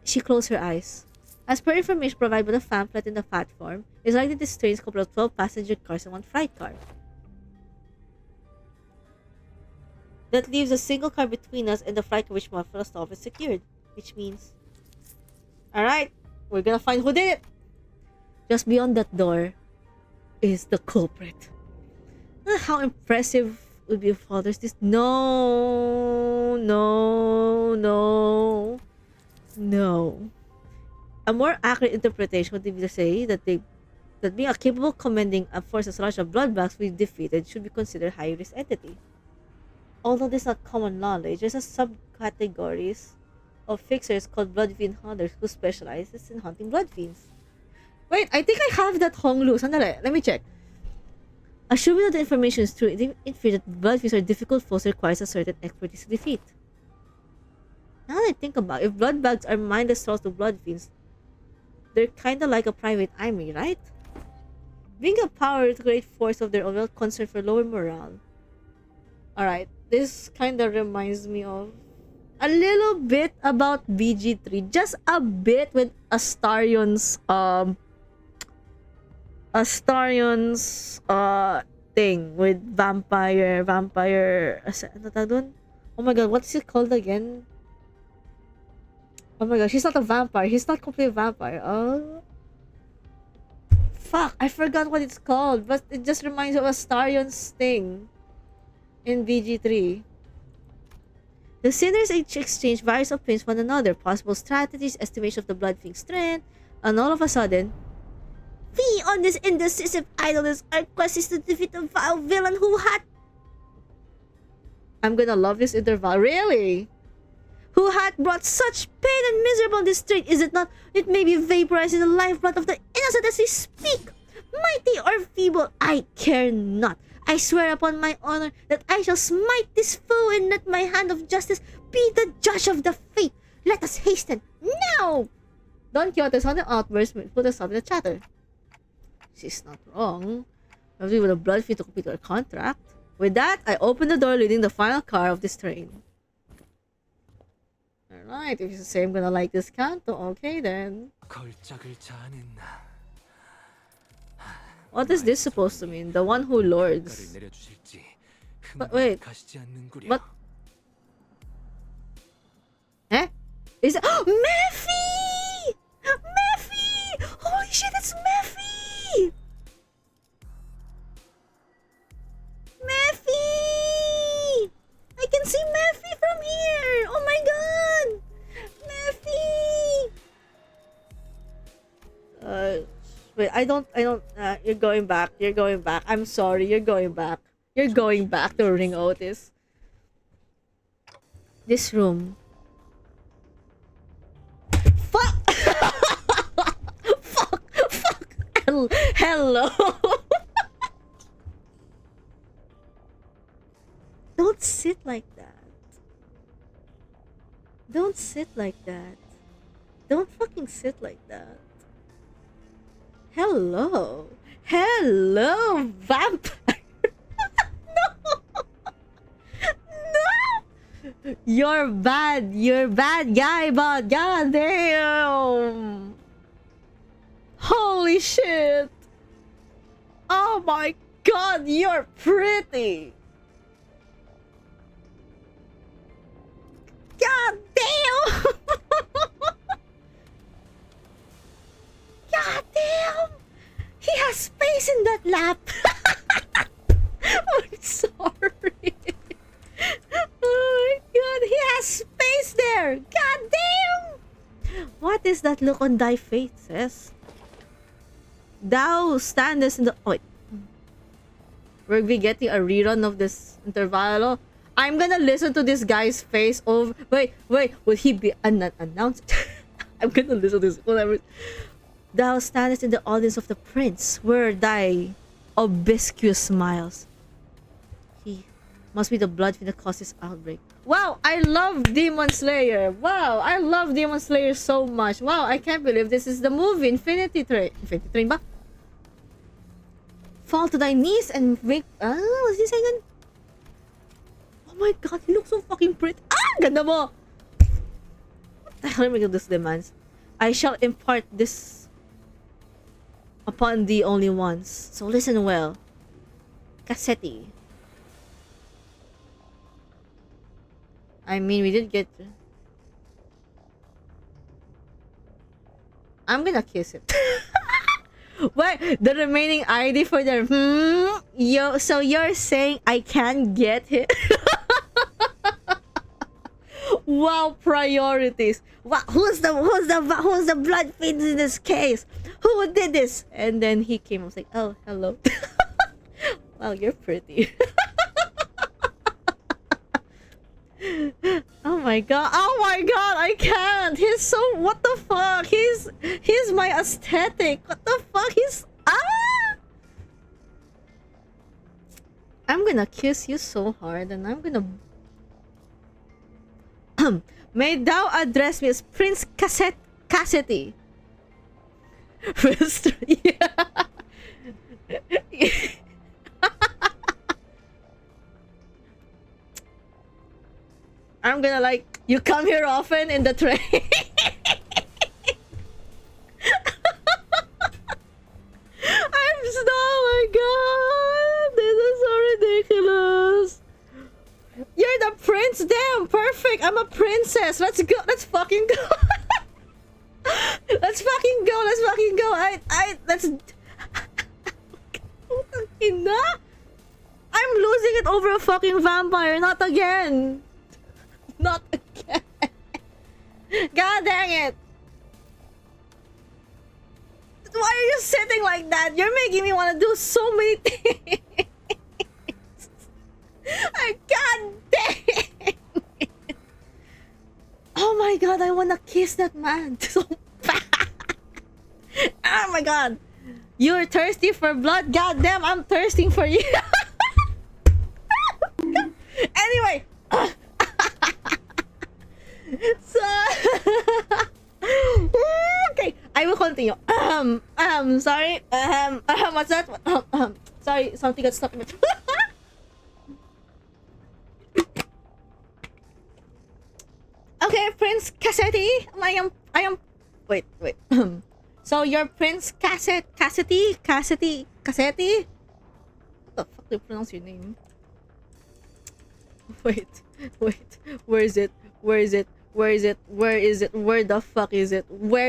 She closed her eyes. As per information provided by the pamphlet in the platform, it's likely this train is coupled of 12 passenger cars and one freight car. That leaves a single car between us and the freight car which most of the stuff is secured. Which means... Alright, we're gonna find who did it! Just beyond that door is the culprit. How impressive would be if there's this... No. A more accurate interpretation would be to say that being a capable commanding a force as large as bloodbags we defeated should be considered high-risk entity. Although this is not common knowledge, there's a subcategories of fixers called bloodfiend hunters who specialize in hunting bloodfiends. Wait, I think I have that Honglu. Sandali, let me check. Assuming that the information is true, it infers that bloodfiends are difficult foes that requires a certain expertise to defeat. Now that I think about it, if bloodbags are mindless trolls to bloodfiends, they're kinda like a private army, right? Being a power to create force of their own without concern for lower morale. Alright, this kinda reminds me of a little bit about BG3. Just a bit with Astarion's thing with vampire ano tawag dun? Oh my god, what is it called again? Oh my god, he's not a vampire. He's not completely a vampire. Oh. Fuck, I forgot what it's called. But it just reminds me of Astarion's thing in BG3. The sinners each exchange various opinions with one another, possible strategies, estimation of the bloodfiend's strength, and all of a sudden, we on this indecisive idleness, our quest is to defeat the vile villain who had... I'm gonna love this interval. Really? Who had brought such pain and misery upon this strait, is it not? It may be vaporizing the lifeblood of the innocent as we speak. Mighty or feeble, I care not. I swear upon my honor that I shall smite this foe and let my hand of justice be the judge of the fate. Let us hasten now! Don Quixote's on the outburst put us up in the chatter. She's not wrong. Probably with a bloodfiend to complete our contract. With that, I open the door leading the final car of this train. Alright, if you say I'm gonna like this canto, okay then. 걸작을자 않은 나. What is this supposed to mean? The one who 평가를 lords. 내려주실지 But wait. 가시지 않는구려. What? Eh? Is it Mephi? Mephi! Holy shit, it's Mephi! Mephi! I can see Mephi from here! Oh my god! Mephi! Wait, I don't, you're going back. I'm sorry, you're going back. You're going back to Ring Otis. This room. Fuck! Fuck! Hello! Don't sit like that. Don't sit like that. Don't fucking sit like that. Hello. Hello, vampire. No. No. You're bad. You're bad guy, but god damn. Holy shit. Oh my god, you're pretty. God damn. God damn! He has space in that lap! I'm sorry. Oh my god, he has space there! God damn! What is that look on thy faces? Thou standest in the... Oh, wait. We'll be getting a rerun of this Intervallo. I'm gonna listen to this guy's face over... Wait, would he be announced? I'm gonna listen to this, whatever. Thou standest in the audience of the prince, where thy obsequious smiles. He must be the bloodfiend that caused this outbreak. Wow, I love Demon Slayer. Wow, I love Demon Slayer so much. Wow, I can't believe this is the movie Infinity Train. Infinity Train ba? Fall to thy knees and make... what's he saying? Oh my god, he looks so fucking pretty. Ah, ganda mo! What the hell am I gonna do this demands? I shall impart this upon thee only once. So listen well. Cassetti. I mean, we did get... I'm gonna kiss it. Wait, the remaining ID for the... Yo, so you're saying I can't get it? Wow, priorities. Wow, who's the blood fiend in this case? Who did this? And then he came. I was like, oh, hello. Wow, you're pretty. Oh my god. Oh my god, I can't. He's so... What the fuck? He's my aesthetic. What the fuck? He's... Ah! I'm gonna kiss you so hard and I'm gonna... May thou address me as Prince Cassetti. Yeah. I'm gonna like, you come here often in the train. I'm so... Oh my god, this is so ridiculous. You're the prince, damn, perfect. I'm a princess. Let's go. Let's fucking go. Let's fucking go. Let's fucking go. Let's... I'm losing it over a fucking vampire. Not again. Not again. God dang it. Why are you sitting like that? You're making me want to do so many things. God dang it. Oh my god, I want to kiss that man so bad. Oh my god. You're thirsty for blood? God damn, I'm thirsting for you. Anyway. So okay, I will continue. Sorry. What's that? Sorry, something got stuck in my Okay, Okay, Prince Cassette. I am. Wait. So you're Prince Cassette. What the fuck do you pronounce your name? Wait. Where is it? Where the fuck is it? Where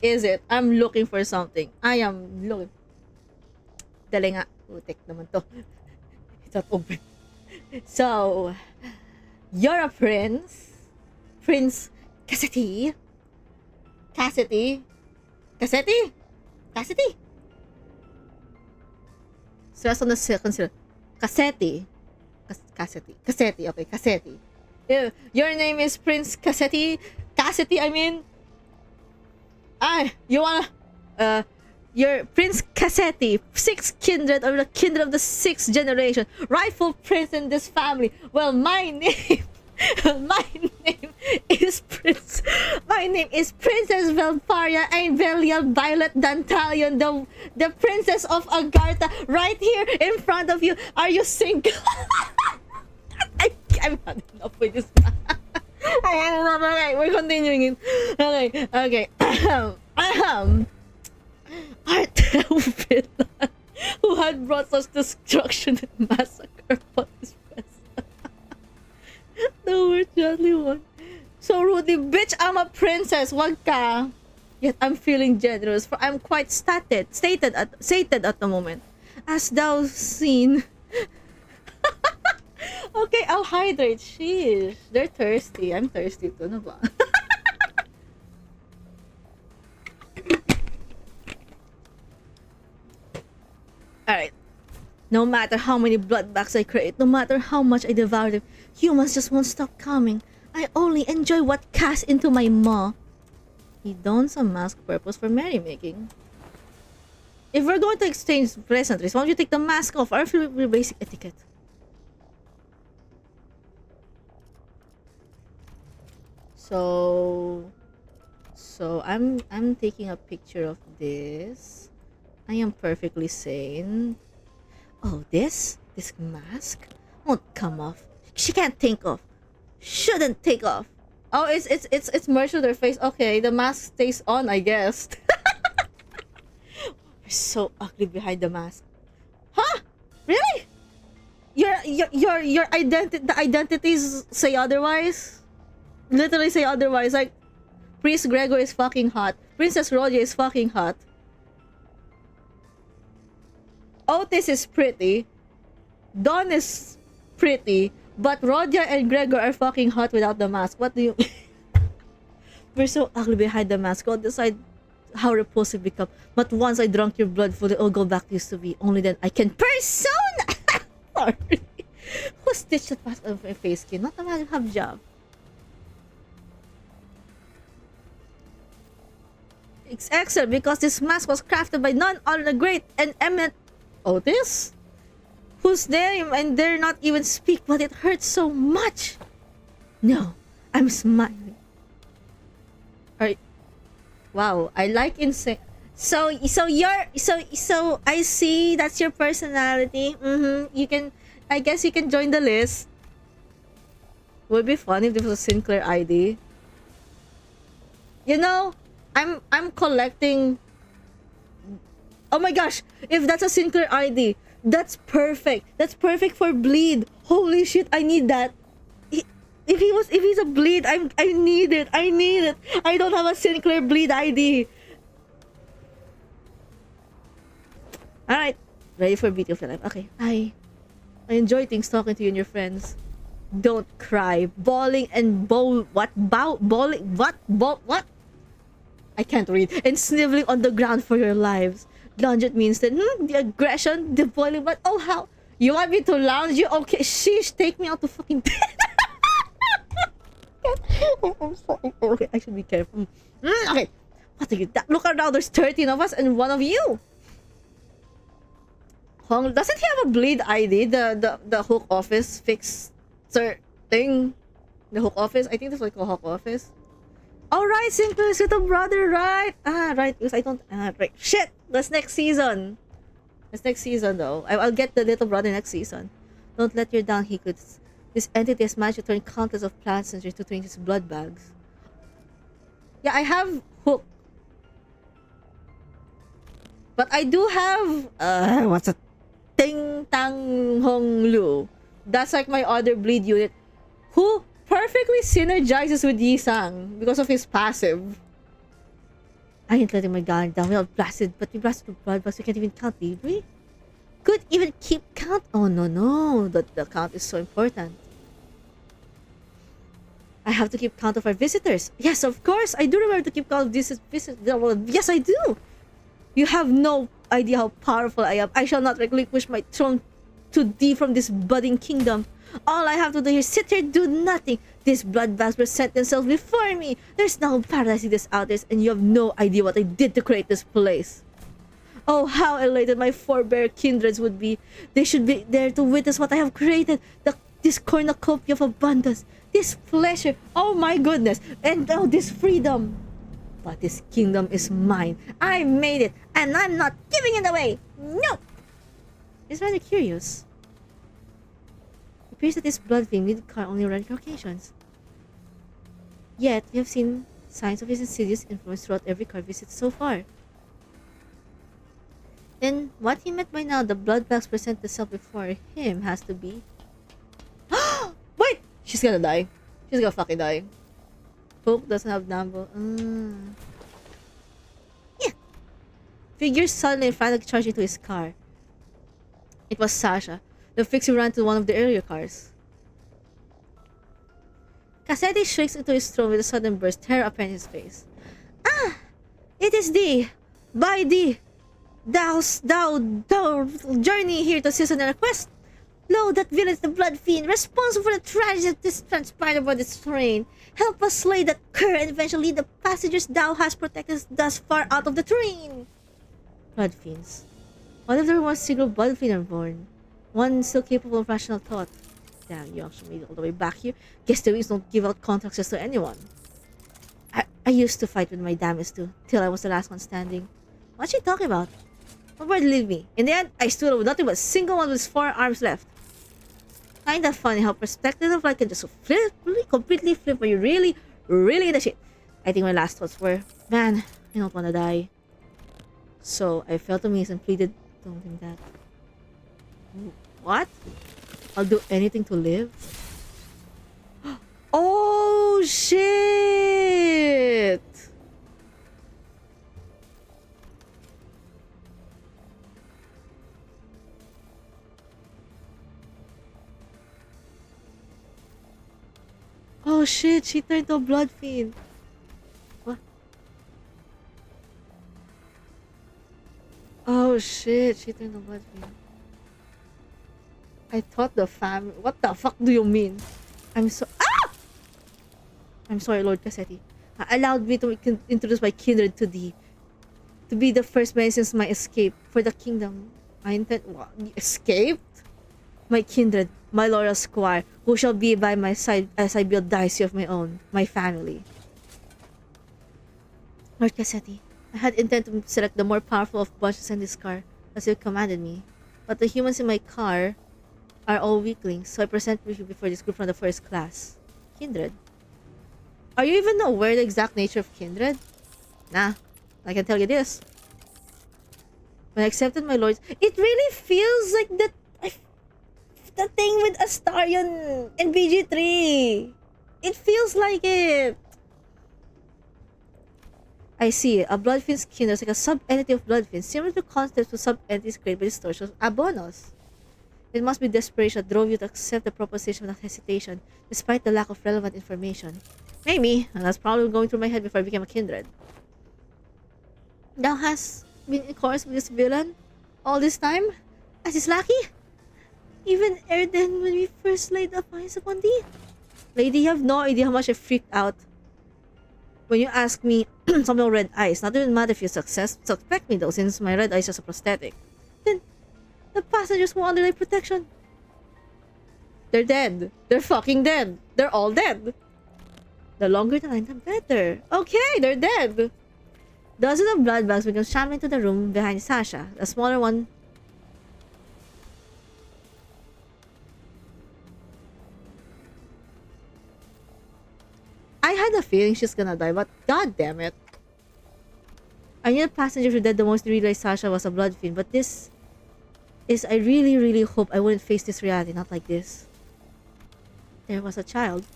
is it? I'm looking for something. I am looking. Dali nga. Utek naman to. It's not open. So, you're a prince. Prince Cassette. Stress on the second syllable. Cassette. Okay, Cassette. Your name is Prince Cassette. I mean. You wanna. You're Prince Cassette, sixth kindred or the kindred of the sixth generation, rightful prince in this family. Well, my name is Princess Velparia and Violet Dantalion, the princess of Agartha, right here in front of you. Are you single? I'm not enough with this. Okay, we're continuing it. Okay. Art thou villain who had brought such destruction and massacre upon his presence? The word jolly one. So Rudy, bitch, I'm a princess, wag ka. Yet I'm feeling generous, for I'm quite sated at the moment. As thou seen. Okay, I'll hydrate. Sheesh. They're thirsty. I'm thirsty too, no ba? Alright. No matter how many blood bags I create, no matter how much I devour them, humans just won't stop coming. I only enjoy what cast into my maw. He dons a mask purpose for merrymaking. If we're going to exchange pleasantries, why don't you take the mask off? Or for basic etiquette. So I'm taking a picture of this. I am perfectly sane. Oh, this mask won't come off. She can't take off. Shouldn't take off. Oh, it's merged with her face. Okay, the mask stays on, I guess. You're so ugly behind the mask. Huh? Really? Your the identities say otherwise. Literally say otherwise. Like, Priest Gregor is fucking hot. Princess Rodia is fucking hot. Otis is pretty. Dawn is pretty. But Rodia and Gregor are fucking hot without the mask. What do you... We're so ugly behind the mask. Go decide how repulsive become. But once I drunk your blood fully, it'll go back to used to be. Only then I can persona! Sorry. Who stitched that mask on my face skin? Not a man who have job. It's excellent because this mask was crafted by none other than the great and eminent Otis, whose name and dare not even speak, but it hurts so much. No, I'm smiling. Alright. Wow, I like insane. So I see that's your personality. You can, I guess you can join the list. Would be fun if this was a Sinclair ID. You know, I'm collecting. Oh my gosh, if that's a Sinclair ID, that's perfect. That's perfect for bleed. Holy shit, I need that. If he's a bleed, I need it. I don't have a Sinclair bleed ID. Alright. Ready for Beauty of the Life. Okay. I enjoy things talking to you and your friends. Don't cry. Bawling and what? I can't read. And sniveling on the ground for your lives. Lunge, it means that the aggression, the boiling, but oh how? You want me to lounge you? Okay, sheesh, take me out to fucking bed. I'm sorry. Okay, I should be careful. Okay. What are you? Look around, there's 13 of us and one of you. Hong, doesn't he have a bleed ID? The hook office fixer thing? The hook office? I think that's what I call hook office. Alright, Sinclair is with a brother, right? Ah, right, because I don't... right. Shit! That's next season. That's next season, though. I'll get the little brother next season. Don't let your down he could... This entity has managed to turn countless of plant sensors to turn into blood bags. Yeah, I have hook. But I do have what's a Ting Tang Hong Lu. That's like my other bleed unit who perfectly synergizes with Yi Sang because of his passive. I ain't letting my guard down. We all blasted, but we blasted the blood bags. We can't even count, did we? Could even keep count. Oh no, the count is so important. I have to keep count of our visitors. Yes, of course. I do remember to keep count of this visitors. Well, yes, I do. You have no idea how powerful I am. I shall not relinquish my throne to thee from this budding kingdom. All I have to do is sit here, do nothing. These blood bags present themselves before me. There's no paradise in this out there, and you have no idea what I did to create this place. Oh, how elated my forebear kindreds would be. They should be there to witness what I have created. This cornucopia of abundance. This pleasure. Oh my goodness. And oh, this freedom. But this kingdom is mine. I made it. And I'm not giving it away. No. It's rather curious. It appears that this blood-fiend mid-car only ran for occasions. Yet, we have seen signs of his insidious influence throughout every car visit so far. Then, what he meant by now, the blood bags present themselves before him has to be... Wait! She's gonna die. She's gonna fucking die. Poke doesn't have Nambo. Yeah. Figures suddenly frantically charged into his car. It was Sasha. The fixie ran to one of the earlier cars. Cassetti shrieks into his throne with a sudden burst, terror upon his face. Ah! It is thee! By thee! Thou journey here to assist on a request. Lo, that villain is the blood fiend, responsible for the tragedy that is transpired aboard this train. Help us slay that cur and eventually lead the passengers thou hast protected thus far out of the train. Blood fiends. What if there was a single blood fiend are born? One still capable of rational thought. Damn, you actually made it all the way back here. Guess the Wings don't give out contracts just to anyone. I used to fight with my damage too, till I was the last one standing. What's she talking about? What would leave me? In the end, I stood with nothing but a single one with 4 arms left. Kinda funny how perspective of life can just completely flip when you really in the shit. I think my last thoughts were, man, I don't wanna die. So I felt amazed and pleaded, don't think that. What? I'll do anything to live? Oh shit! Oh shit, she turned to a blood fiend. What? Oh shit, she turned to a blood fiend. I thought the family. What the fuck do you mean? I'm sorry, Lord Cassetti. Allowed me to introduce my kindred to thee. To be the first man since my escape for the kingdom. I intend what? Escaped? My kindred, my loyal squire, who shall be by my side as I build dynasty of my own, my family. Lord Cassetti, I had intent to select the more powerful of bunches in this car, as you commanded me. But the humans in my car are all weaklings, so I present you before this group from the first class. Kindred. Are you even aware the exact nature of kindred? Nah, I can tell you this. When I accepted my lords, it really feels like the thing with Astarion and BG3. It feels like it. I see. A Bloodfiend's kindred is like a sub-entity of Bloodfiend, similar to concepts of sub-entities created by distortions of Abonos. It must be desperation that drove you to accept the proposition without hesitation, despite the lack of relevant information. Maybe, and that's probably going through my head before I became a kindred. Thou hast been in course with this villain all this time? As is lucky? Even ere then when we first laid eyes upon thee? Lady, you have no idea how much I freaked out when you asked me some of red eyes. Not even matter if you suspect me though, since my red eyes is a prosthetic. Then, the passengers were under my protection. They're dead. They're fucking dead. They're all dead. The longer the line, the better. Okay, they're dead. Dozens of blood bags began shambling into the room behind Sasha. The smaller one a feeling she's gonna die, but god damn it. I knew the passengers were dead the most realized Sasha was a blood fiend, but this is I really hope I wouldn't face this reality, not like this. There was a child.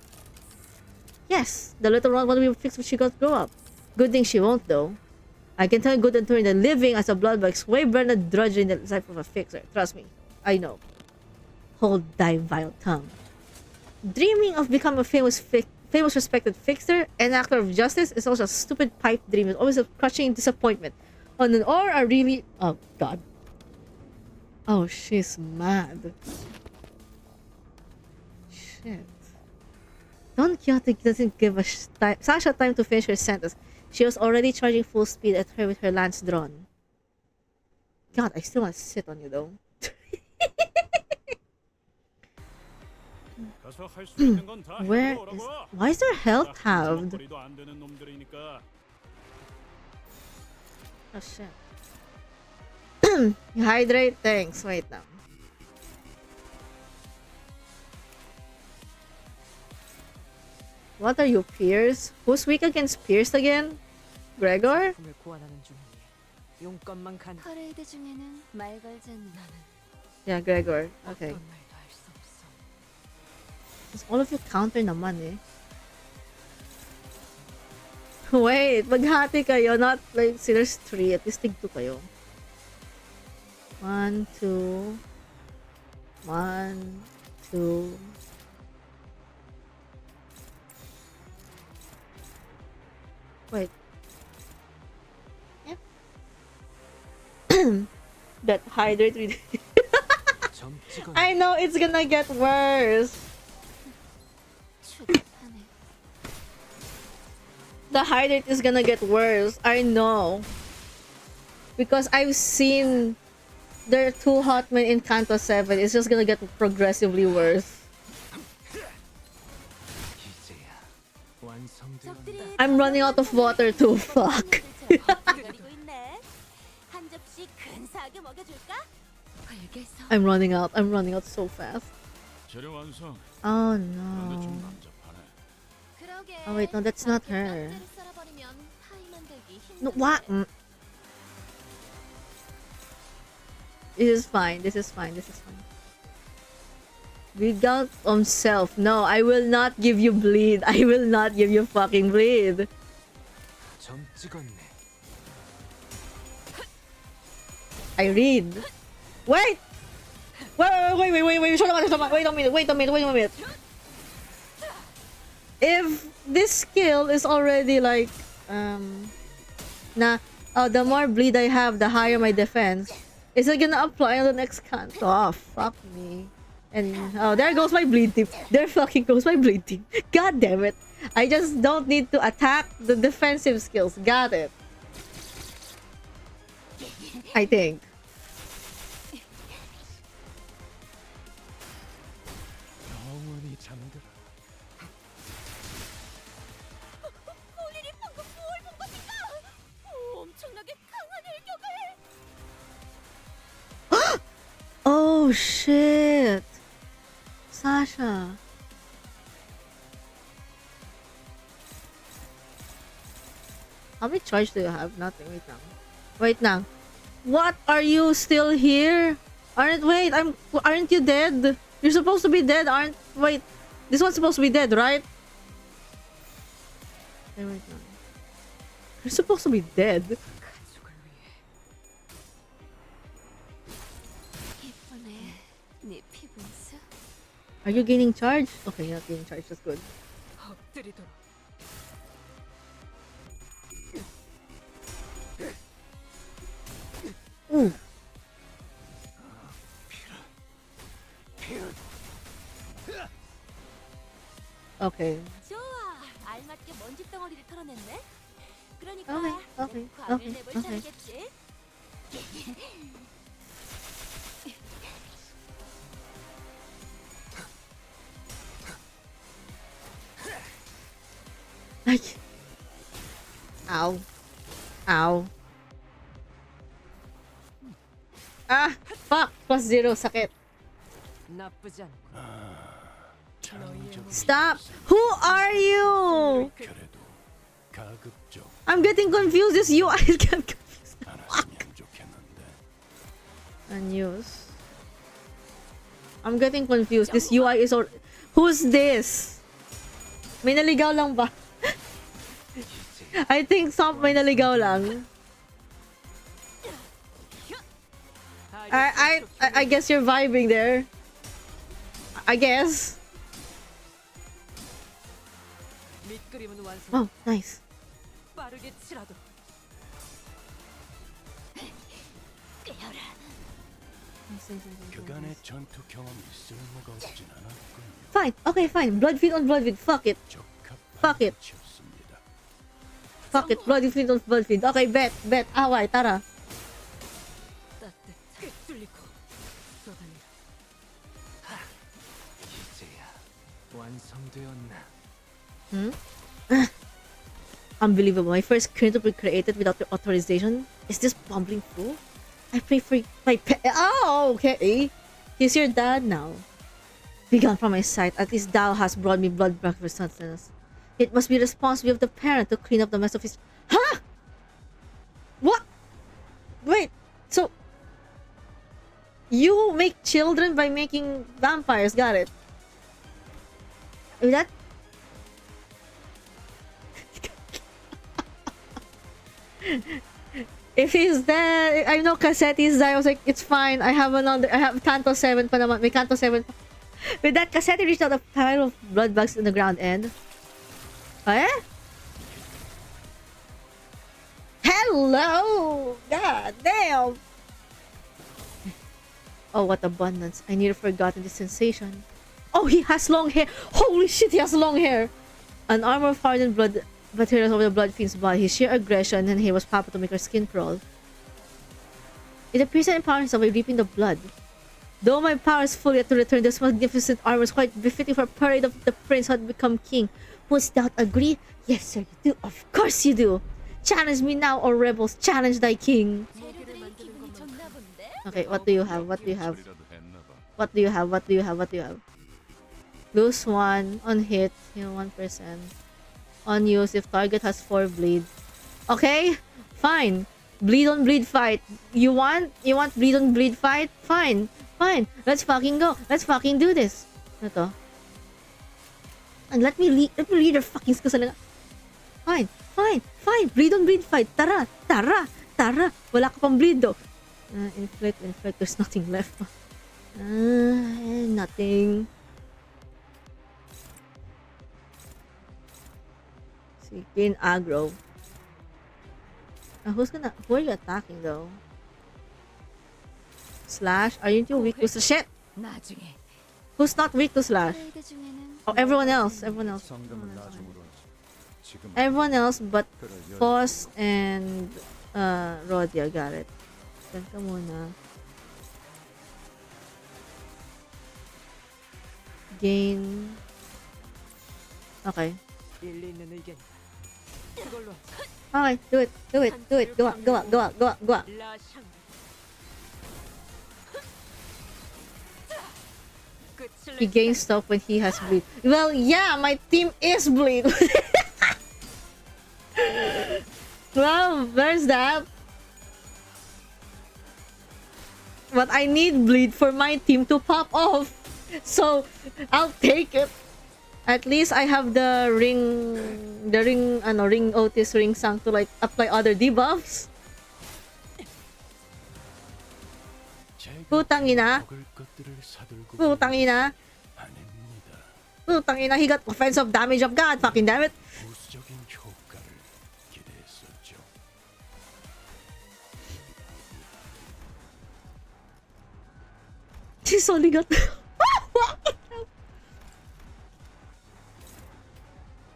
Yes, the little one will be fixed when she got grow up. Good thing she won't though. I can tell you good and true that living as a blood bag is way better than drudging the life of a fixer. Trust me, I know. Hold thy vile tongue. Dreaming of becoming a famous respected fixer and actor of justice is also a stupid pipe dream. It's always a crushing disappointment. Or a really... Oh, God. Oh, she's mad. Shit. Don Quixote doesn't give Sasha time to finish her sentence. She was already charging full speed at her with her lance drawn. God, I still want to sit on you though. Where is... Why is there health halved? Oh shit. You hydrate? Thanks. Wait now. What are you, Pierce? Who's weak against Pierce again? Gregor? 품을 구원하는 중이니 용건만 간 퍼레이드 중에는 말 걸자니 나는 Yeah, Gregor. Okay. 어떤 말도 할 수 없어. Because all of you counter naman eh. Wait, maghati kayo, not like there's 3. At least tig 2 kayo. 1, 2. 1, 2. Wait. Yeah. That hydrate really. 점 찍어. I know it's gonna get worse. 추격하네. The hydrate is gonna get worse. I know. Because I've seen there are 2 hot men in Canto 7. It's just gonna get progressively worse. 이제야 완성된. 적들이 I'm running out of water too. Fuck. 기다리고 있네. 한 접시 근사하게 먹여줄까? 알겠어. I'm running out. I'm running out so fast. 재료 완성. Oh 그런데 좀 no. 난잡하네. 그러게. Oh wait, no, that's not her. 깍지를 썰어버리면 파이 만들기 No, 힘든데. what? This is fine. This is fine. This is fine. Bleed out on self. No, I will not give you bleed. I will not give you fucking bleed. 점 찍었네. I read. Wait! Wait. Shut up. Wait a minute. If this skill is already like, the more bleed I have, the higher my defense. Is it gonna apply on the next canto? Oh, fuck me. And, oh, there goes my bleed team. There fucking goes my bleed team. God damn it. I just don't need to attack the defensive skills. Got it. I think. 영원히 잠들어. 본인이 방금 뭘 본 것인가? 엄청나게 강한 일격을. Oh, shit. Sasha. How many charge do you have? Nothing. Wait now. What? Are you still here? Aren't you dead? You're supposed to be dead, wait. This one's supposed to be dead, right? Wait now. You're supposed to be dead. 가족을 위해 이쁘네. 네 피부인수. Are you gaining charge? Okay, you're not gaining charge. That's good. 엎드리도록 Ooh. Okay. 좋아. 알맞게 먼지 덩어리를 털어냈네. 그러니까 Okay. 광을 내볼 차례겠지. Ay. Ow. Ow. Ah! Fuck! +0. Sakit. 나쁘지 않고 장적. Stop! Who are you? 그래도 가급적 I'm getting confused. This UI is getting confused. 않았으면 좋겠는데. Unused. I'm getting confused. This UI is all... Who's this? May naligaw lang ba? I think may naligaw lang. I guess you're vibing there. I guess. 밑그림은 완성. Oh, nice. 빠르게 치라도. 그간의 전투 경험이 쓸모가 없진 않았군요. Fine. Okay, fine. Bloodfiend on Bloodfiend. Fuck it. Fuck it. 적합했습니다. Fuck it. Bloodfiend on Bloodfiend. Okay, bet. Away, tara. 따뜻하게 뚫리고 쏟아내. 이제야 완성되었나? Unbelievable. My first creator to be created without your authorization. Is this bumbling fool? I pray for my pet. Oh, okay. He's your dad now. Be gone from my sight. At least thou hast brought me blood breakfast sustenance. It must be responsibility of the parent to clean up the mess of his... Huh? What? Wait. So... You make children by making vampires. Got it. Is that... If he's there, I know Cassetti's there. I was like, it's fine. I have Canto 7 pa naman. May Canto 7 pa. With that, Cassetti reached out a pile of blood bags in the ground and... Eh? Hello! God damn! Oh, what abundance. I nearly forgotten this sensation. Oh, he has long hair! Holy shit, he has long hair! An armor of hardened blood materials over the blood fiend's body. His sheer aggression and he was powerful to make her skin crawl. It appears to empower himself by reaping the blood. Though my power is full yet to return, this magnificent armor is quite befitting for a parade of the prince who had become king. Wouldst thou agree? Yes, sir, you do. Of course you do. Challenge me now, or rebels. Challenge thy king. Okay, what do you have? What do you have? What do you have? What do you have? What do you have? Lose 1 on hit, heal 1%. On use if target has 4 bleed. Okay, fine. Bleed on bleed fight. You want bleed on bleed fight? Fine. Let's fucking go. Let's fucking do this. Ito. And let me lead your fucking skills. Fine. Bleed on bleed fight. Tara. Wala ka pang bleed though. Inflict. There's nothing left. Nothing. See, gain aggro. Who are you attacking though? Slash? Are you weak to shit? 나중에 Who's not weak to slash? Oh, everyone else. 성금을 놔줌으로 지금 Everyone else but Foss and Rodia. Got it. Saan ka muna? Gain. Okay. 일리 있는 의견이다. 그걸로 Okay, do it. Go up. 라샹. 끝을 He gains stuff when he has bleed. Well, yeah, my team is bleed. Well, there's that. But I need bleed for my team to pop off. So, I'll take it. At least I have the ring Otis ring sang to like apply other debuffs. Putangina. Putangina, he got offensive damage of God. Fucking damn it. 부수적인 효과를 기대했었죠. She's only got...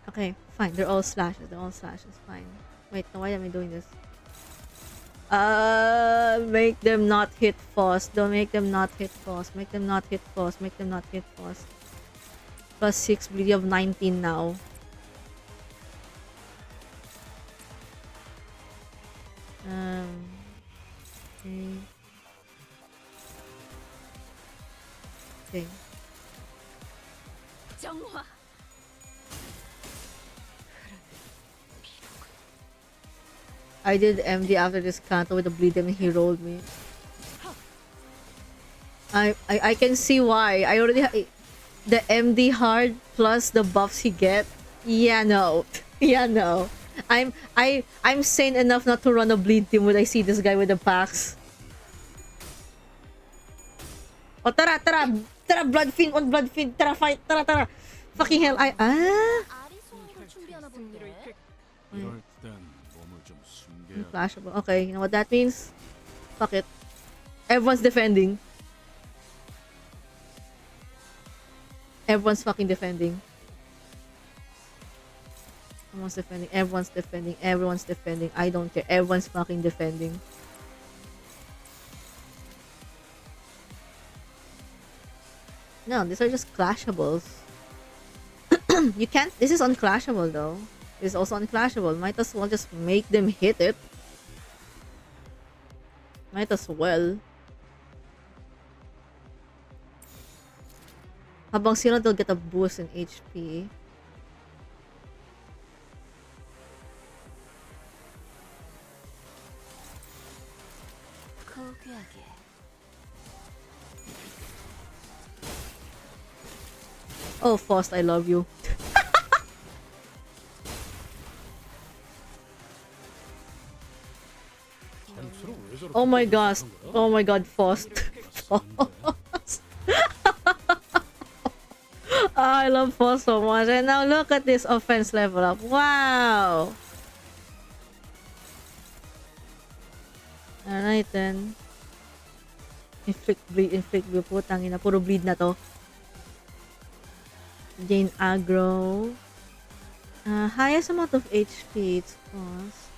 Okay, fine. They're all slashes. Fine. Wait, no, why am I doing this? Make them not hit Foss. Don't make them not hit Foss. Make them not hit Foss. Plus 6 bleed of 19 now. Okay. 정화. I did MD after this canto with the bleed and he rolled me. I can see why. I already the MD hard plus the buffs he get. Yeah, no. Yeah, no. I'm sane enough not to run a bleed team when I see this guy with the packs. Oh, tara, tara, tara, blood fiend on blood fiend. Tara, fight, tara, tara. Fucking hell, 아리송을 준비하나 본데. 이럴 땐 몸을 좀 숨겨야 돼. flashable. Okay, you know what that means? Fuck it. Everyone's defending. Everyone's fucking defending. Everyone's defending. Everyone's defending. Everyone's defending. I don't care. Everyone's fucking defending. No, these are just clashables. You can't. This is unclashable though. This is also unclashable. Might as well just make them hit it. Might as well. Habang sila, they'll get a boost in HP. 고귀하게. Oh, Faust, I love you. Oh my gosh. Oh my god, Faust. Faust. I love Faust so much. And now look at this offense level up. Wow. Alright then. Inflict bleed, inflict bleed. Putang ina, puro bleed na to. Gain aggro. Highest amount of HP it's cost.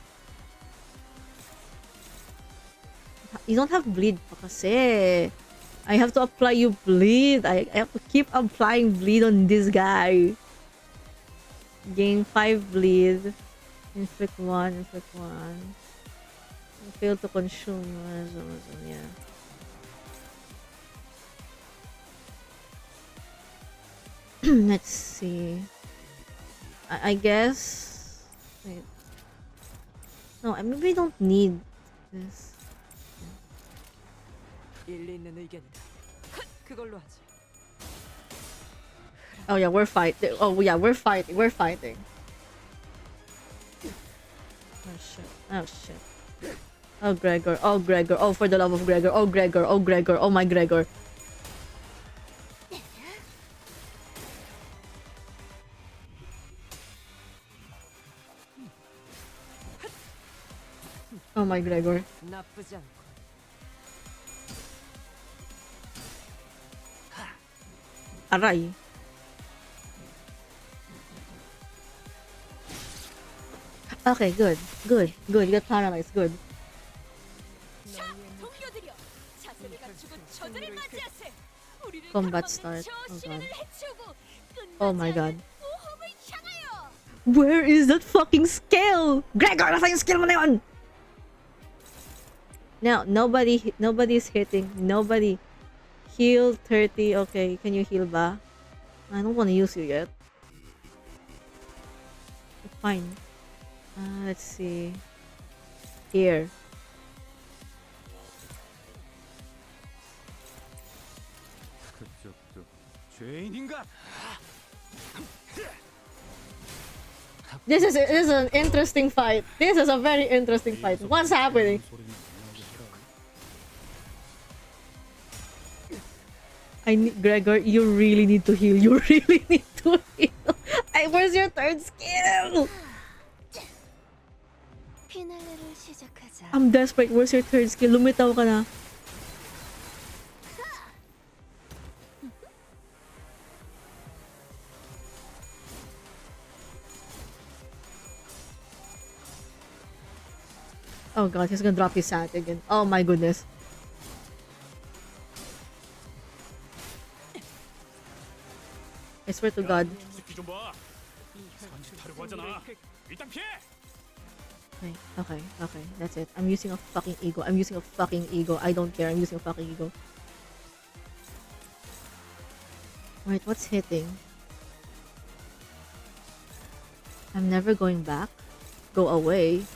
You don't have bleed pa kasi. I have to apply you bleed. I have to keep applying bleed on this guy. Gain 5 bleed. Inflict 1, inflict 1. Fail to consume. Yeah. Let's see. I guess. Wait. No, maybe I don't need this. 일리 있는 의견이다. 그걸로 하지. Oh yeah, we're fighting. Oh yeah, we're fighting. We're fighting. Oh shit. Oh shit. Oh Gregor. Oh Gregor. Oh, for the love of Gregor. Oh Gregor. Oh Gregor. Oh my Gregor. Oh my Gregor. 나쁘지 않고. Aray. Okay, good. Good. Good. You got paralyzed. Good. 자, 동료들이여. 자세를 갖추고 저들을 맞이하세. 우리를 Combat 가로막는 start. 저 Oh 시련을 god. 해치우고 Oh my 끝나지 god. 않는 모험을 향하여. Where is that fucking skill? Gregor, nasa yung skill mo na yun? Now, nobody's hitting. Nobody. Heal 30. Okay, can you heal ba? I don't want to use you yet. Fine. Let's see. Here. 그쪽도 죄인인가? This is an interesting fight. This is a very interesting fight. What's happening? Gregor, you really need to heal. You really need to heal. Where's your third skill? 피날레를 시작하자. I'm desperate. Where's your third skill? Lumitaw ka na. Oh god, he's gonna drop his sat again. Oh my goodness. I swear to god. Okay, okay, that's it. I'm using a fucking ego. I'm using a fucking ego. I don't care. I'm using a fucking ego. Wait, what's hitting? I'm never going back. Go away.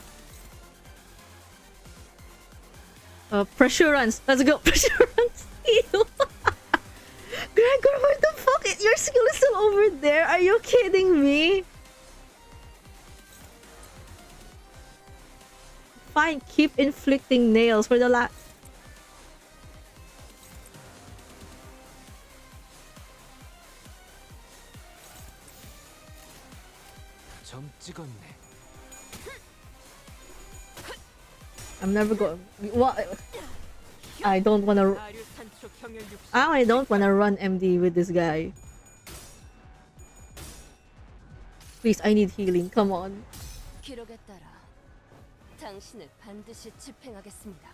Pressurance. Let's go. Pressurance. Ew. Gregor, what the fuck? Your skill is still over there. Are you kidding me? Fine, keep inflicting nails for the last. 점 찍었네. I'm never going. What? I don't wanna. 아류 산초 경혈 60. I don't wanna run MD with this guy. Please, I need healing. Come on. 기록에 따라 당신을 반드시 집행하겠습니다.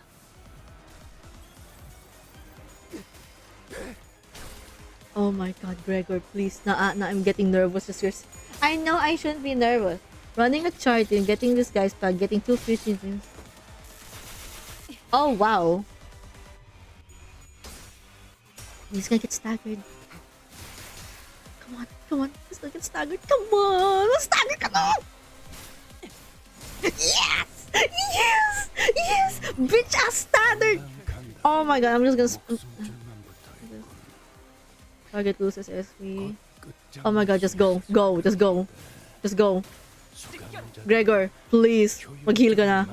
Oh my god, Gregor, please. I'm getting nervous. Just yours. I know I shouldn't be nervous. Running a chart and getting this guy's pack, getting 2 free seasons. Oh wow. He's gonna get staggered. Come on, come on. He's gonna get staggered. Come on. Staggered, come on. Yes! Yes! Yes! Bitch, I staggered! Oh my god, I'm just gonna... Target loses SV. Oh my god, just go. Go, just go. Just go. Gregor, please. Mag-heal ka na.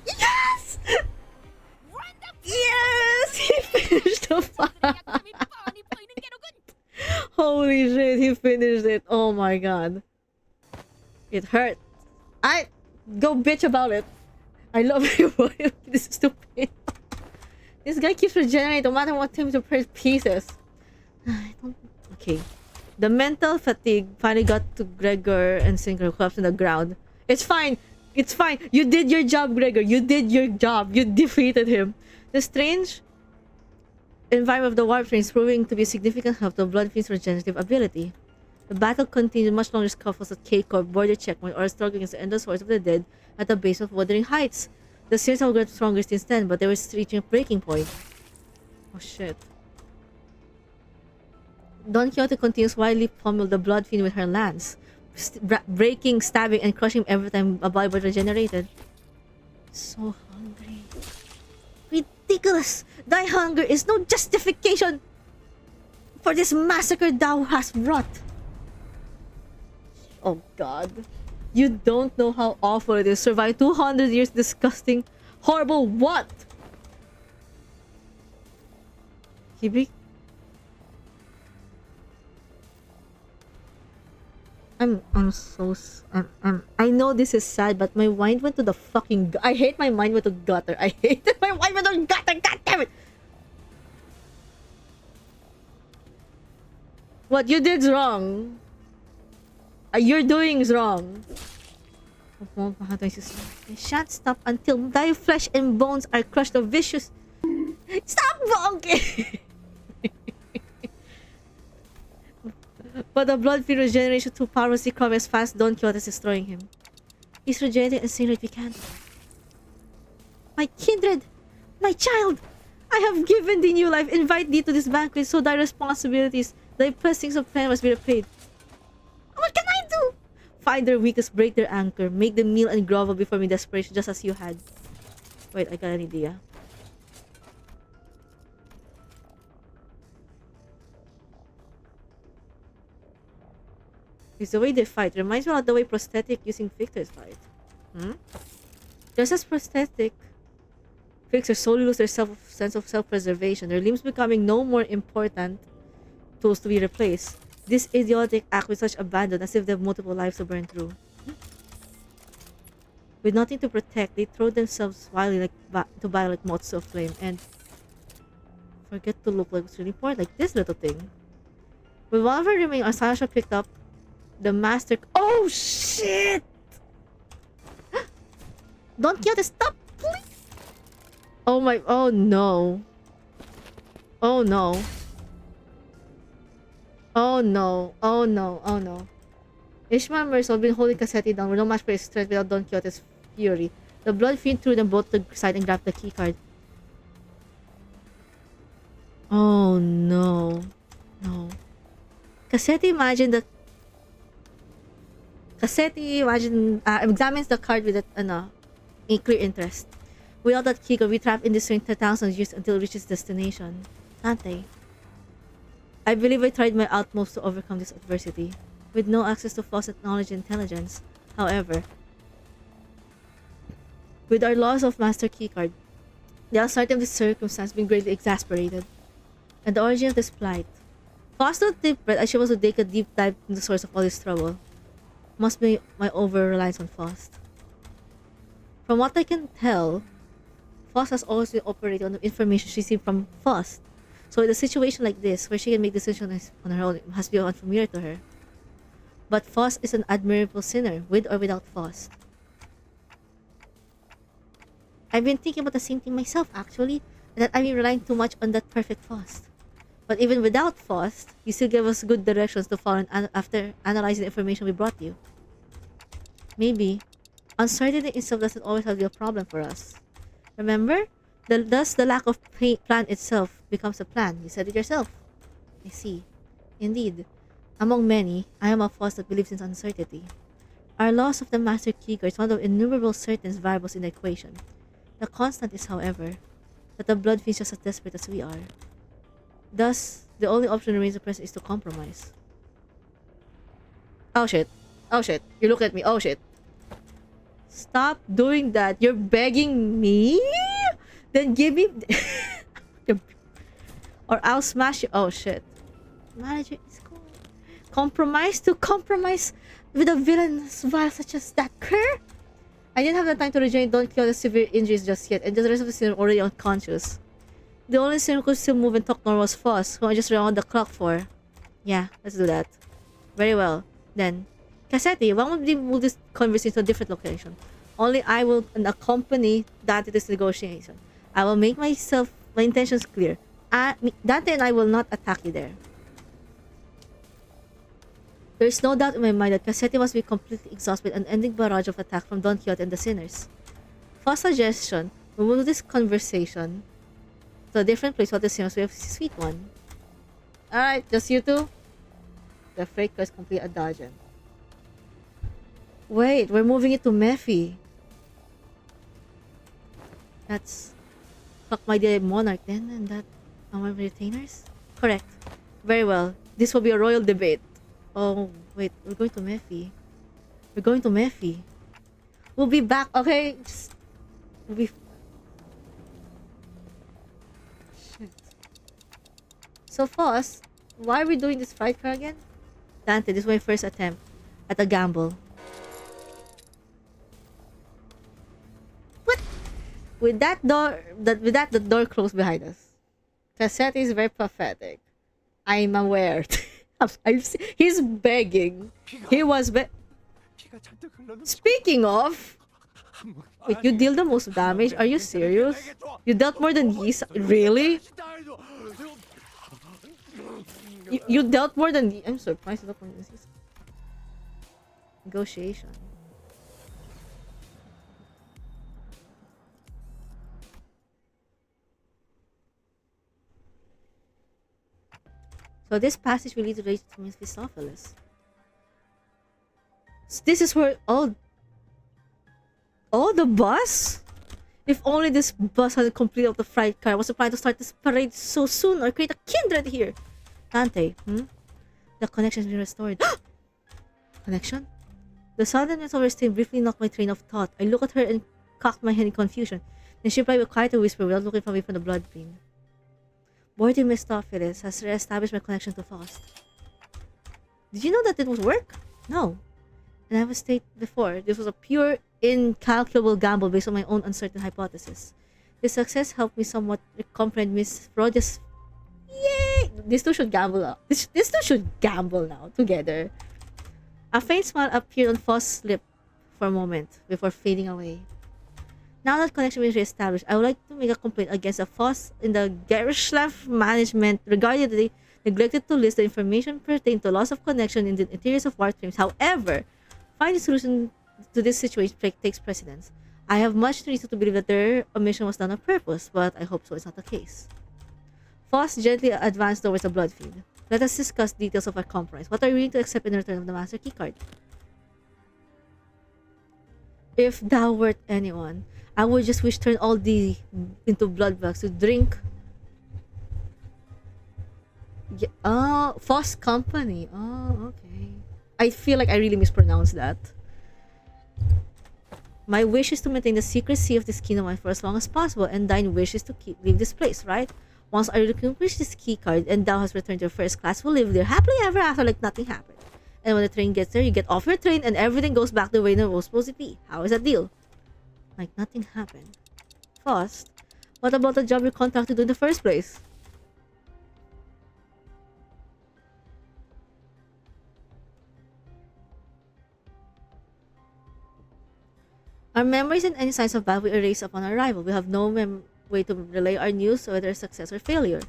Yes! Yes! He finished the fight! Holy shit, he finished it. Oh my god. It hurt. Go bitch about it. I love you, boy. This is stupid. This guy keeps regenerating no matter what team to pieces. Okay. The mental fatigue finally got to Gregor and Synchro collapsed on the ground. It's fine. It's fine. You did your job, Gregor. You did your job. You defeated him. The strange environment of the warp train is proving to be a significant help to Bloodfiend's regenerative ability. The battle continued much longer scuffles at K-Corp border checkpoint or struggling against the endless hordes of the dead at the base of Wuthering Heights. The series have grown stronger since then, but they were reaching a breaking point. Oh shit. Don Quixote continues wildly pummel the Bloodfiend with her lance, breaking, stabbing, and crushing every time a body was regenerated. So hungry. Ridiculous! Thy hunger is no justification for this massacre thou hast wrought. Oh god. You don't know how awful it is. Survive 200 years disgusting, horrible what? Hibik? I know this is sad, but my mind went to the fucking... I hate my mind went to gutter. I hate my mind went to gutter. God damn it! What you did's wrong. You're doing is wrong. I shan't stop until thy flesh and bones are crushed of vicious... Stop bonking! But the Bloodfiend regeneration too powerfully covers fast Don Quixote is destroying him. He's regenerating at the same rate we can. My kindred! My child! I have given thee new life. Invite thee to this banquet, so thy responsibilities, thy blessings of pen must be repaid. What can I do? Find their weakness, break their anchor, make them kneel and grovel before me in desperation, just as you had. Wait, I got an idea. It's the way they fight. Reminds me of the way prosthetic using fixers fight. Just as prosthetic fixers slowly lose their sense of self-preservation, their limbs becoming no more important tools to be replaced. This idiotic act with such abandon as if they have multiple lives to burn through. With nothing to protect, they throw themselves wildly to battle like moths of flame and forget to look like what's really important, like this little thing. With one of her remaining, Sasha picked up the master... Oh shit! Don't kill this, stop, please! Oh my... Oh no. Oh no. Oh no. Oh no. Oh no. Ishmael Mercer had been holding Cassetti down with no match for his strength without Don Quixote's fury. The Bloodfiend threw them both to the side and grabbed the keycard. Oh no. No. Cassetti imagined that Cassetti examines the card with a clear interest. Without that key card, we trap in this ring 10,000 years until it reaches destination. Dante. I believe I tried my utmost to overcome this adversity. With no access to faucet knowledge and intelligence, however, with our loss of Master Keycard, the uncertainty of this circumstance has been greatly exasperated, and the origin of this plight. Faust not deep breath, I should also take a deep dive into the source of all this trouble. Must be my over-reliance on Faust. From what I can tell, Faust has always been operating on the information she received from Faust. So in a situation like this, where she can make decisions on her own, it must be unfamiliar to her. But Faust is an admirable sinner, with or without Faust. I've been thinking about the same thing myself, actually, that I've been relying too much on that perfect Faust. But even without Faust, you still give us good directions to follow after analyzing the information we brought you. Maybe, uncertainty itself doesn't always have to be a problem for us. Remember? Thus, the lack of plan itself becomes a plan. You said it yourself. I see. Indeed. Among many, I am a Faust that believes in uncertainty. Our loss of the Master Keycard is one of the innumerable certain variables in the equation. The constant is, however, that the blood fiends just as desperate as we are. Thus, the only option remains at present is to compromise. Oh shit. Oh shit. You look at me. Oh shit. Stop doing that. You're begging me? Then give me... or I'll smash you. Oh shit. Manager is cool. Compromise to compromise with a villainous vile such as that cur? I didn't have the time to regenerate Don Quixote's severe injuries just yet, and the rest of the scene are already unconscious. The only sinner who could still move and talk normal was Foss, who I just ran on the clock for. Yeah, let's do that. Very well. Then, Cassetti, why don't we move this conversation to a different location? Only I will accompany Dante to this negotiation. I will make my intentions clear. Dante and I will not attack you there. There is no doubt in my mind that Cassetti must be completely exhausted with an ending barrage of attack from Don Quixote and the sinners. Foss' suggestion, we move this conversation to a different place while the sinners will have a sweet one. Alright, just you two? The freight car is complete a dodgem. Wait, we're moving it to Mephi. That's Fuck My Dear Monarch then, and that our retainers? Correct. Very well. This will be a royal debate. Oh, wait, we're going to Mephi. We're going to Mephi. We'll be back, okay? We'll be... Shit. So, Foss, why are we doing this fight car again? Dante, this is my first attempt at a gamble. What? With that, the door closed behind us. Cassetti is very pathetic. I'm aware. He's begging. He was Speaking of... Wait, you deal the most damage? Are you serious? You dealt more than Yisa? Really? You dealt more than... I'm surprised you dealt more than Yisa. Negotiation. So this passage will lead to the Mephistopheles. So this is where all the bus? If only this bus had completed the freight car. I was planning to start this parade so soon or create a kindred here. Dante, The connection has been restored. Connection? The suddenness of her stain briefly knocked my train of thought. I looked at her and cocked my head in confusion. Then she replied with quite a whisper without looking away from the blood fiend. Boarding Mephistopheles has re-established my connection to Faust. Did you know that it would work? No. And I have stated before, this was a pure, incalculable gamble based on my own uncertain hypothesis. This success helped me somewhat comprehend Miss Rhodes. Yay! These two should gamble now. These two should gamble now, together. A faint smile appeared on Faust's lip for a moment, before fading away. Now that connection is re-established, I would like to make a complaint against the Faust in the Gershlev management regarding the neglected to list the information pertaining to loss of connection in the interiors of warframes. However, finding a solution to this situation takes precedence. I have much reason to believe that their omission was done on purpose, but I hope so is not the case. Faust gently advanced towards the blood fiend. Let us discuss details of our compromise. What are you willing to accept in return of the Master Keycard? If thou wert anyone, I would just wish turn all thee into blood bags to drink. Yeah, oh, Foss Company. Oh, okay. I feel like I really mispronounced that. My wish is to maintain the secrecy of this kingdom for as long as possible, and thine wish is to leave this place, right? Once I relinquish this key card and thou hast returned to your first class, we'll live there happily ever after like nothing happened. And when the train gets there, you get off your train and everything goes back the way it was supposed to be. How is that deal? Like nothing happened. First, what about the job you contracted to do in the first place? Our memories and any signs of battle we erase upon arrival. We have no way to relay our news, whether success or failure.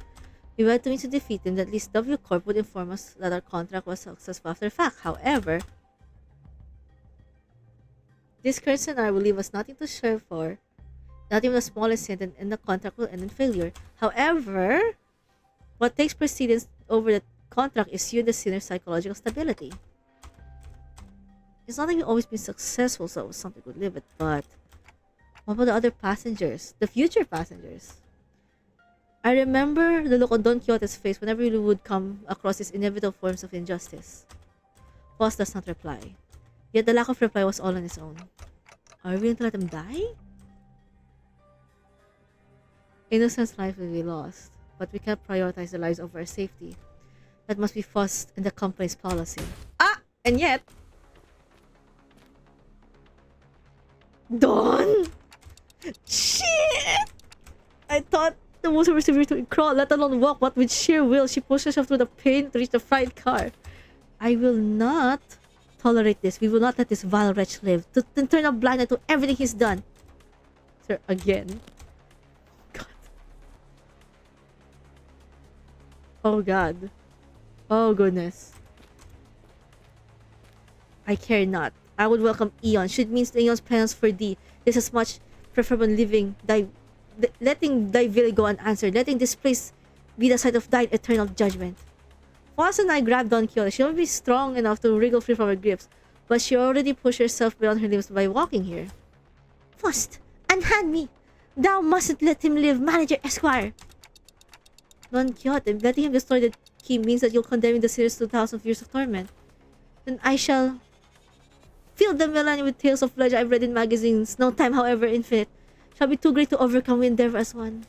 We went to means to defeat them, that at least W Corp would inform us that our contract was successful after the fact. However, this current scenario will leave us nothing to strive for, not even the smallest hint, and the contract will end in failure. However, what takes precedence over the contract is you and the sinner's psychological stability. It's not like we've always been successful, so it was something we could live with, but what about the other passengers? The future passengers? I remember the look on Don Quixote's face whenever he would come across these inevitable forms of injustice. Foss does not reply. Yet the lack of reply was all on his own. Are we going to let him die? Innocent's life will be lost, but we can't prioritize the lives over our safety. That must be Foss and the company's policy. Ah! And yet... Dawn! Shit! I thought the most persevere to crawl, let alone walk, but with sheer will, she pushed herself through the pain to reach the fried car. I will not tolerate this. We will not let this vile wretch live. To turn a blind eye to everything he's done. Sir, again. God. Oh God. Oh goodness. I care not. I would welcome Eon. Should it means the Eon's penance for thee. This is much preferable than letting thy will go unanswered. Letting this place be the site of thine eternal judgment. Foss and I grabbed Don Quixote. She won't be strong enough to wriggle free from her grips, but she already pushed herself beyond her limits by walking here. Foss, unhand me! Thou mustn't let him live, Manager Esquire! Don Quixote, letting him destroy the key means that you'll condemn the sinners to 2,000 years of torment. Then I shall fill the millennium with tales of pleasure I've read in magazines. No time, however infinite, shall be too great to overcome. We endeavor as one.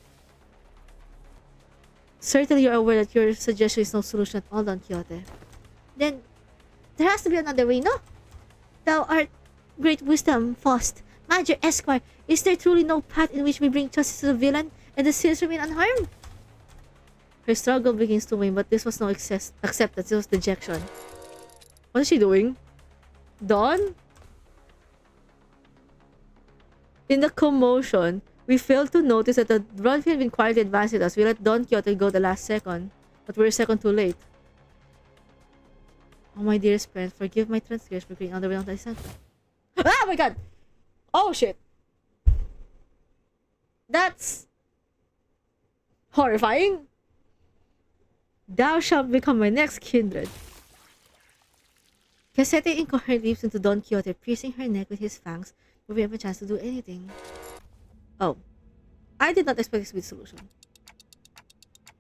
Certainly you're aware that your suggestion is no solution at all, Don Quixote. Then, there has to be another way, no? Thou art great wisdom, Faust. Manager Esquire, is there truly no path in which we bring justice to the villain and the sinners remain unharmed? Her struggle begins to wane, but this was no acceptance, this was dejection. What is she doing? Dawn? In the commotion, we failed to notice that the BLOODFIEND had been quietly advancing us. We let Don Quixote go the last second, but we were a second too late. Oh my dearest friend, forgive my transgression for being on the way on thy center. Ah my god! Oh shit! That's horrifying. Thou shalt become my next kindred. Casete incoherent leaps into Don Quixote, piercing her neck with his fangs before we have a chance to do anything. Oh. I did not expect this to be the solution.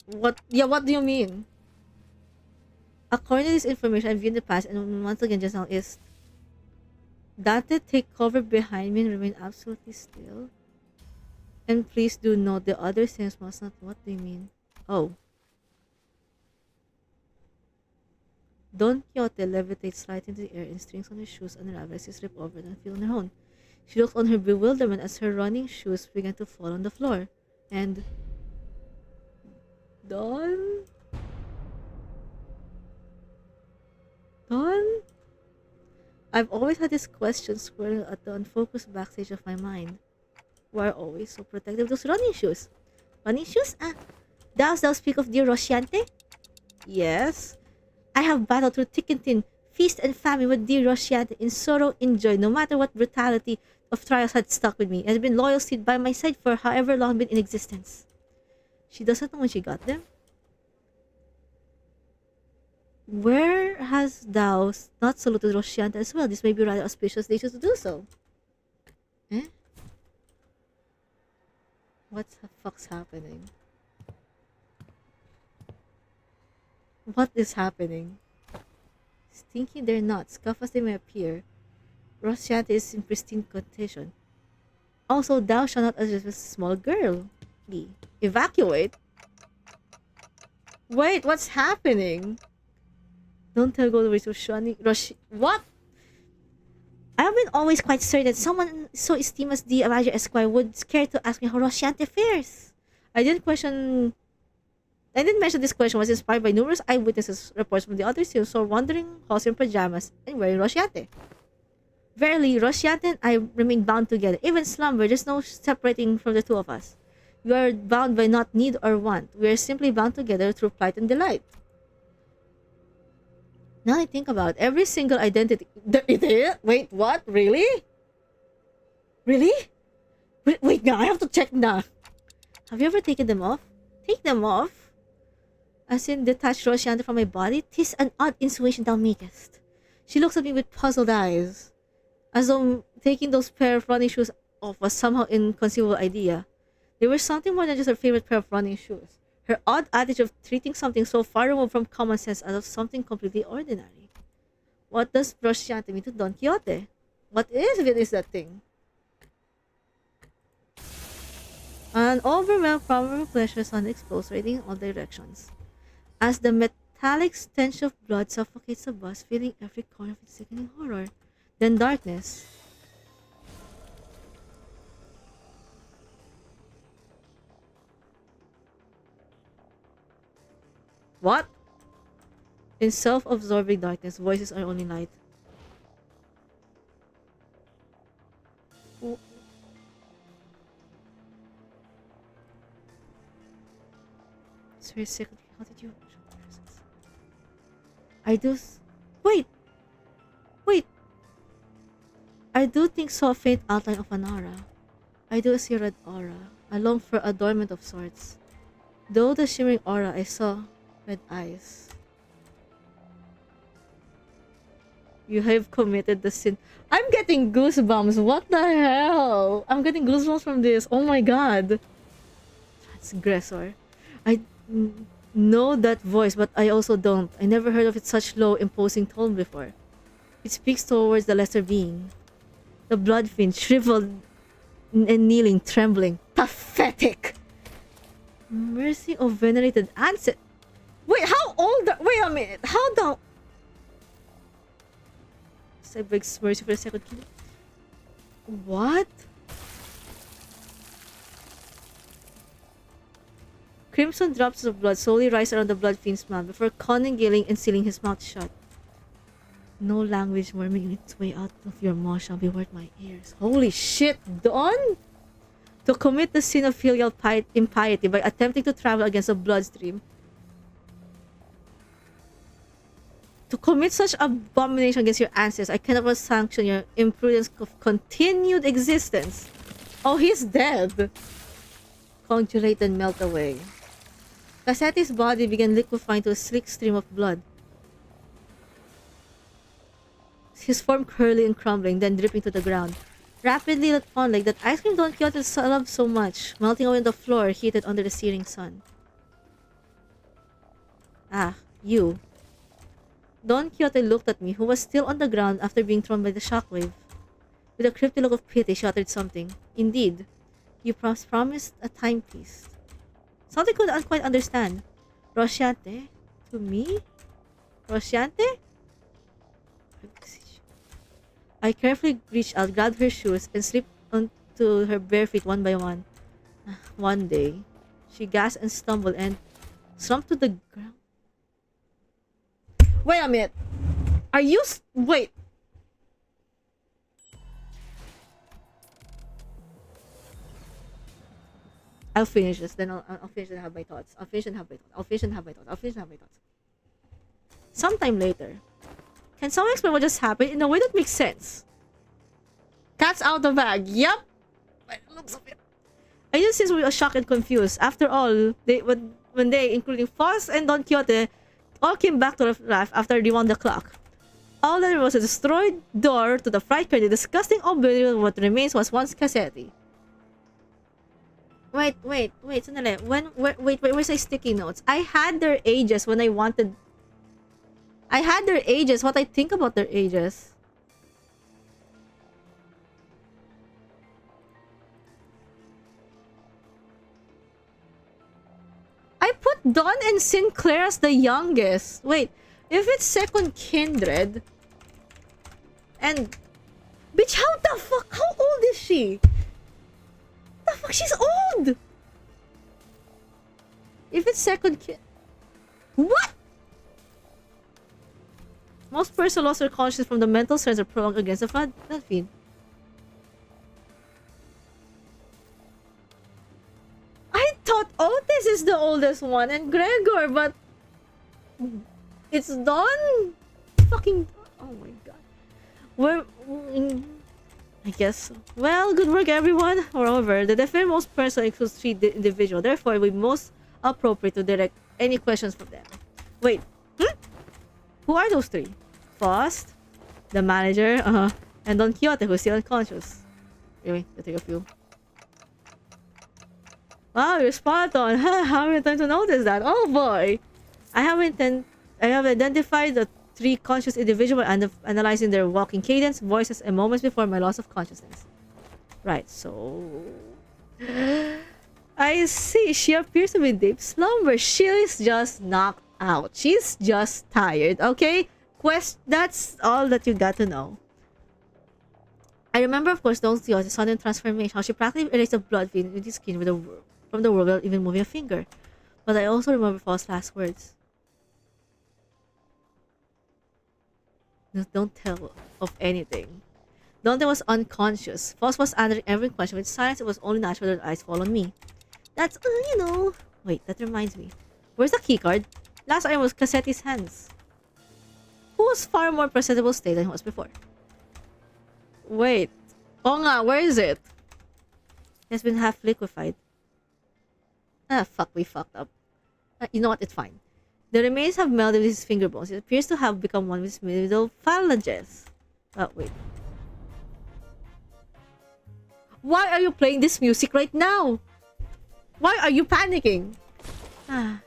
What? Yeah, what do you mean? According to this information, I viewed the past and once again just now is... Dante, take cover behind me and remain absolutely still. And please do note the other things must not... What do you mean? Oh. Don Quixote levitates slightly into the air and strings on her shoes unravel as he slipped over and fell on her own. She looked on her bewilderment as her running shoes began to fall on the floor. And... Don? Don? I've always had this question swirling at the unfocused backstage of my mind. Why are always so protective of those running shoes? Running shoes? Ah, thou speak of dear Rosciante? Yes. I have battled through thick and thin, feast and famine with dear Rosciante, in sorrow, in joy, no matter what brutality of trials had stuck with me, and has been loyal seed by my side for however long been in existence. She doesn't know when she got them. Where has thou not saluted Rosciante as well? This may be rather auspicious day to do so. Eh? What the fuck's happening? What is happening? Thinking they're not, scuff as they may appear, Rosciate is in pristine condition. Also, thou shalt not address a small girl. B. Evacuate? Wait, what's happening? Don't tell go to Roshi. What? I've been always quite certain that someone so esteemed as the Elijah Esquire would care to ask me how Rosciate fares. I didn't mention this question was inspired by numerous eyewitnesses reports from the other seals who were wandering halls in pajamas and wearing Rosciate. Verily, Rosciate and I remain bound together. Even slumber, there's no separating from the two of us. We are bound by not need or want. We are simply bound together through plight and delight. Now I think about it, every single identity... Wait, what? Really? Really? Wait, now I have to check now. Have you ever taken them off? Take them off? As in, detach Rosciante from my body? 'Tis an odd insinuation thou makest. She looks at me with puzzled eyes, as though taking those pair of running shoes off was somehow an inconceivable idea. They were something more than just her favorite pair of running shoes. Her odd attitude of treating something so far removed from common sense as of something completely ordinary. What does Rosciante mean to Don Quixote? What is that thing? An overwhelming problem of pleasure is unexposed, radiating in all directions. As the metallic stench of blood suffocates the bus, filling every corner with sickening horror. Then darkness. What? In self-absorbing darkness, voices are only light. It's very sick. How did you... Wait! I do think so a faint outline of an aura. I do see a red aura. I long for adornment of sorts. Though the shimmering aura I saw red eyes. You have committed the sin. I'm getting goosebumps. What the hell? I'm getting goosebumps from this. Oh my god. Transgressor. I know that voice, but I also don't. I never heard of it such low, imposing tone before. It speaks towards the lesser being. The bloodfiend, shriveled and kneeling, trembling. Pathetic! Mercy of venerated ancestor. Wait, how old? Wait a minute. How the... I begs mercy for a second. What? Crimson drops of blood slowly rise around the bloodfiend's mouth before congealing and sealing his mouth shut. No language murmuring its way out of your mouth shall be worth my ears. Holy shit, Dawn! To commit the sin of filial impiety by attempting to travel against a bloodstream. To commit such abomination against your ancestors, I cannot sanction your imprudence of continued existence. Oh, he's dead. Conjurate and melt away. Cassetti's body began liquefying to a slick stream of blood. His form curling and crumbling, then dripping to the ground. Rapidly let on like that ice cream Don Quixote loved so much, melting away on the floor, heated under the searing sun. Ah, you. Don Quixote looked at me, who was still on the ground after being thrown by the shockwave. With a cryptic look of pity, she uttered something. Indeed, you promised a timepiece. Something couldn't quite understand. Rosciante? To me? Rosciante? I carefully reached out, grabbed her shoes, and slipped onto her bare feet one by one. One day, she gasped and stumbled and slumped to the ground. Wait a minute. Are you... Wait. I'll finish this, then I'll finish and have my thoughts. Sometime later. Can someone explain what just happened in a way that makes sense? Cat's out the bag. Yep. By the looks of it. I knew since we were shocked and confused. After all, when they, including Foss and Don Quixote, all came back to life after they won the clock. All that was a destroyed door to the fright curtain. The disgusting oblivion of what remains was once Cassetti. Wait, sandali. Where's my sticky notes? I had their ages when I wanted... I had their ages, what I think about their ages. I put Dawn and Sinclair as the youngest. Wait, if it's second kindred... And... Bitch, how the fuck? How old is she? The fuck? She's old! If it's second kid... What? Most persons lost their consciousness from the mental stress or prolonged against the bloodfiend. I thought Otis is the oldest one and Gregor, but... It's Dawn? Fucking... Oh my god. Where... I guess so. Well, good work everyone. Moreover, the defend most person includes 3 individual. Therefore, it would be most appropriate to direct any questions from them. Wait. Who are those 3? Faust, the manager, and Don Quixote, who's still unconscious. Anyway, I'll take a few. Wow, you're spot on. How many time to notice that? Oh boy! I have identified the 3 conscious individuals and analyzing their walking cadence, voices, and moments before my loss of consciousness. Right, so... I see. She appears to be in deep slumber. She is just knocked out. She's just tired, okay? That's all that you got to know. I remember, of course, Don Quixote's sudden transformation, how she practically erased the blood vein with his skin from the world without even moving a finger. But I also remember Faust's last words. Don't tell of anything. Dante was unconscious. Faust was answering every question with silence. It was only natural that her eyes fall on me. That's, you know... Wait, that reminds me. Where's the keycard? Last item was Cassetti's hands. Who was far more presentable state than he was before. Wait. Oh nga, where is it? It has been half liquefied. Ah, fuck, we fucked up. You know what, it's fine. The remains have melded with his finger bones. It appears to have become one with his middle phalanges. Oh, wait. Why are you playing this music right now? Why are you panicking? Ah.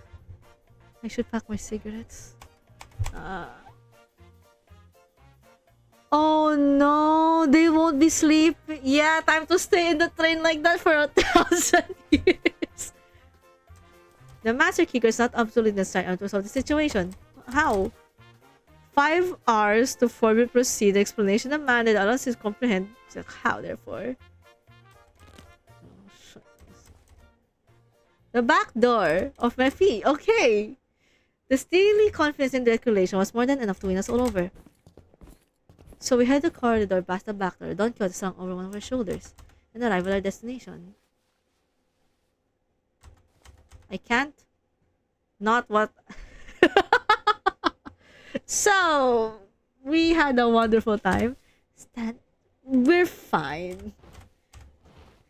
I should pack my cigarettes. Oh no, they won't be asleep. Yeah, time to stay in the train like that for 1,000 years. The master kicker is not absolutely necessary to resolve the situation. How? 5 hours to formally proceed. The explanation demanded allows us to comprehend how, therefore. Oh, shit. The back door of my fee. Okay. The steely confidence in the calculation was more than enough to win us all over. So we head the corridor past the back door. Don Quixote slung over one of our shoulders and arrive at our destination. I can't. Not what... So, we had a wonderful time. We're fine.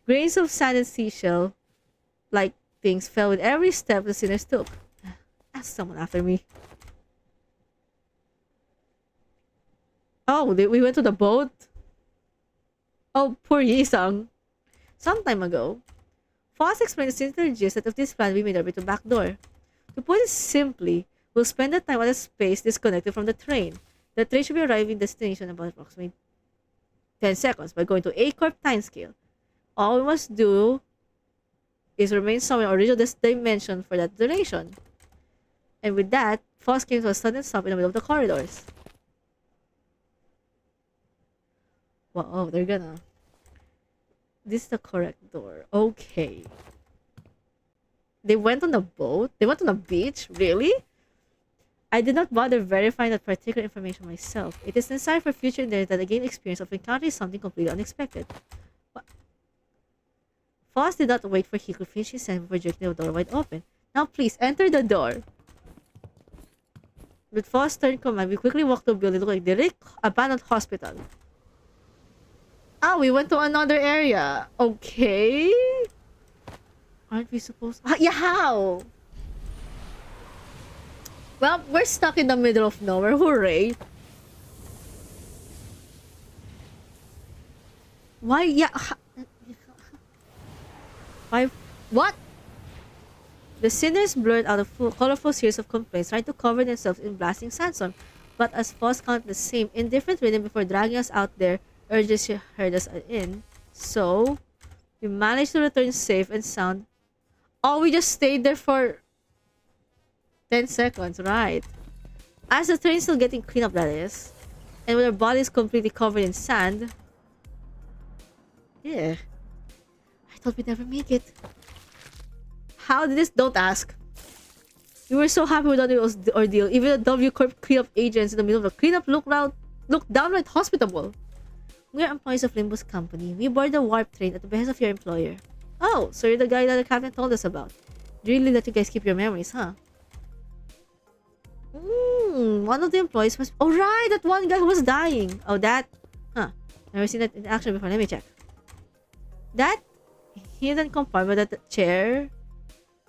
Grains of sand and seashell, like things, fell with every step the sinners took. Ask someone after me. Oh, we went to the boat? Oh, poor Yisang. Some time ago, Foss explained the sinister gist that of this plan we made our way to back door. To put it simply, we'll spend the time at a space disconnected from the train. The train should be arriving destination in about approximately 10 seconds by going to A-Corp timescale. All we must do is remain somewhere original dimension for that duration. And with that, Foss came to a sudden stop in the middle of the corridors. Wow, they're gonna... This is the correct door. Okay. They went on the boat? They went on the beach? Really? I did not bother verifying that particular information myself. It is necessary for future endeavors that I gain experience of encountering something completely unexpected. What? Foss did not wait for he could finish his sentence before jerking the door wide open. Now please, enter the door. With Foss' turn command, we quickly walked to a building looking like the abandoned hospital. Ah, we went to another area. Okay. Aren't we supposed... Yeah, how? Well, we're stuck in the middle of nowhere. Hooray. Why? Yeah. Why? What? The sinners blurted out a colorful series of complaints, trying to cover themselves in blasting sandstorm. But as Foss counted the same indifferent rhythm before dragging us out there, urges she heard us in. So, we managed to return safe and sound. Oh, we just stayed there for 10 seconds, right? As the train's still getting cleaned up, that is. And with our bodies completely covered in sand. Yeah. I thought we'd never make it. How did this? Don't ask. We were so happy with the ordeal. Even the W Corp cleanup agents in the middle of the cleanup looked downright hospitable. We are employees of Limbus Company. We board the warp train at the behest of your employer. Oh, so you're the guy that the captain told us about. Really let you guys keep your memories, huh? One of the employees was... Oh, right! That one guy who was dying. Oh, that... Huh. Never seen that in action before. Let me check. That hidden compartment at the chair...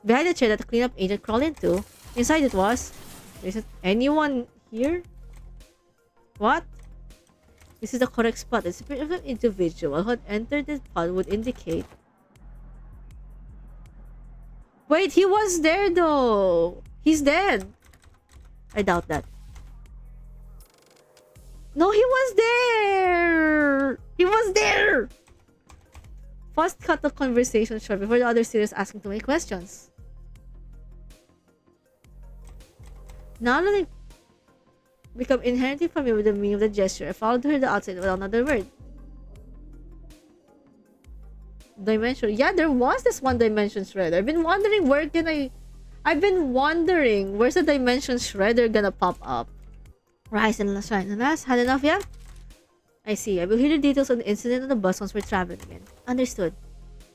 Behind the chair that the cleanup agent crawled into. Inside it was... Isn't anyone here? What? This is the correct spot. The spirit of an individual who had entered the pod would indicate... Wait, he was there though! He's dead! I doubt that. No, he was there! He was there! Faust cut the conversation short before the other students asking too many questions. Now that I become inherently familiar with the meaning of the gesture, I followed her to the outside without another word. Dimension. Yeah, there was this one dimension shredder. I've been wondering where's the dimension shredder gonna pop up. Rise and shine and last. Had enough yet? I see. I will hear the details on the incident on the bus once we're traveling again. Understood.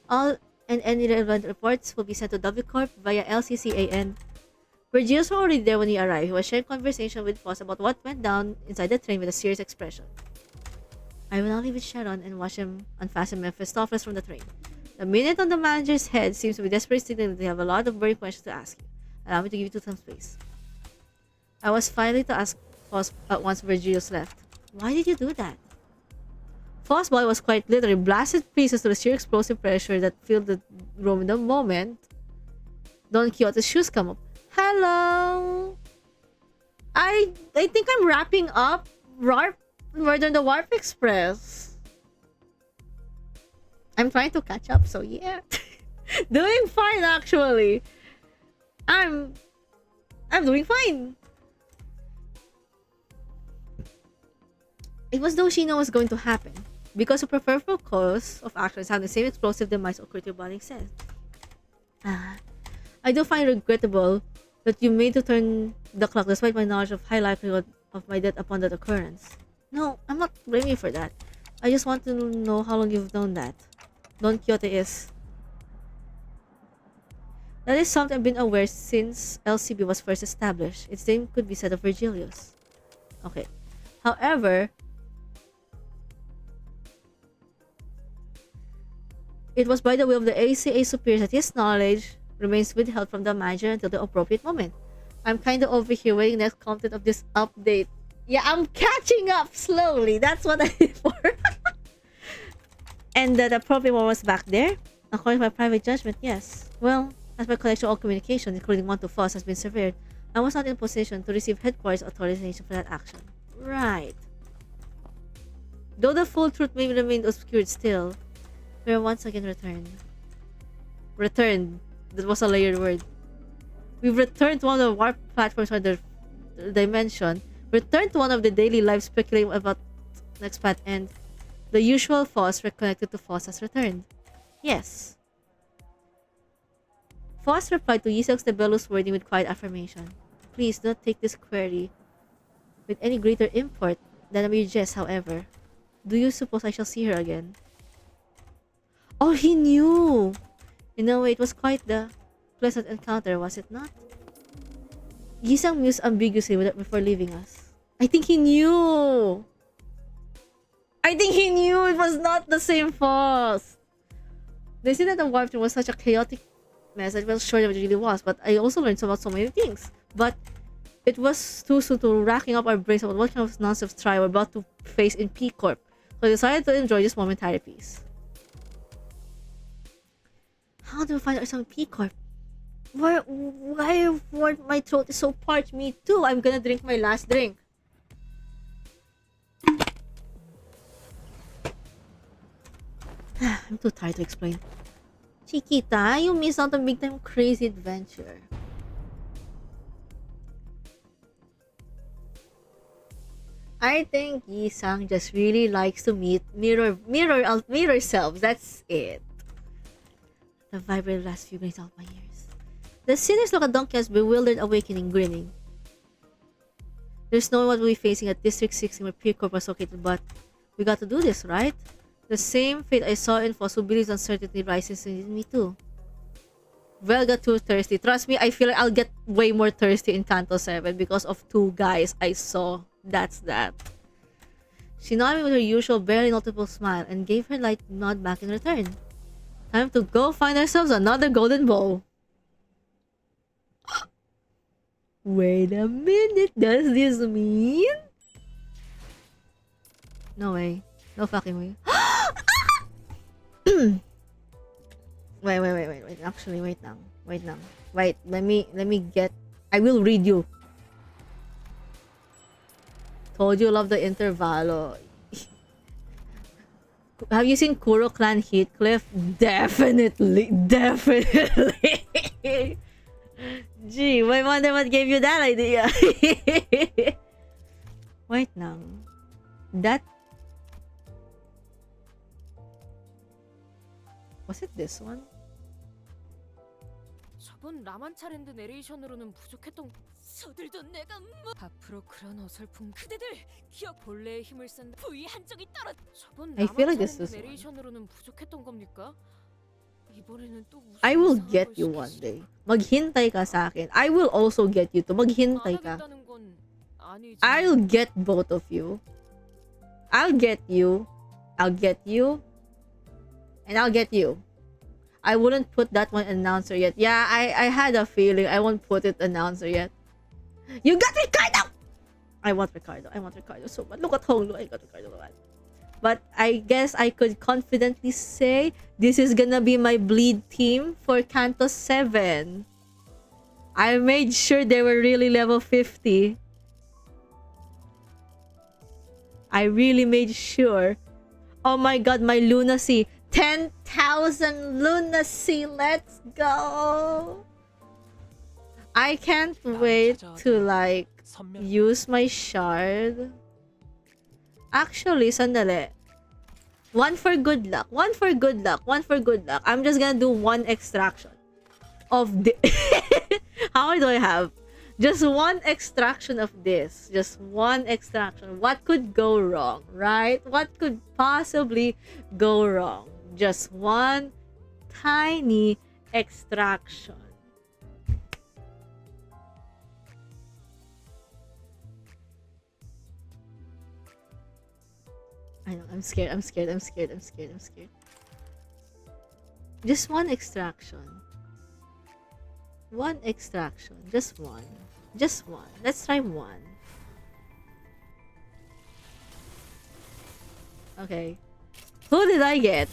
All and any relevant reports will be sent to W Corp via LCCAN. Virgilius was already there when he arrived. He was sharing conversation with Foss about what went down inside the train with a serious expression. I will now leave with Sharon and watch him unfasten Mephistopheles from the train. The minute on the manager's head seems to be desperately signaling that they have a lot of burning questions to ask you. Allow me to give you some space. I was finally to ask Foss once Virgilius left. Why did you do that? Foss' body was quite literally blasted pieces to the sheer explosive pressure that filled the room in the moment Don Quixote's shoes come up. Hello! I think I'm wrapping up Murder on the Warp Express. I'm trying to catch up, so yeah. Doing fine, actually. I'm doing fine. It was though she knew what was going to happen. Because of her preferable course of actions have the same explosive demise occurred to your body said. I do find it regrettable that you made to turn the clock despite my knowledge of high likelihood of my death upon that occurrence. No, I'm not blaming you for that. I just want to know how long you've known that. Don Quixote is. That is something I've been aware since LCB was first established. Its name could be said of Virgilius. Okay. However, it was by the will of the ACA superiors that his knowledge remains withheld from the manager until the appropriate moment. I'm kinda over here waiting next content of this update. Yeah, I'm catching up slowly. That's what I did for. And the appropriate one was back there? According to my private judgment, yes. Well, as my collection of all communication, including one to Foss, has been severed, I was not in position to receive headquarters authorization for that action. Right. Though the full truth may remain obscured still, we are once again returned. Returned. That was a layered word. We've returned to one of the warp platforms for the dimension. Returned to one of the daily lives speculating about next path, and the usual Foss reconnected to Foss has returned. Yes. Foss replied to Yisel's Nebulous wording with quiet affirmation. Please do not take this query with any greater import than a mere jest, however. Do you suppose I shall see her again? Oh, he knew! In a way, it was quite the pleasant encounter, was it not? Yisang mused ambiguously before leaving us. I think he knew! I think he knew it was not the same Foss! They said that the warp train was such a chaotic mess that I was sure that it really was, but I also learned about so many things. But it was too soon to racking up our brains about what kind of nonsense trial we're about to face in P-Corp. So I decided to enjoy this momentary peace. How do we find ourselves in P Corp? Why my throat is so parched? Me too. I'm gonna drink my last drink. I'm too tired to explain. Chiquita, you missed out on big time crazy adventure. I think Yi-sang just really likes to meet mirror selves. That's it. The vibrant last few grains out my ears. The sinners look at Donkey as bewildered, awakening, grinning. There's no one we'll be facing at District 16 where P Corp was located, but we got to do this, right? The same fate I saw in Foss, who believes uncertainty rises in me too. Vel got too thirsty. Trust me, I feel like I'll get way more thirsty in Canto 7 because of two guys I saw. That's that. She nodded me with her usual barely noticeable smile and gave her light nod back in return. Time to go find ourselves another golden bowl. Wait a minute, does this mean? No way. No fucking way. Wait. Actually, wait now. Wait, let me get... I will read you. Told you love the Intervallo. Have you seen Kuro Clan Heathcliff? Definitely. Gee, I wonder what gave you that idea. Wait now. That... Was it this one? 저번 라만 차랜드 내레이션으로는 부족했던 저들도 내가 앞으로 그런 어설픈 그대들 기억 본래의 힘을 쓴 부위 한쪽이 떨어 저번 I feel like 라만 this 차랜드 is 내레이션으로는 부족했던 겁니까? 이번에는 또 무슨 I will 이상한 get 걸 you one 시키시죠? day. Maghintay ka sa akin. I will also get you to. Maghintay 안 ka. 하겠다는 건 아니지만 I'll get both of you. I'll get you. I'll get you. And I'll get you. I wouldn't put that one announcer yet. Yeah, I had a feeling I won't put it announcer yet. You got Ricardo! I want Ricardo so much. Look at Honglu. I got Ricardo so much. But I guess I could confidently say this is gonna be my bleed team for Canto 7. I made sure they were really level 50. I really made sure. Oh my god, my lunacy. 10,000 lunacy. Let's go. I can't wait to like use my shard. Actually, sandali. One for good luck. I'm just gonna do one extraction of the how many do I have? Just one extraction of this. Just one extraction. What could go wrong, right? What could possibly go wrong? Just one tiny extraction. I know, I'm scared. Just one extraction. Just one. Let's try one. Okay. Who did I get?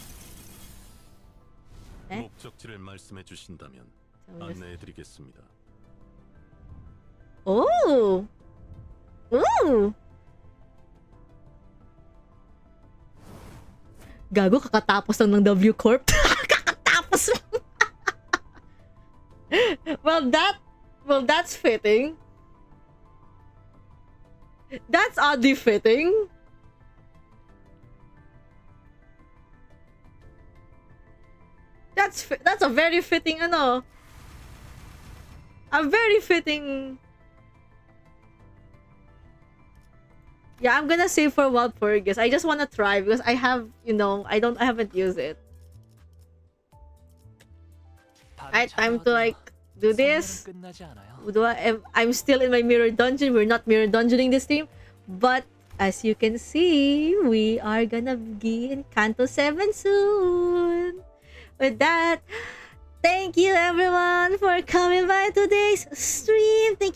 목적지를 말씀해 주신다면 안내해 드리겠습니다. Oh! Ooh! Gago, kakatapos lang ng W Corp. Kakatapos lang. Well, that's fitting. That's oddly fitting. That's a very fitting ano. A very fitting. Yeah, I'm gonna save for Walpurgis. I just wanna try because I have, I haven't used it. Alright, time to like do this. I'm still in my mirror dungeon. We're not mirror dungeoning this team, but as you can see, we are gonna be in Canto 7 soon. With that, thank you everyone for coming by today's stream. Thank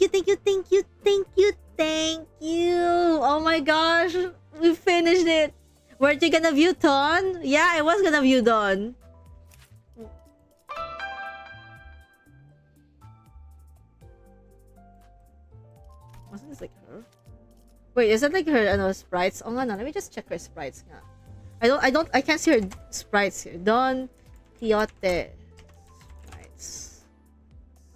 you. Oh my gosh, we finished it. Weren't you gonna view Dawn? Yeah, I was gonna view Dawn. Wasn't this like her? Wait, is that like her sprites? Oh no, let me just check her sprites. I can't see her sprites here. Don Quixote sprites.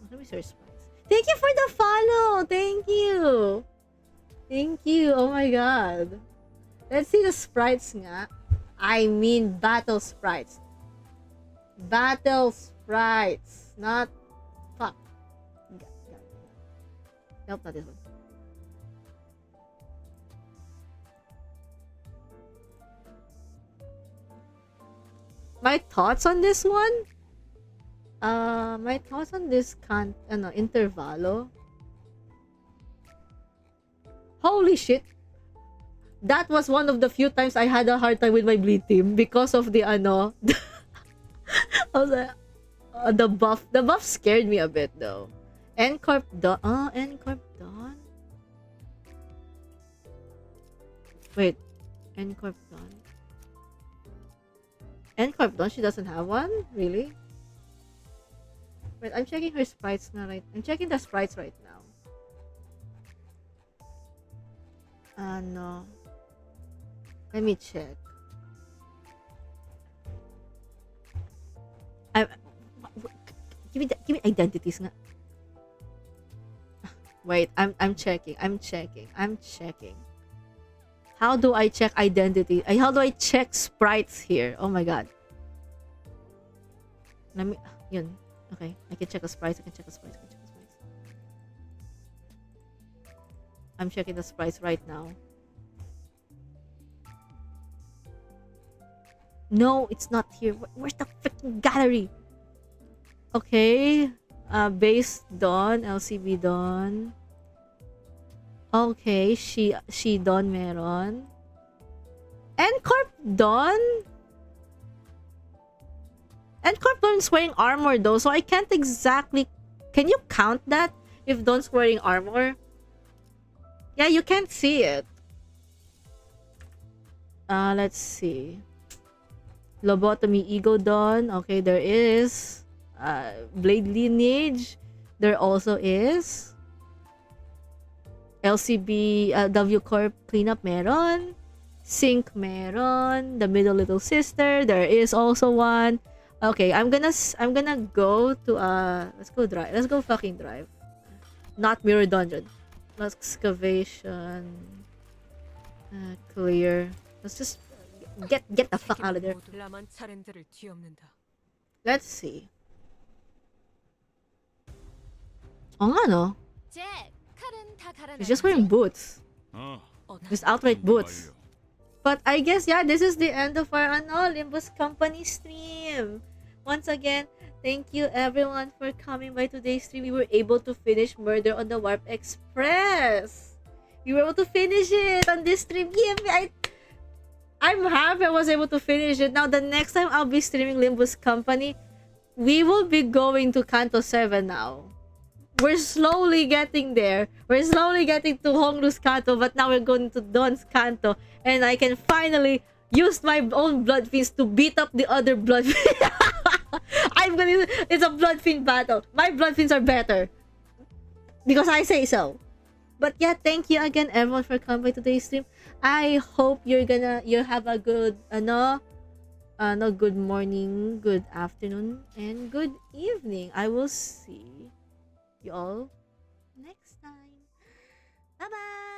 Let me see her sprites. Thank you for the follow. Thank you. Thank you. Oh my god. Let's see the sprites nga. I mean battle sprites. Battle sprites. Not fuck. Nope, not this one. My thoughts on this one? My thoughts on this Intervallo. Holy shit. That was one of the few times I had a hard time with my bleed team because of the I was like, the buff. The buff scared me a bit though. Ncorp Dawn. Ncorp Dawn. Wait. Ncorp Dawn. Ncorp Dawn, she doesn't have one? Really? Wait, I'm checking her sprites now, right? I'm checking the sprites right now. No. Let me check. Give me identities nga. Wait, I'm checking. How do I check identity? How do I check sprites here? Oh my god. Let me yun. Okay, I can check the sprites. I'm checking the sprites right now. No, it's not here. Where's the freaking gallery? Okay. Base Dawn, LCB Dawn. Okay, she Dawn meron. Ncorp Dawn? Ncorp Dawn's wearing armor though, so I can't exactly... Can you count that if Dawn's wearing armor? Yeah, you can't see it. Let's see. Lobotomy Ego Dawn. Okay, there is. Blade Lineage. There also is. LCB W Corp Cleanup meron. Sync meron. The Middle Little Sister. There is also one. Okay, I'm gonna go to let's go drive. Let's go fucking drive. Not Mirror Dungeon. Excavation. Clear. Let's just get the fuck out of there. Let's see. Oh nga no. He's just wearing boots. Just outright boots. But I guess, yeah, this is the end of our Limbus Company stream. Once again, thank you everyone for coming by today's stream. We were able to finish Murder on the Warp Express. We were able to finish it on this stream. Yeah, I'm happy I was able to finish it. Now, the next time I'll be streaming Limbus Company, we will be going to Canto 7 now. We're slowly getting there. We're slowly getting to Hongru's Canto, but now we're going to Don's Canto. And I can finally use my own Blood Fiends to beat up the other Blood Fiends. It's a Blood Fiend battle. My Blood Fiends are better. Because I say so. But yeah, thank you again everyone for coming by today's stream. I hope you have a good good morning, good afternoon, and good evening. I will see you all next time. Bye bye.